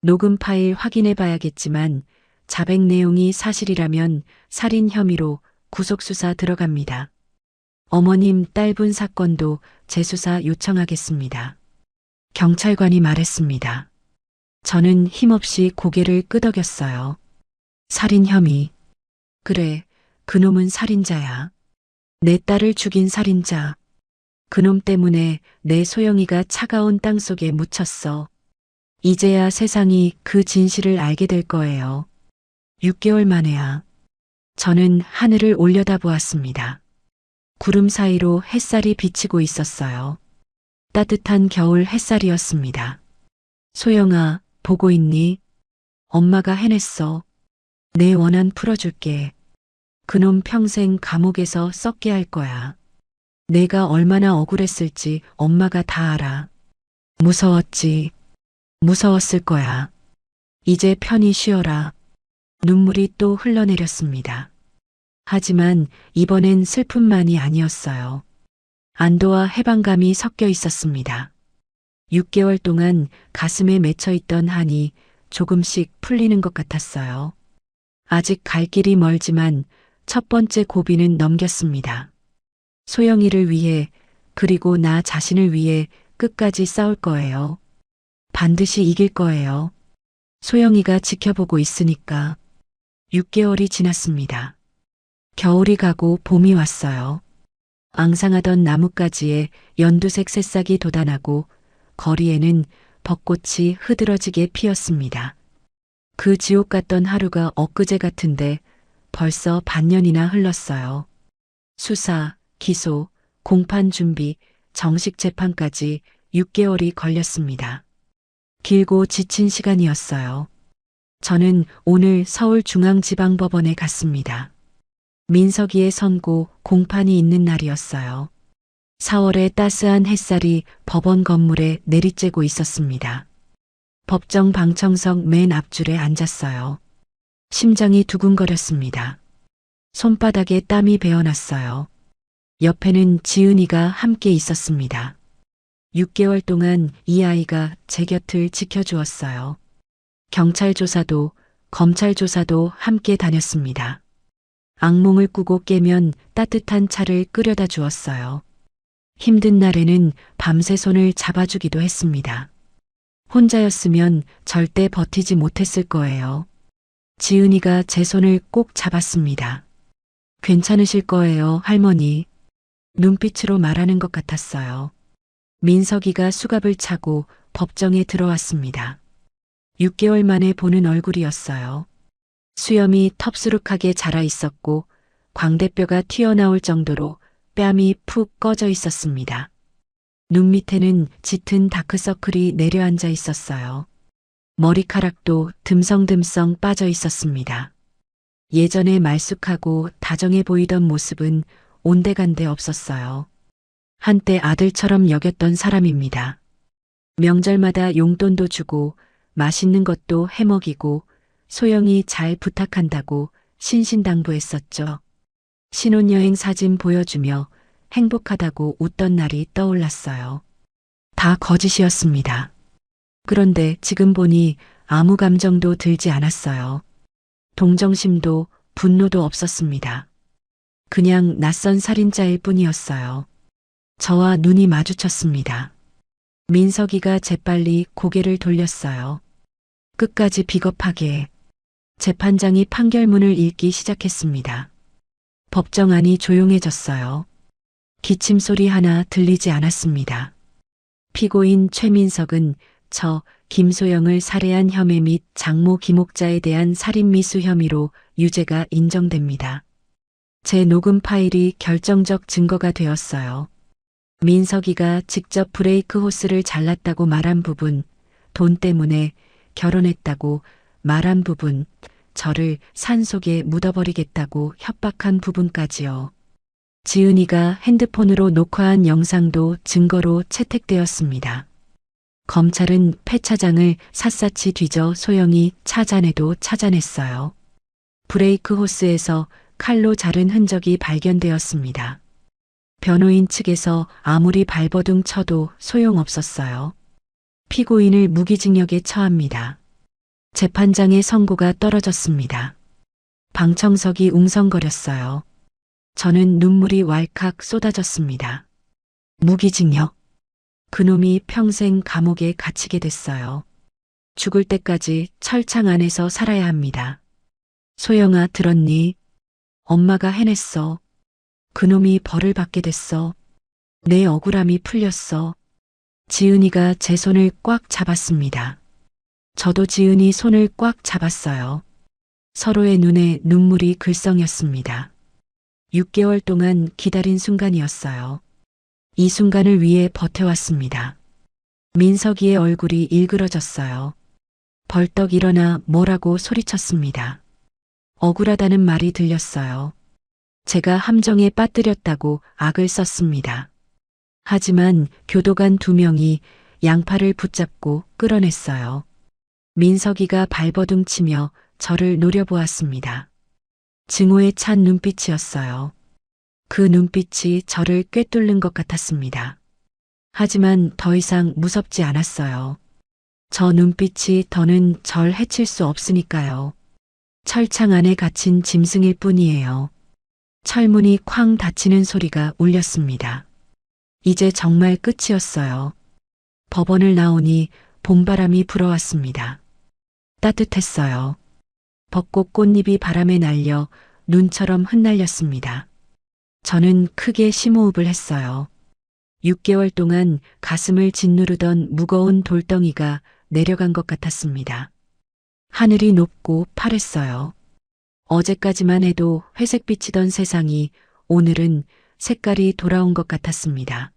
녹음 파일 확인해 봐야겠지만 자백 내용이 사실이라면 살인 혐의로 구속수사 들어갑니다. 어머님 딸분 사건도 재수사 요청하겠습니다. 경찰관이 말했습니다. 저는 힘없이 고개를 끄덕였어요. 살인 혐의. 그래, 그놈은 살인자야. 내 딸을 죽인 살인자. 그놈 때문에 내 소영이가 차가운 땅 속에 묻혔어. 이제야 세상이 그 진실을 알게 될 거예요. 6개월 만에야. 저는 하늘을 올려다보았습니다. 구름 사이로 햇살이 비치고 있었어요. 따뜻한 겨울 햇살이었습니다. 소영아, 보고 있니? 엄마가 해냈어. 내 원한 풀어줄게. 그놈 평생 감옥에서 썩게 할 거야. 내가 얼마나 억울했을지 엄마가 다 알아. 무서웠지. 무서웠을 거야. 이제 편히 쉬어라. 눈물이 또 흘러내렸습니다. 하지만 이번엔 슬픔만이 아니었어요. 안도와 해방감이 섞여 있었습니다. 6개월 동안 가슴에 맺혀 있던 한이 조금씩 풀리는 것 같았어요. 아직 갈 길이 멀지만 첫 번째 고비는 넘겼습니다. 소영이를 위해, 그리고 나 자신을 위해 끝까지 싸울 거예요. 반드시 이길 거예요. 소영이가 지켜보고 있으니까. 6개월이 지났습니다. 겨울이 가고 봄이 왔어요. 앙상하던 나뭇가지에 연두색 새싹이 돋아나고 거리에는 벚꽃이 흐드러지게 피었습니다. 그 지옥 같던 하루가 엊그제 같은데 벌써 반년이나 흘렀어요. 수사, 기소, 공판 준비, 정식 재판까지 6개월이 걸렸습니다. 길고 지친 시간이었어요. 저는 오늘 서울중앙지방법원에 갔습니다. 민석이의 선고, 공판이 있는 날이었어요. 4월의 따스한 햇살이 법원 건물에 내리쬐고 있었습니다. 법정 방청석 맨 앞줄에 앉았어요. 심장이 두근거렸습니다. 손바닥에 땀이 배어났어요. 옆에는 지은이가 함께 있었습니다. 6개월 동안 이 아이가 제 곁을 지켜주었어요. 경찰 조사도, 검찰 조사도 함께 다녔습니다. 악몽을 꾸고 깨면 따뜻한 차를 끓여다 주었어요. 힘든 날에는 밤새 손을 잡아주기도 했습니다. 혼자였으면 절대 버티지 못했을 거예요. 지은이가 제 손을 꼭 잡았습니다. 괜찮으실 거예요, 할머니. 눈빛으로 말하는 것 같았어요. 민석이가 수갑을 차고 법정에 들어왔습니다. 6개월 만에 보는 얼굴이었어요. 수염이 텁수룩하게 자라 있었고 광대뼈가 튀어나올 정도로 뺨이 푹 꺼져 있었습니다. 눈 밑에는 짙은 다크서클이 내려앉아 있었어요. 머리카락도 듬성듬성 빠져 있었습니다. 예전에 말쑥하고 다정해 보이던 모습은 온데간데 없었어요. 한때 아들처럼 여겼던 사람입니다. 명절마다 용돈도 주고 맛있는 것도 해먹이고 소영이 잘 부탁한다고 신신당부했었죠. 신혼여행 사진 보여주며 행복하다고 웃던 날이 떠올랐어요. 다 거짓이었습니다. 그런데 지금 보니 아무 감정도 들지 않았어요. 동정심도 분노도 없었습니다. 그냥 낯선 살인자일 뿐이었어요. 저와 눈이 마주쳤습니다. 민석이가 재빨리 고개를 돌렸어요. 끝까지 비겁하게. 재판장이 판결문을 읽기 시작했습니다. 법정 안이 조용해졌어요. 기침 소리 하나 들리지 않았습니다. 피고인 최민석은 저 김소영을 살해한 혐의 및 장모 김옥자에 대한 살인미수 혐의로 유죄가 인정됩니다. 제 녹음 파일이 결정적 증거가 되었어요. 민석이가 직접 브레이크 호스를 잘랐다고 말한 부분, 돈 때문에 결혼했다고 말한 부분, 저를 산속에 묻어버리겠다고 협박한 부분까지요. 지은이가 핸드폰으로 녹화한 영상도 증거로 채택되었습니다. 검찰은 폐차장을 샅샅이 뒤져 소영이 찾아내도 찾아냈어요. 브레이크 호스에서 칼로 자른 흔적이 발견되었습니다. 변호인 측에서 아무리 발버둥 쳐도 소용없었어요. 피고인을 무기징역에 처합니다. 재판장의 선고가 떨어졌습니다. 방청석이 웅성거렸어요. 저는 눈물이 왈칵 쏟아졌습니다. 무기징역. 그놈이 평생 감옥에 갇히게 됐어요. 죽을 때까지 철창 안에서 살아야 합니다. 소영아, 들었니? 엄마가 해냈어. 그놈이 벌을 받게 됐어. 내 억울함이 풀렸어. 지은이가 제 손을 꽉 잡았습니다. 저도 지은이 손을 꽉 잡았어요. 서로의 눈에 눈물이 글썽였습니다. 6개월 동안 기다린 순간이었어요. 이 순간을 위해 버텨왔습니다. 민석이의 얼굴이 일그러졌어요. 벌떡 일어나 뭐라고 소리쳤습니다. 억울하다는 말이 들렸어요. 제가 함정에 빠뜨렸다고 악을 썼습니다. 하지만 교도관 2명이 양팔을 붙잡고 끌어냈어요. 민석이가 발버둥 치며 저를 노려보았습니다. 증오에 찬 눈빛이었어요. 그 눈빛이 저를 꿰뚫는 것 같았습니다. 하지만 더 이상 무섭지 않았어요. 저 눈빛이 더는 절 해칠 수 없으니까요. 철창 안에 갇힌 짐승일 뿐이에요. 철문이 쾅 닫히는 소리가 울렸습니다. 이제 정말 끝이었어요. 법원을 나오니 봄바람이 불어왔습니다. 따뜻했어요. 벚꽃 꽃잎이 바람에 날려 눈처럼 흩날렸습니다. 저는 크게 심호흡을 했어요. 6개월 동안 가슴을 짓누르던 무거운 돌덩이가 내려간 것 같았습니다. 하늘이 높고 파랬어요. 어제까지만 해도 회색빛이던 세상이 오늘은 색깔이 돌아온 것 같았습니다.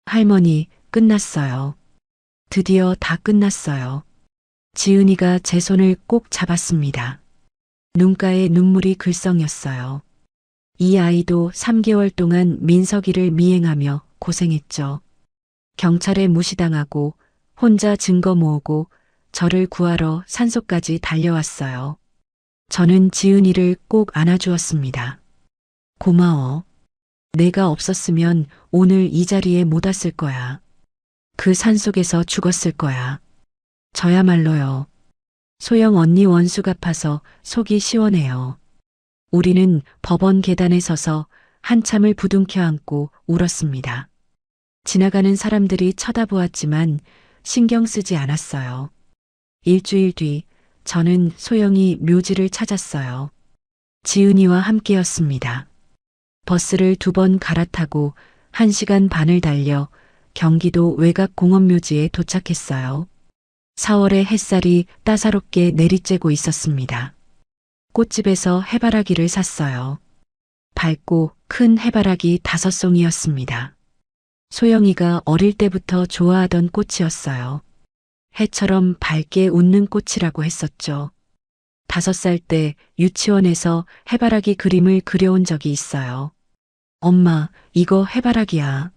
할머니, 끝났어요. 드디어 다 끝났어요. 지은이가 제 손을 꼭 잡았습니다. 눈가에 눈물이 글썽였어요. 이 아이도 3개월 동안 민석이를 미행하며 고생했죠. 경찰에 무시당하고 혼자 증거 모으고 저를 구하러 산소까지 달려왔어요. 저는 지은이를 꼭 안아주었습니다. 고마워. 내가 없었으면 오늘 이 자리에 못 왔을 거야. 그 산속에서 죽었을 거야. 저야말로요. 소영 언니 원수 갚아서 속이 시원해요. 우리는 법원 계단에 서서 한참을 부둥켜 안고 울었습니다. 지나가는 사람들이 쳐다보았지만 신경 쓰지 않았어요. 일주일 뒤 저는 소영이 묘지를 찾았어요. 지은이와 함께였습니다. 버스를 2번 갈아타고 1시간 반을 달려 경기도 외곽 공원묘지에 도착했어요. 4월의 햇살이 따사롭게 내리쬐고 있었습니다. 꽃집에서 해바라기를 샀어요. 밝고 큰 해바라기 5송이였습니다. 소영이가 어릴 때부터 좋아하던 꽃이었어요. 해처럼 밝게 웃는 꽃이라고 했었죠. 5살 때 유치원에서 해바라기 그림을 그려온 적이 있어요. 엄마, 이거 해바라기야.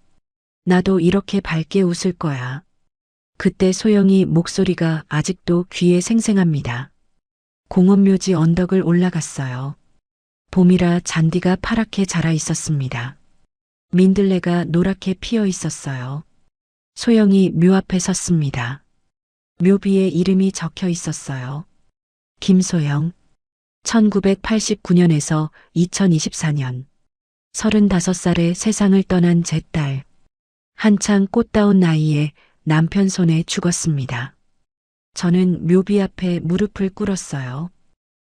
나도 이렇게 밝게 웃을 거야. 그때 소영이 목소리가 아직도 귀에 생생합니다. 공원묘지 언덕을 올라갔어요. 봄이라 잔디가 파랗게 자라 있었습니다. 민들레가 노랗게 피어 있었어요. 소영이 묘 앞에 섰습니다. 묘비에 이름이 적혀 있었어요. 김소영, 1989년에서 2024년, 35살에 세상을 떠난 제 딸. 한창 꽃다운 나이에 남편 손에 죽었습니다. 저는 묘비 앞에 무릎을 꿇었어요.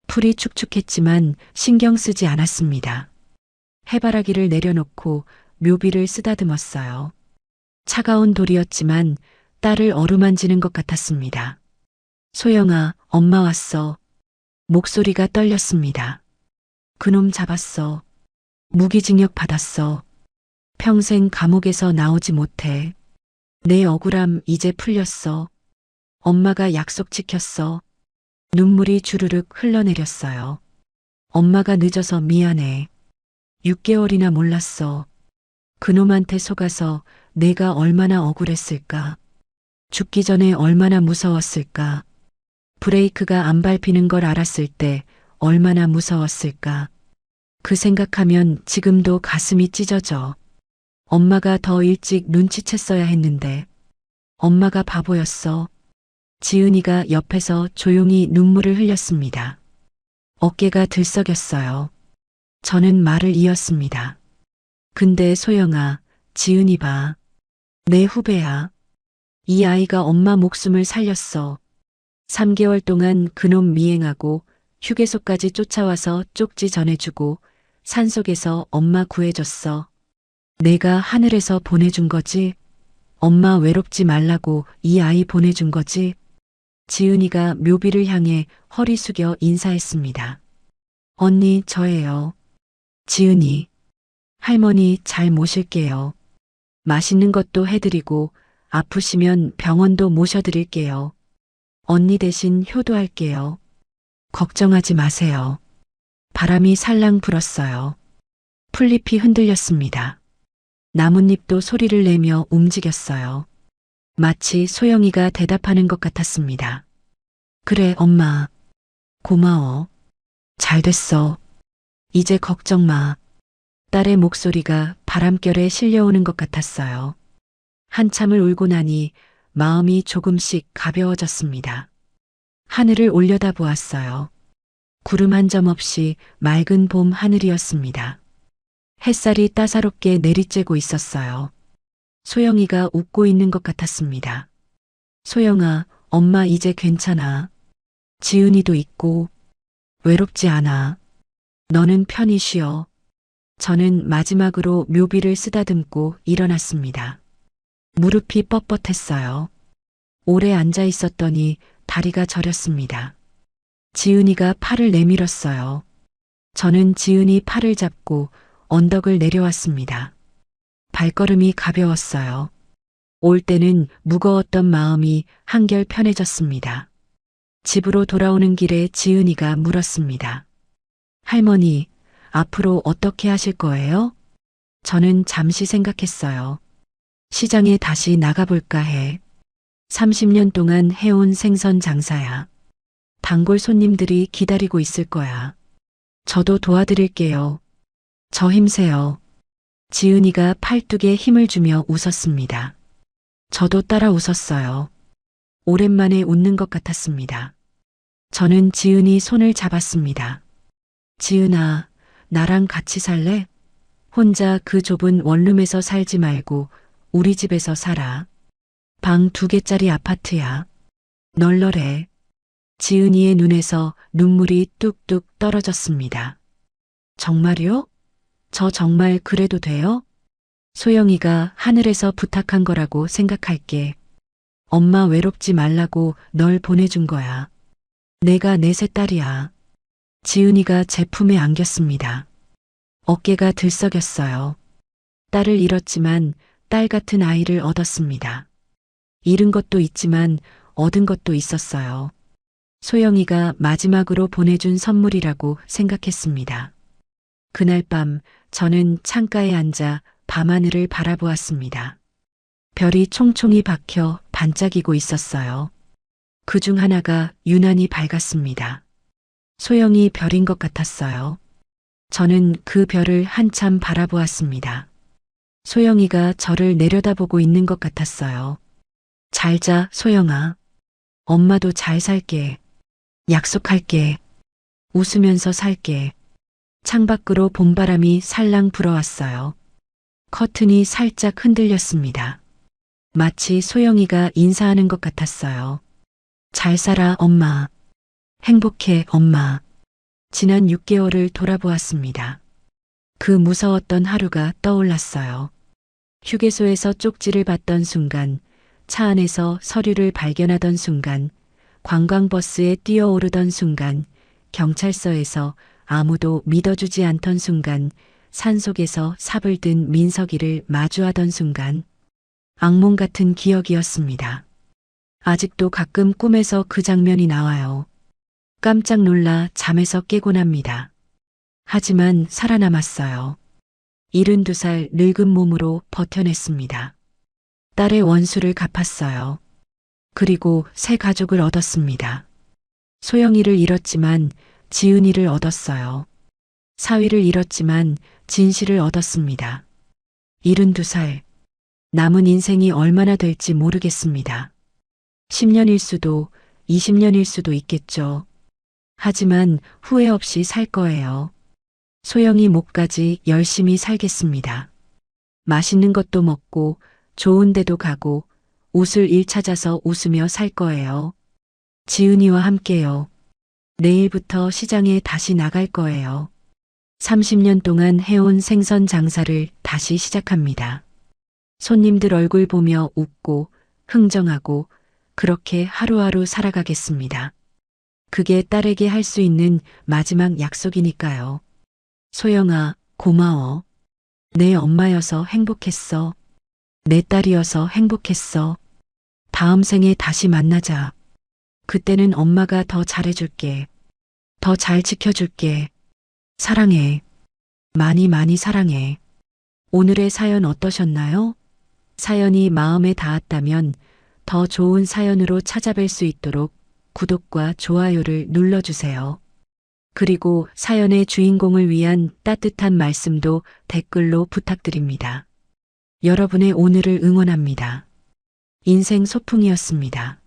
풀이 축축했지만 신경 쓰지 않았습니다. 해바라기를 내려놓고 묘비를 쓰다듬었어요. 차가운 돌이었지만 딸을 어루만지는 것 같았습니다. 소영아, 엄마 왔어. 목소리가 떨렸습니다. 그놈 잡았어. 무기징역 받았어. 평생 감옥에서 나오지 못해. 내 억울함 이제 풀렸어. 엄마가 약속 지켰어. 눈물이 주르륵 흘러내렸어요. 엄마가 늦어서 미안해. 6개월이나 몰랐어. 그놈한테 속아서 내가 얼마나 억울했을까. 죽기 전에 얼마나 무서웠을까. 브레이크가 안 밟히는 걸 알았을 때 얼마나 무서웠을까. 그 생각하면 지금도 가슴이 찢어져. 엄마가 더 일찍 눈치챘어야 했는데. 엄마가 바보였어. 지은이가 옆에서 조용히 눈물을 흘렸습니다. 어깨가 들썩였어요. 저는 말을 이었습니다. 근데 소영아, 지은이 봐. 내 후배야. 이 아이가 엄마 목숨을 살렸어. 3개월 동안 그놈 미행하고 휴게소까지 쫓아와서 쪽지 전해주고 산속에서 엄마 구해줬어. 내가 하늘에서 보내준 거지? 엄마 외롭지 말라고 이 아이 보내준 거지? 지은이가 묘비를 향해 허리 숙여 인사했습니다. 언니, 저예요. 지은이. 할머니 잘 모실게요. 맛있는 것도 해드리고 아프시면 병원도 모셔드릴게요. 언니 대신 효도할게요. 걱정하지 마세요. 바람이 살랑 불었어요. 풀잎이 흔들렸습니다. 나뭇잎도 소리를 내며 움직였어요. 마치 소영이가 대답하는 것 같았습니다. 그래, 엄마. 고마워. 잘 됐어. 이제 걱정 마. 딸의 목소리가 바람결에 실려오는 것 같았어요. 한참을 울고 나니 마음이 조금씩 가벼워졌습니다. 하늘을 올려다보았어요. 구름 한 점 없이 맑은 봄 하늘이었습니다. 햇살이 따사롭게 내리쬐고 있었어요. 소영이가 웃고 있는 것 같았습니다. 소영아, 엄마 이제 괜찮아. 지은이도 있고 외롭지 않아. 너는 편히 쉬어. 저는 마지막으로 묘비를 쓰다듬고 일어났습니다. 무릎이 뻣뻣했어요. 오래 앉아 있었더니 다리가 저렸습니다. 지은이가 팔을 내밀었어요. 저는 지은이 팔을 잡고 언덕을 내려왔습니다. 발걸음이 가벼웠어요. 올 때는 무거웠던 마음이 한결 편해졌습니다. 집으로 돌아오는 길에 지은이가 물었습니다. 할머니, 앞으로 어떻게 하실 거예요? 저는 잠시 생각했어요. 시장에 다시 나가볼까 해. 30년 동안 해온 생선 장사야. 단골 손님들이 기다리고 있을 거야. 저도 도와드릴게요. 저 힘세요. 지은이가 팔뚝에 힘을 주며 웃었습니다. 저도 따라 웃었어요. 오랜만에 웃는 것 같았습니다. 저는 지은이 손을 잡았습니다. 지은아, 나랑 같이 살래? 혼자 그 좁은 원룸에서 살지 말고 우리 집에서 살아. 방 2개짜리 아파트야. 널널해. 지은이의 눈에서 눈물이 뚝뚝 떨어졌습니다. 정말요? 저 정말 그래도 돼요? 소영이가 하늘에서 부탁한 거라고 생각할게. 엄마 외롭지 말라고 널 보내준 거야. 내가 넷의 딸이야. 지은이가 제 품에 안겼습니다. 어깨가 들썩였어요. 딸을 잃었지만 딸 같은 아이를 얻었습니다. 잃은 것도 있지만 얻은 것도 있었어요. 소영이가 마지막으로 보내준 선물이라고 생각했습니다. 그날 밤 저는 창가에 앉아 밤하늘을 바라보았습니다. 별이 총총히 박혀 반짝이고 있었어요. 그 중 하나가 유난히 밝았습니다. 소영이 별인 것 같았어요. 저는 그 별을 한참 바라보았습니다. 소영이가 저를 내려다보고 있는 것 같았어요. 잘 자, 소영아. 엄마도 잘 살게. 약속할게. 웃으면서 살게. 창밖으로 봄바람이 살랑 불어왔어요. 커튼이 살짝 흔들렸습니다. 마치 소영이가 인사하는 것 같았어요. 잘 살아, 엄마. 행복해, 엄마. 지난 6개월을 돌아보았습니다. 그 무서웠던 하루가 떠올랐어요. 휴게소에서 쪽지를 받던 순간, 차 안에서 서류를 발견하던 순간, 관광버스에 뛰어오르던 순간, 경찰서에서 아무도 믿어주지 않던 순간, 산속에서 삽을 든 민석이를 마주하던 순간, 악몽 같은 기억이었습니다. 아직도 가끔 꿈에서 그 장면이 나와요. 깜짝 놀라 잠에서 깨곤 합니다. 하지만 살아남았어요. 72살 늙은 몸으로 버텨냈습니다. 딸의 원수를 갚았어요. 그리고 새 가족을 얻었습니다. 소영이를 잃었지만 지은이를 얻었어요. 사위를 잃었지만 진실을 얻었습니다. 72살. 남은 인생이 얼마나 될지 모르겠습니다. 10년일 수도 20년일 수도 있겠죠. 하지만 후회 없이 살 거예요. 소영이 목까지 열심히 살겠습니다. 맛있는 것도 먹고 좋은 데도 가고 웃을 일 찾아서 웃으며 살 거예요. 지은이와 함께요. 내일부터 시장에 다시 나갈 거예요. 30년 동안 해온 생선 장사를 다시 시작합니다. 손님들 얼굴 보며 웃고 흥정하고 그렇게 하루하루 살아가겠습니다. 그게 딸에게 할 수 있는 마지막 약속이니까요. 소영아, 고마워. 내 엄마여서 행복했어. 내 딸이어서 행복했어. 다음 생에 다시 만나자. 그때는 엄마가 더 잘해줄게. 더 잘 지켜줄게. 사랑해. 많이 많이 사랑해. 오늘의 사연 어떠셨나요? 사연이 마음에 닿았다면 더 좋은 사연으로 찾아뵐 수 있도록 구독과 좋아요를 눌러주세요. 그리고 사연의 주인공을 위한 따뜻한 말씀도 댓글로 부탁드립니다. 여러분의 오늘을 응원합니다. 인생 소풍이었습니다.